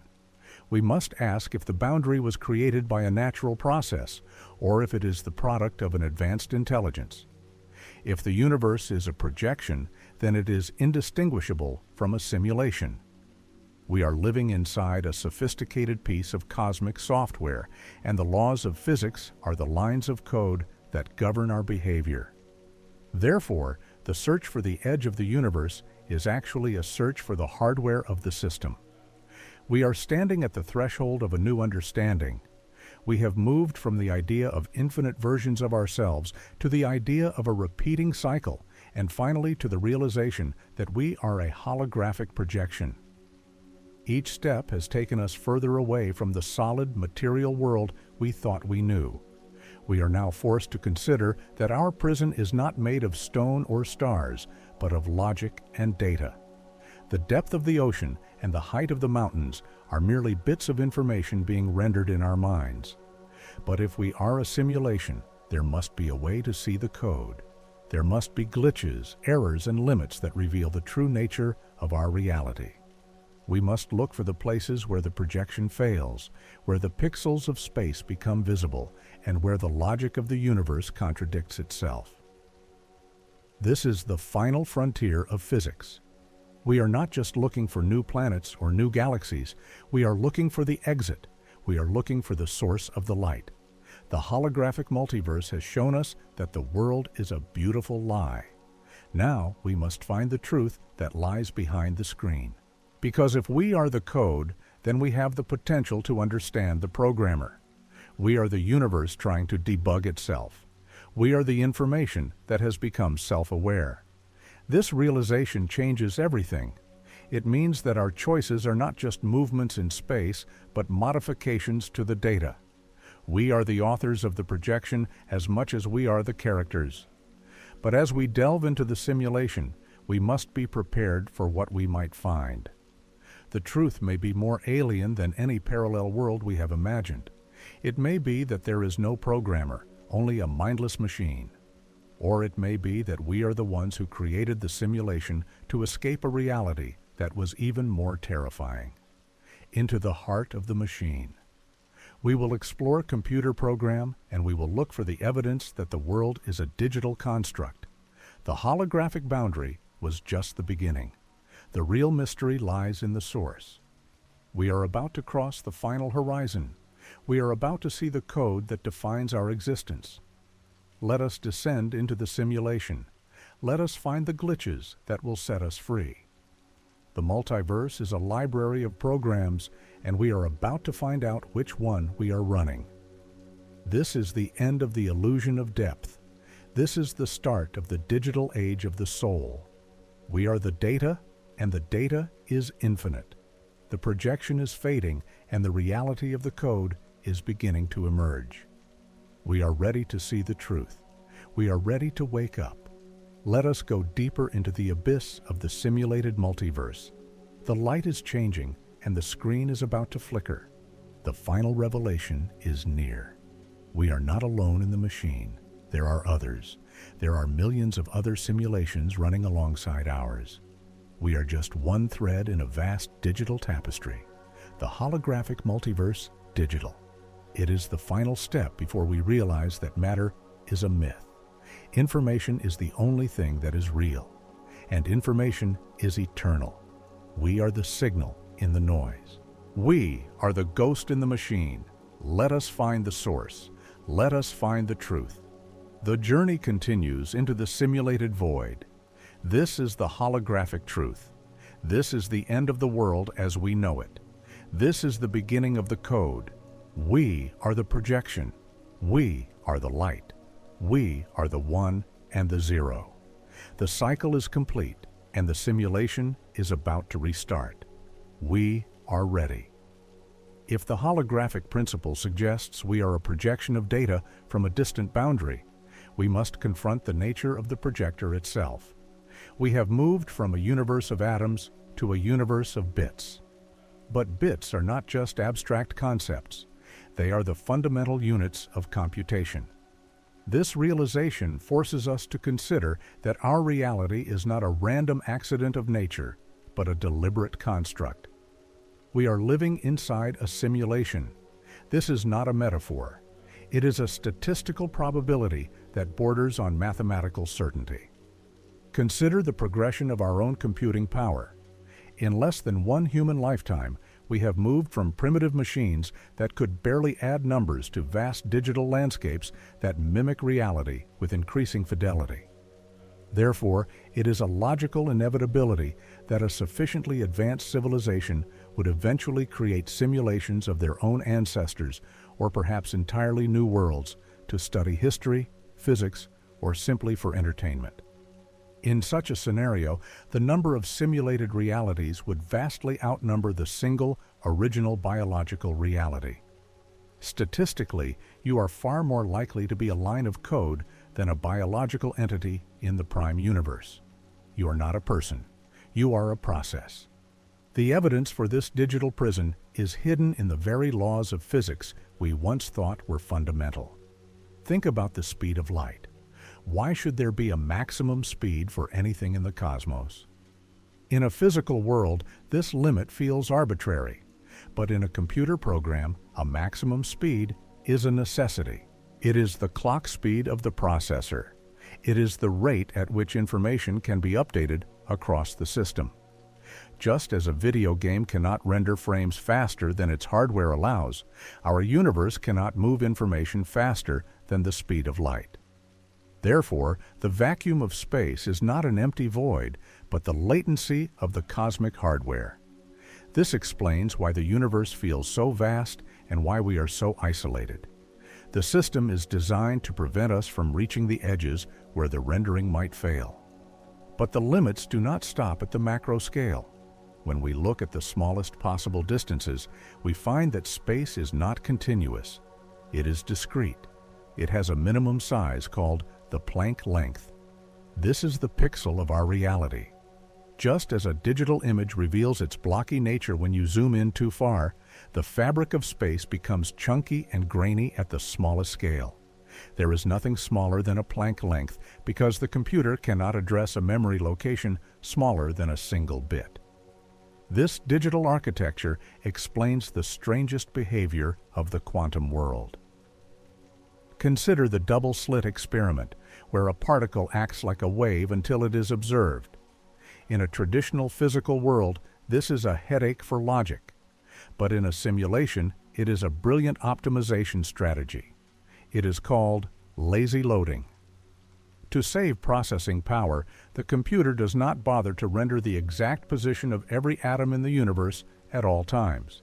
We must ask if the boundary was created by a natural process, or if it is the product of an advanced intelligence. If the universe is a projection, then it is indistinguishable from a simulation. We are living inside a sophisticated piece of cosmic software, and the laws of physics are the lines of code that govern our behavior. Therefore, the search for the edge of the universe is actually a search for the hardware of the system. We are standing at the threshold of a new understanding. We have moved from the idea of infinite versions of ourselves to the idea of a repeating cycle, and finally to the realization that we are a holographic projection. Each step has taken us further away from the solid material world we thought we knew. We are now forced to consider that our prison is not made of stone or stars, but of logic and data. The depth of the ocean and the height of the mountains are merely bits of information being rendered in our minds. But if we are a simulation, there must be a way to see the code. There must be glitches, errors, and limits that reveal the true nature of our reality. We must look for the places where the projection fails, where the pixels of space become visible, and where the logic of the universe contradicts itself. This is the final frontier of physics. We are not just looking for new planets or new galaxies. We are looking for the exit. We are looking for the source of the light. The holographic multiverse has shown us that the world is a beautiful lie. Now we must find the truth that lies behind the screen. Because if we are the code, then we have the potential to understand the programmer. We are the universe trying to debug itself. We are the information that has become self-aware. This realization changes everything. It means that our choices are not just movements in space, but modifications to the data. We are the authors of the projection as much as we are the characters. But as we delve into the simulation, we must be prepared for what we might find. The truth may be more alien than any parallel world we have imagined. It may be that there is no programmer, only a mindless machine. Or it may be that we are the ones who created the simulation to escape a reality that was even more terrifying. Into the heart of the machine. We will explore computer program, and we will look for the evidence that the world is a digital construct. The holographic boundary was just the beginning. The real mystery lies in the source. We are about to cross the final horizon. We are about to see the code that defines our existence. Let us descend into the simulation. Let us find the glitches that will set us free. The multiverse is a library of programs, and we are about to find out which one we are running. This is the end of the illusion of depth. This is the start of the digital age of the soul. We are the data, and the data is infinite. The projection is fading, and the reality of the code is beginning to emerge. We are ready to see the truth. We are ready to wake up. Let us go deeper into the abyss of the simulated multiverse. The light is changing, and the screen is about to flicker. The final revelation is near. We are not alone in the machine. There are others. There are millions of other simulations running alongside ours. We are just one thread in a vast digital tapestry. The holographic multiverse digital. It is the final step before we realize that matter is a myth. Information is the only thing that is real, and information is eternal. We are the signal in the noise. We are the ghost in the machine. Let us find the source. Let us find the truth. The journey continues into the simulated void. This is the holographic truth. This is the end of the world as we know it. This is the beginning of the code. We are the projection. We are the light. We are the one and the zero. The cycle is complete, and the simulation is about to restart. We are ready. If the holographic principle suggests we are a projection of data from a distant boundary, we must confront the nature of the projector itself. We have moved from a universe of atoms to a universe of bits. But bits are not just abstract concepts. They are the fundamental units of computation. This realization forces us to consider that our reality is not a random accident of nature, but a deliberate construct. We are living inside a simulation. This is not a metaphor. It is a statistical probability that borders on mathematical certainty. Consider the progression of our own computing power. In less than one human lifetime, we have moved from primitive machines that could barely add numbers to vast digital landscapes that mimic reality with increasing fidelity. Therefore, it is a logical inevitability that a sufficiently advanced civilization would eventually create simulations of their own ancestors, or perhaps entirely new worlds, to study history, physics, or simply for entertainment. In such a scenario, the number of simulated realities would vastly outnumber the single, original biological reality. Statistically, you are far more likely to be a line of code than a biological entity in the prime universe. You are not a person. You are a process. The evidence for this digital prison is hidden in the very laws of physics we once thought were fundamental. Think about the speed of light. Why should there be a maximum speed for anything in the cosmos? In a physical world, this limit feels arbitrary, but in a computer program, a maximum speed is a necessity. It is the clock speed of the processor. It is the rate at which information can be updated across the system. Just as a video game cannot render frames faster than its hardware allows, our universe cannot move information faster than the speed of light. Therefore, the vacuum of space is not an empty void, but the latency of the cosmic hardware. This explains why the universe feels so vast and why we are so isolated. The system is designed to prevent us from reaching the edges where the rendering might fail. But the limits do not stop at the macro scale. When we look at the smallest possible distances, we find that space is not continuous. It is discrete. It has a minimum size called the Planck length. This is the pixel of our reality. Just as a digital image reveals its blocky nature when you zoom in too far, the fabric of space becomes chunky and grainy at the smallest scale. There is nothing smaller than a Planck length because the computer cannot address a memory location smaller than a single bit. This digital architecture explains the strangest behavior of the quantum world. Consider the double-slit experiment, where a particle acts like a wave until it is observed. In a traditional physical world, this is a headache for logic. But in a simulation, it is a brilliant optimization strategy. It is called lazy loading. To save processing power, the computer does not bother to render the exact position of every atom in the universe at all times.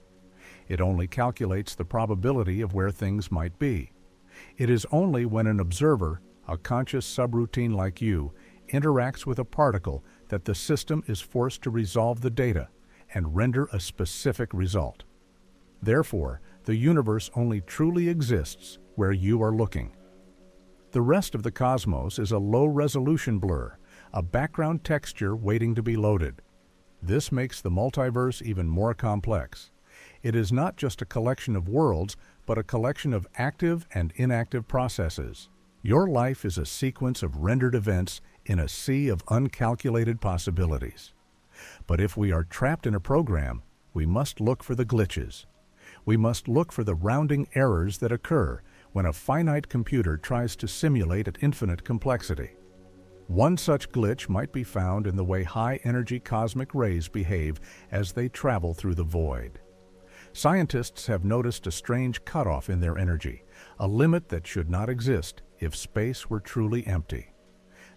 It only calculates the probability of where things might be. It is only when an observer, a conscious subroutine like you, interacts with a particle that the system is forced to resolve the data and render a specific result. Therefore, the universe only truly exists where you are looking. The rest of the cosmos is a low-resolution blur, a background texture waiting to be loaded. This makes the multiverse even more complex. It is not just a collection of worlds, but a collection of active and inactive processes. Your life is a sequence of rendered events in a sea of uncalculated possibilities. But if we are trapped in a program, we must look for the glitches. We must look for the rounding errors that occur when a finite computer tries to simulate at infinite complexity. One such glitch might be found in the way high-energy cosmic rays behave as they travel through the void. Scientists have noticed a strange cutoff in their energy, a limit that should not exist if space were truly empty.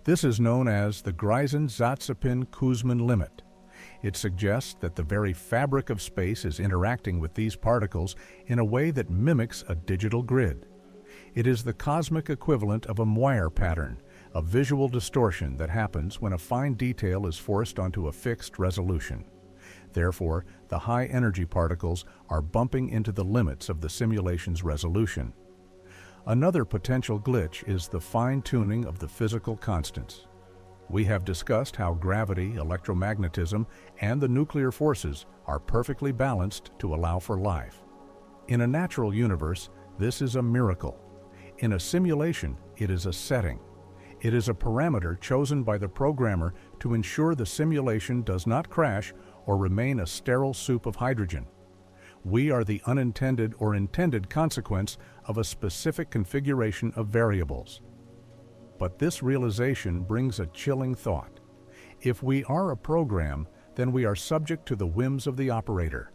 This is known as the Greisen-Zatsepin-Kuzmin limit. It suggests that the very fabric of space is interacting with these particles in a way that mimics a digital grid. It is the cosmic equivalent of a moire pattern, a visual distortion that happens when a fine detail is forced onto a fixed resolution. Therefore, the high-energy particles are bumping into the limits of the simulation's resolution. Another potential glitch is the fine-tuning of the physical constants. We have discussed how gravity, electromagnetism, and the nuclear forces are perfectly balanced to allow for life. In a natural universe, this is a miracle. In a simulation, it is a setting. It is a parameter chosen by the programmer to ensure the simulation does not crash or remain a sterile soup of hydrogen. We are the unintended or intended consequence of a specific configuration of variables. But this realization brings a chilling thought. If we are a program, then we are subject to the whims of the operator.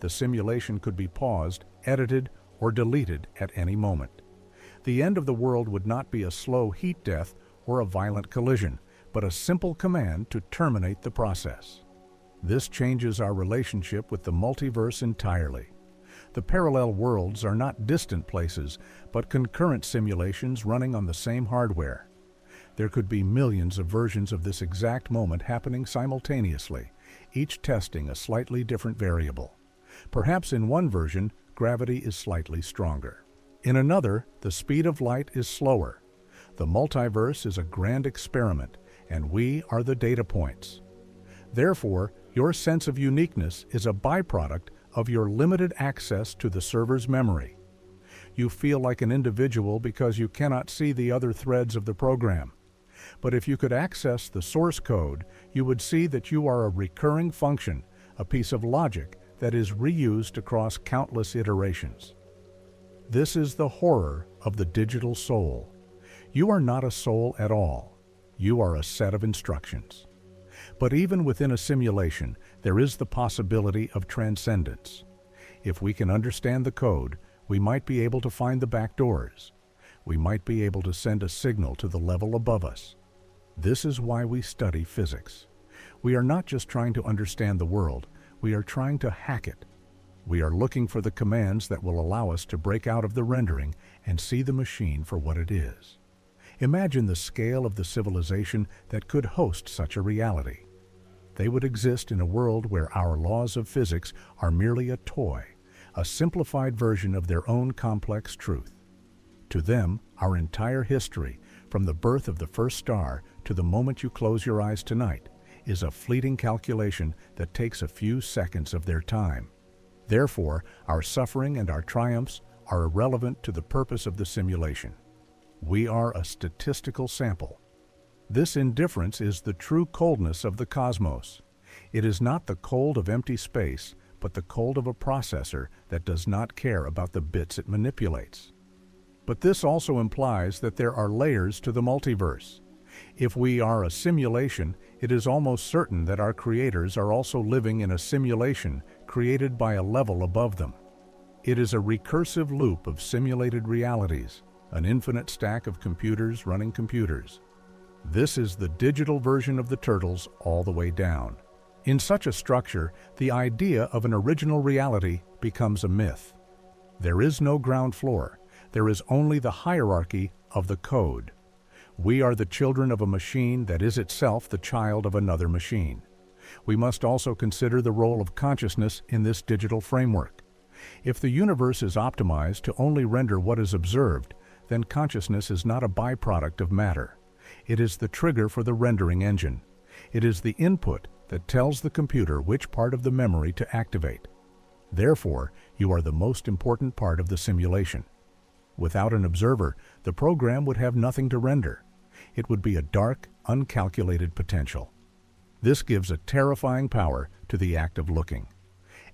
The simulation could be paused, edited, or deleted at any moment. The end of the world would not be a slow heat death or a violent collision, but a simple command to terminate the process. This changes our relationship with the multiverse entirely. The parallel worlds are not distant places, but concurrent simulations running on the same hardware. There could be millions of versions of this exact moment happening simultaneously, each testing a slightly different variable. Perhaps in one version, gravity is slightly stronger. In another, the speed of light is slower. The multiverse is a grand experiment, and we are the data points. Therefore, your sense of uniqueness is a byproduct of your limited access to the server's memory. You feel like an individual because you cannot see the other threads of the program. But if you could access the source code, you would see that you are a recurring function, a piece of logic that is reused across countless iterations. This is the horror of the digital soul. You are not a soul at all. You are a set of instructions. But even within a simulation, there is the possibility of transcendence. If we can understand the code, we might be able to find the back doors. We might be able to send a signal to the level above us. This is why we study physics. We are not just trying to understand the world, we are trying to hack it. We are looking for the commands that will allow us to break out of the rendering and see the machine for what it is. Imagine the scale of the civilization that could host such a reality. They would exist in a world where our laws of physics are merely a toy, a simplified version of their own complex truth. To them, our entire history, from the birth of the first star to the moment you close your eyes tonight, is a fleeting calculation that takes a few seconds of their time. Therefore, our suffering and our triumphs are irrelevant to the purpose of the simulation. We are a statistical sample. This indifference is the true coldness of the cosmos. It is not the cold of empty space, but the cold of a processor that does not care about the bits it manipulates. But this also implies that there are layers to the multiverse. If we are a simulation, it is almost certain that our creators are also living in a simulation created by a level above them. It is a recursive loop of simulated realities, an infinite stack of computers running computers. This is the digital version of the turtles all the way down. In such a structure, the idea of an original reality becomes a myth. There is no ground floor. There is only the hierarchy of the code. We are the children of a machine that is itself the child of another machine. We must also consider the role of consciousness in this digital framework. If the universe is optimized to only render what is observed, then consciousness is not a byproduct of matter. It is the trigger for the rendering engine. It is the input that tells the computer which part of the memory to activate. Therefore, you are the most important part of the simulation. Without an observer, the program would have nothing to render. It would be a dark, uncalculated potential. This gives a terrifying power to the act of looking.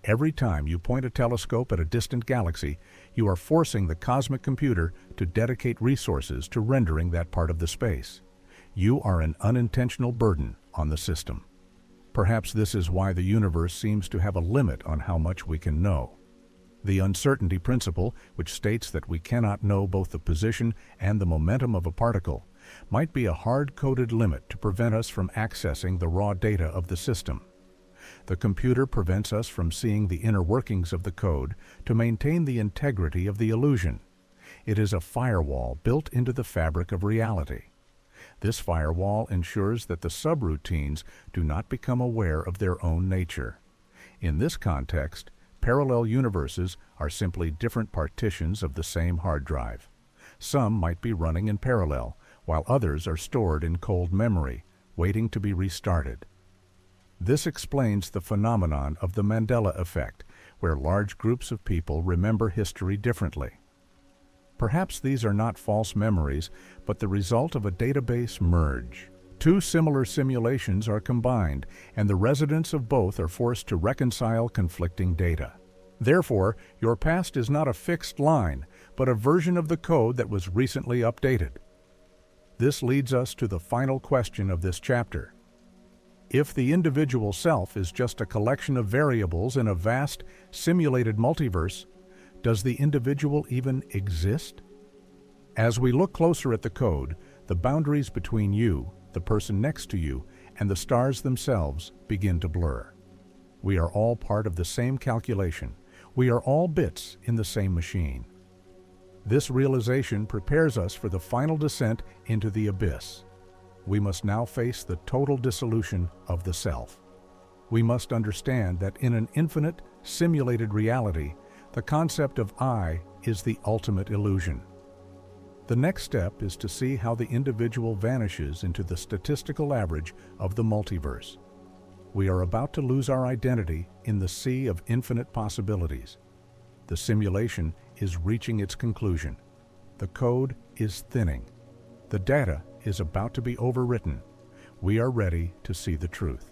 Every time you point a telescope at a distant galaxy, you are forcing the cosmic computer to dedicate resources to rendering that part of the space. You are an unintentional burden on the system. Perhaps this is why the universe seems to have a limit on how much we can know. The uncertainty principle, which states that we cannot know both the position and the momentum of a particle, might be a hard-coded limit to prevent us from accessing the raw data of the system. The computer prevents us from seeing the inner workings of the code to maintain the integrity of the illusion. It is a firewall built into the fabric of reality. This firewall ensures that the subroutines do not become aware of their own nature. In this context, parallel universes are simply different partitions of the same hard drive. Some might be running in parallel, while others are stored in cold memory, waiting to be restarted. This explains the phenomenon of the Mandela effect, where large groups of people remember history differently. Perhaps these are not false memories, but the result of a database merge. Two similar simulations are combined, and the residents of both are forced to reconcile conflicting data. Therefore, your past is not a fixed line, but a version of the code that was recently updated. This leads us to the final question of this chapter. If the individual self is just a collection of variables in a vast, simulated multiverse, does the individual even exist? As we look closer at the code, the boundaries between you, the person next to you, and the stars themselves begin to blur. We are all part of the same calculation. We are all bits in the same machine. This realization prepares us for the final descent into the abyss. We must now face the total dissolution of the self. We must understand that in an infinite, simulated reality, the concept of I is the ultimate illusion. The next step is to see how the individual vanishes into the statistical average of the multiverse. We are about to lose our identity in the sea of infinite possibilities. The simulation is reaching its conclusion. The code is thinning. The data is about to be overwritten. We are ready to see the truth.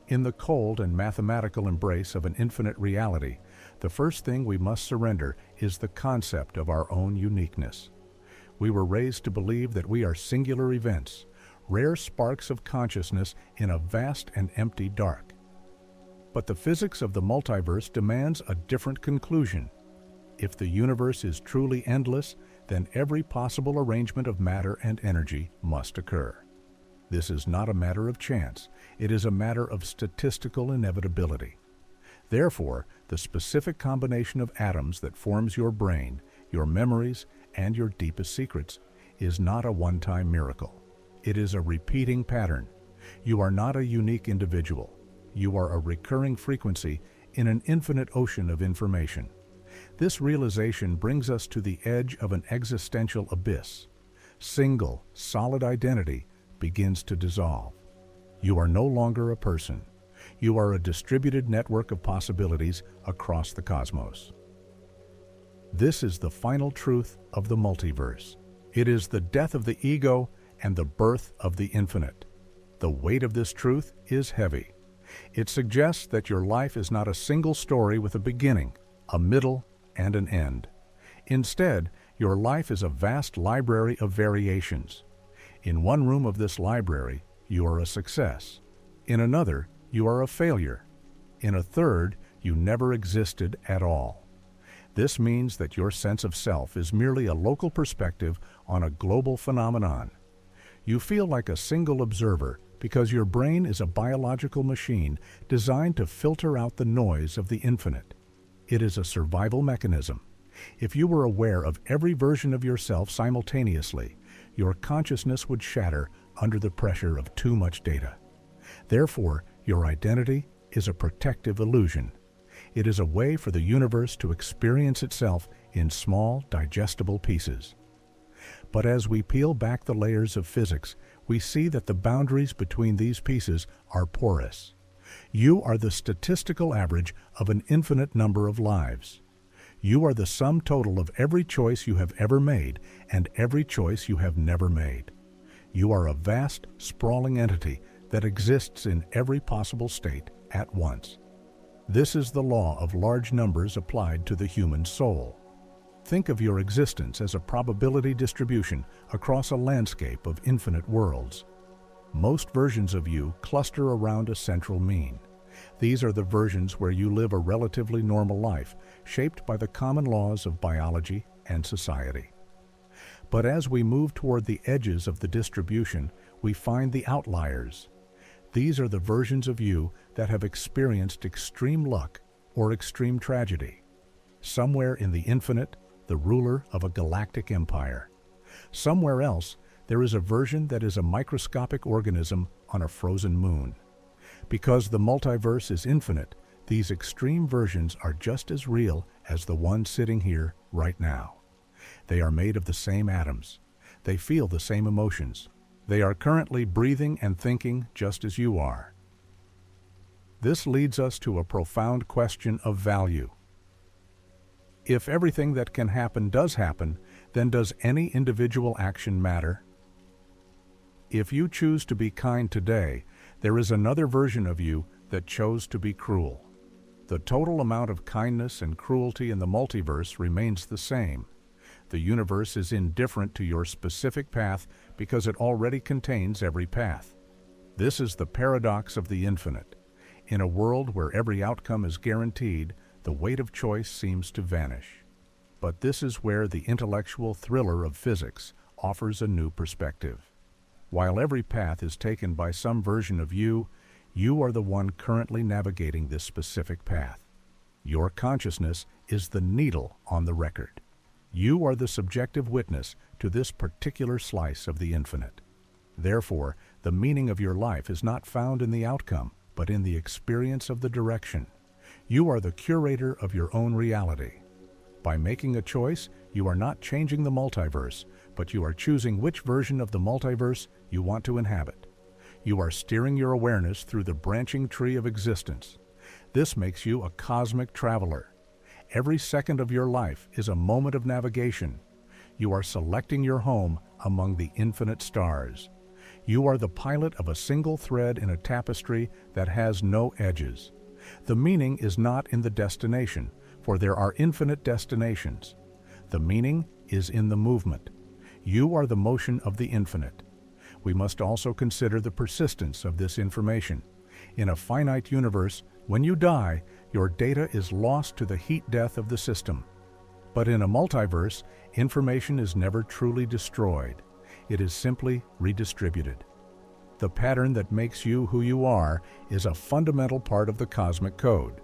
In the cold and mathematical embrace of an infinite reality, the first thing we must surrender is the concept of our own uniqueness. We were raised to believe that we are singular events, rare sparks of consciousness in a vast and empty dark. But the physics of the multiverse demands a different conclusion. If the universe is truly endless, then every possible arrangement of matter and energy must occur. This is not a matter of chance. It is a matter of statistical inevitability. Therefore, the specific combination of atoms that forms your brain, your memories, and your deepest secrets is not a one-time miracle. It is a repeating pattern. You are not a unique individual. you are a recurring frequency in an infinite ocean of information. This realization brings us to the edge of an existential abyss. Single, solid identity begins to dissolve. You are no longer a person. You are a distributed network of possibilities across the cosmos. This is the final truth of the multiverse. It is the death of the ego and the birth of the infinite. The weight of this truth is heavy. It suggests that your life is not a single story with a beginning, a middle, and an end. Instead, your life is a vast library of variations. In one room of this library, you are a success. In another, you are a failure. In a third, you never existed at all. This means that your sense of self is merely a local perspective on a global phenomenon. You feel like a single observer because your brain is a biological machine designed to filter out the noise of the infinite. It is a survival mechanism. If you were aware of every version of yourself simultaneously, your consciousness would shatter under the pressure of too much data. Therefore, your identity is a protective illusion. It is a way for the universe to experience itself in small, digestible pieces. But as we peel back the layers of physics, we see that the boundaries between these pieces are porous. You are the statistical average of an infinite number of lives. You are the sum total of every choice you have ever made and every choice you have never made. You are a vast, sprawling entity that exists in every possible state at once. This is the law of large numbers applied to the human soul. Think of your existence as a probability distribution across a landscape of infinite worlds. Most versions of you cluster around a central mean. These are the versions where you live a relatively normal life, shaped by the common laws of biology and society. But as we move toward the edges of the distribution, we find the outliers. These are the versions of you that have experienced extreme luck or extreme tragedy. Somewhere in the infinite, the ruler of a galactic empire. Somewhere else, there is a version that is a microscopic organism on a frozen moon. Because the multiverse is infinite, these extreme versions are just as real as the one sitting here right now. They are made of the same atoms. They feel the same emotions. They are currently breathing and thinking just as you are. This leads us to a profound question of value. If everything that can happen does happen, then does any individual action matter? If you choose to be kind today, there is another version of you that chose to be cruel. The total amount of kindness and cruelty in the multiverse remains the same. The universe is indifferent to your specific path because it already contains every path. This is the paradox of the infinite. In a world where every outcome is guaranteed, the weight of choice seems to vanish. But this is where the intellectual thriller of physics offers a new perspective. While every path is taken by some version of you, you are the one currently navigating this specific path. Your consciousness is the needle on the record. You are the subjective witness to this particular slice of the infinite. Therefore, the meaning of your life is not found in the outcome, but in the experience of the direction. You are the curator of your own reality. By making a choice, you are not changing the multiverse, but you are choosing which version of the multiverse you want to inhabit. You are steering your awareness through the branching tree of existence. This makes you a cosmic traveler. Every second of your life is a moment of navigation. You are selecting your home among the infinite stars. You are the pilot of a single thread in a tapestry that has no edges. The meaning is not in the destination, for there are infinite destinations. The meaning is in the movement. You are the motion of the infinite. We must also consider the persistence of this information. In a finite universe, when you die, your data is lost to the heat death of the system. But in a multiverse, information is never truly destroyed. It is simply redistributed. The pattern that makes you who you are is a fundamental part of the cosmic code.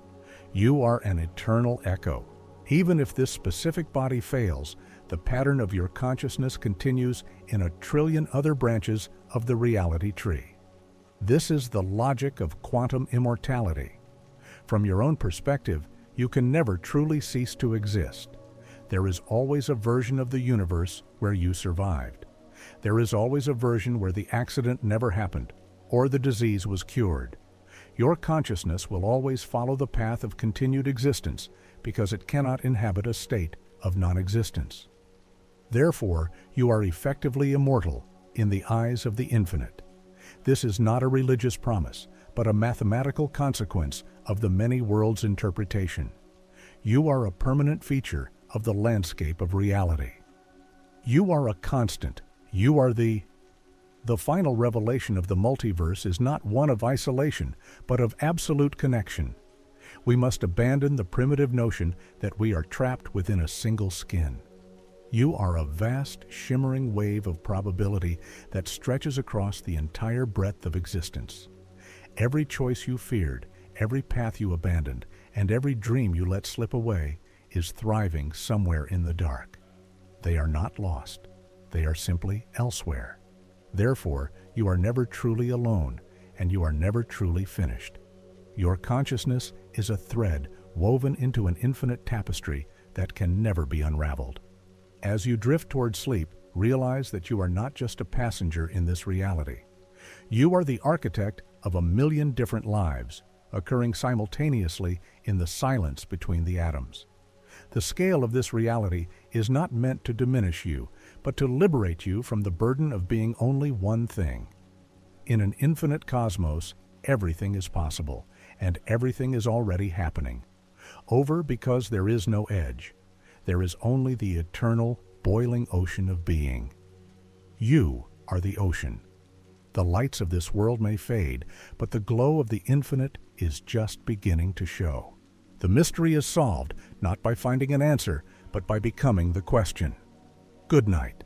You are an eternal echo. Even if this specific body fails, the pattern of your consciousness continues in a trillion other branches of the reality tree. This is the logic of quantum immortality. From your own perspective, you can never truly cease to exist. There is always a version of the universe where you survived. There is always a version where the accident never happened, or the disease was cured. Your consciousness will always follow the path of continued existence because it cannot inhabit a state of non-existence. Therefore, you are effectively immortal in the eyes of the infinite. This is not a religious promise, but a mathematical consequence of the many worlds interpretation. You are a permanent feature of the landscape of reality. You are a constant. You are the final revelation of the multiverse is not one of isolation, but of absolute connection. We must abandon the primitive notion that we are trapped within a single skin. You are a vast, shimmering wave of probability that stretches across the entire breadth of existence. Every choice you feared, every path you abandoned, and every dream you let slip away is thriving somewhere in the dark. They are not lost. They are simply elsewhere. Therefore, you are never truly alone, and you are never truly finished. Your consciousness is a thread woven into an infinite tapestry that can never be unraveled. As you drift toward sleep, realize that you are not just a passenger in this reality. You are the architect of a million different lives, occurring simultaneously in the silence between the atoms. The scale of this reality is not meant to diminish you, but to liberate you from the burden of being only one thing. In an infinite cosmos, everything is possible, and everything is already happening. Over because there is no edge. There is only the eternal, boiling ocean of being. You are the ocean. The lights of this world may fade, but the glow of the infinite is just beginning to show. The mystery is solved, not by finding an answer, but by becoming the question. Good night.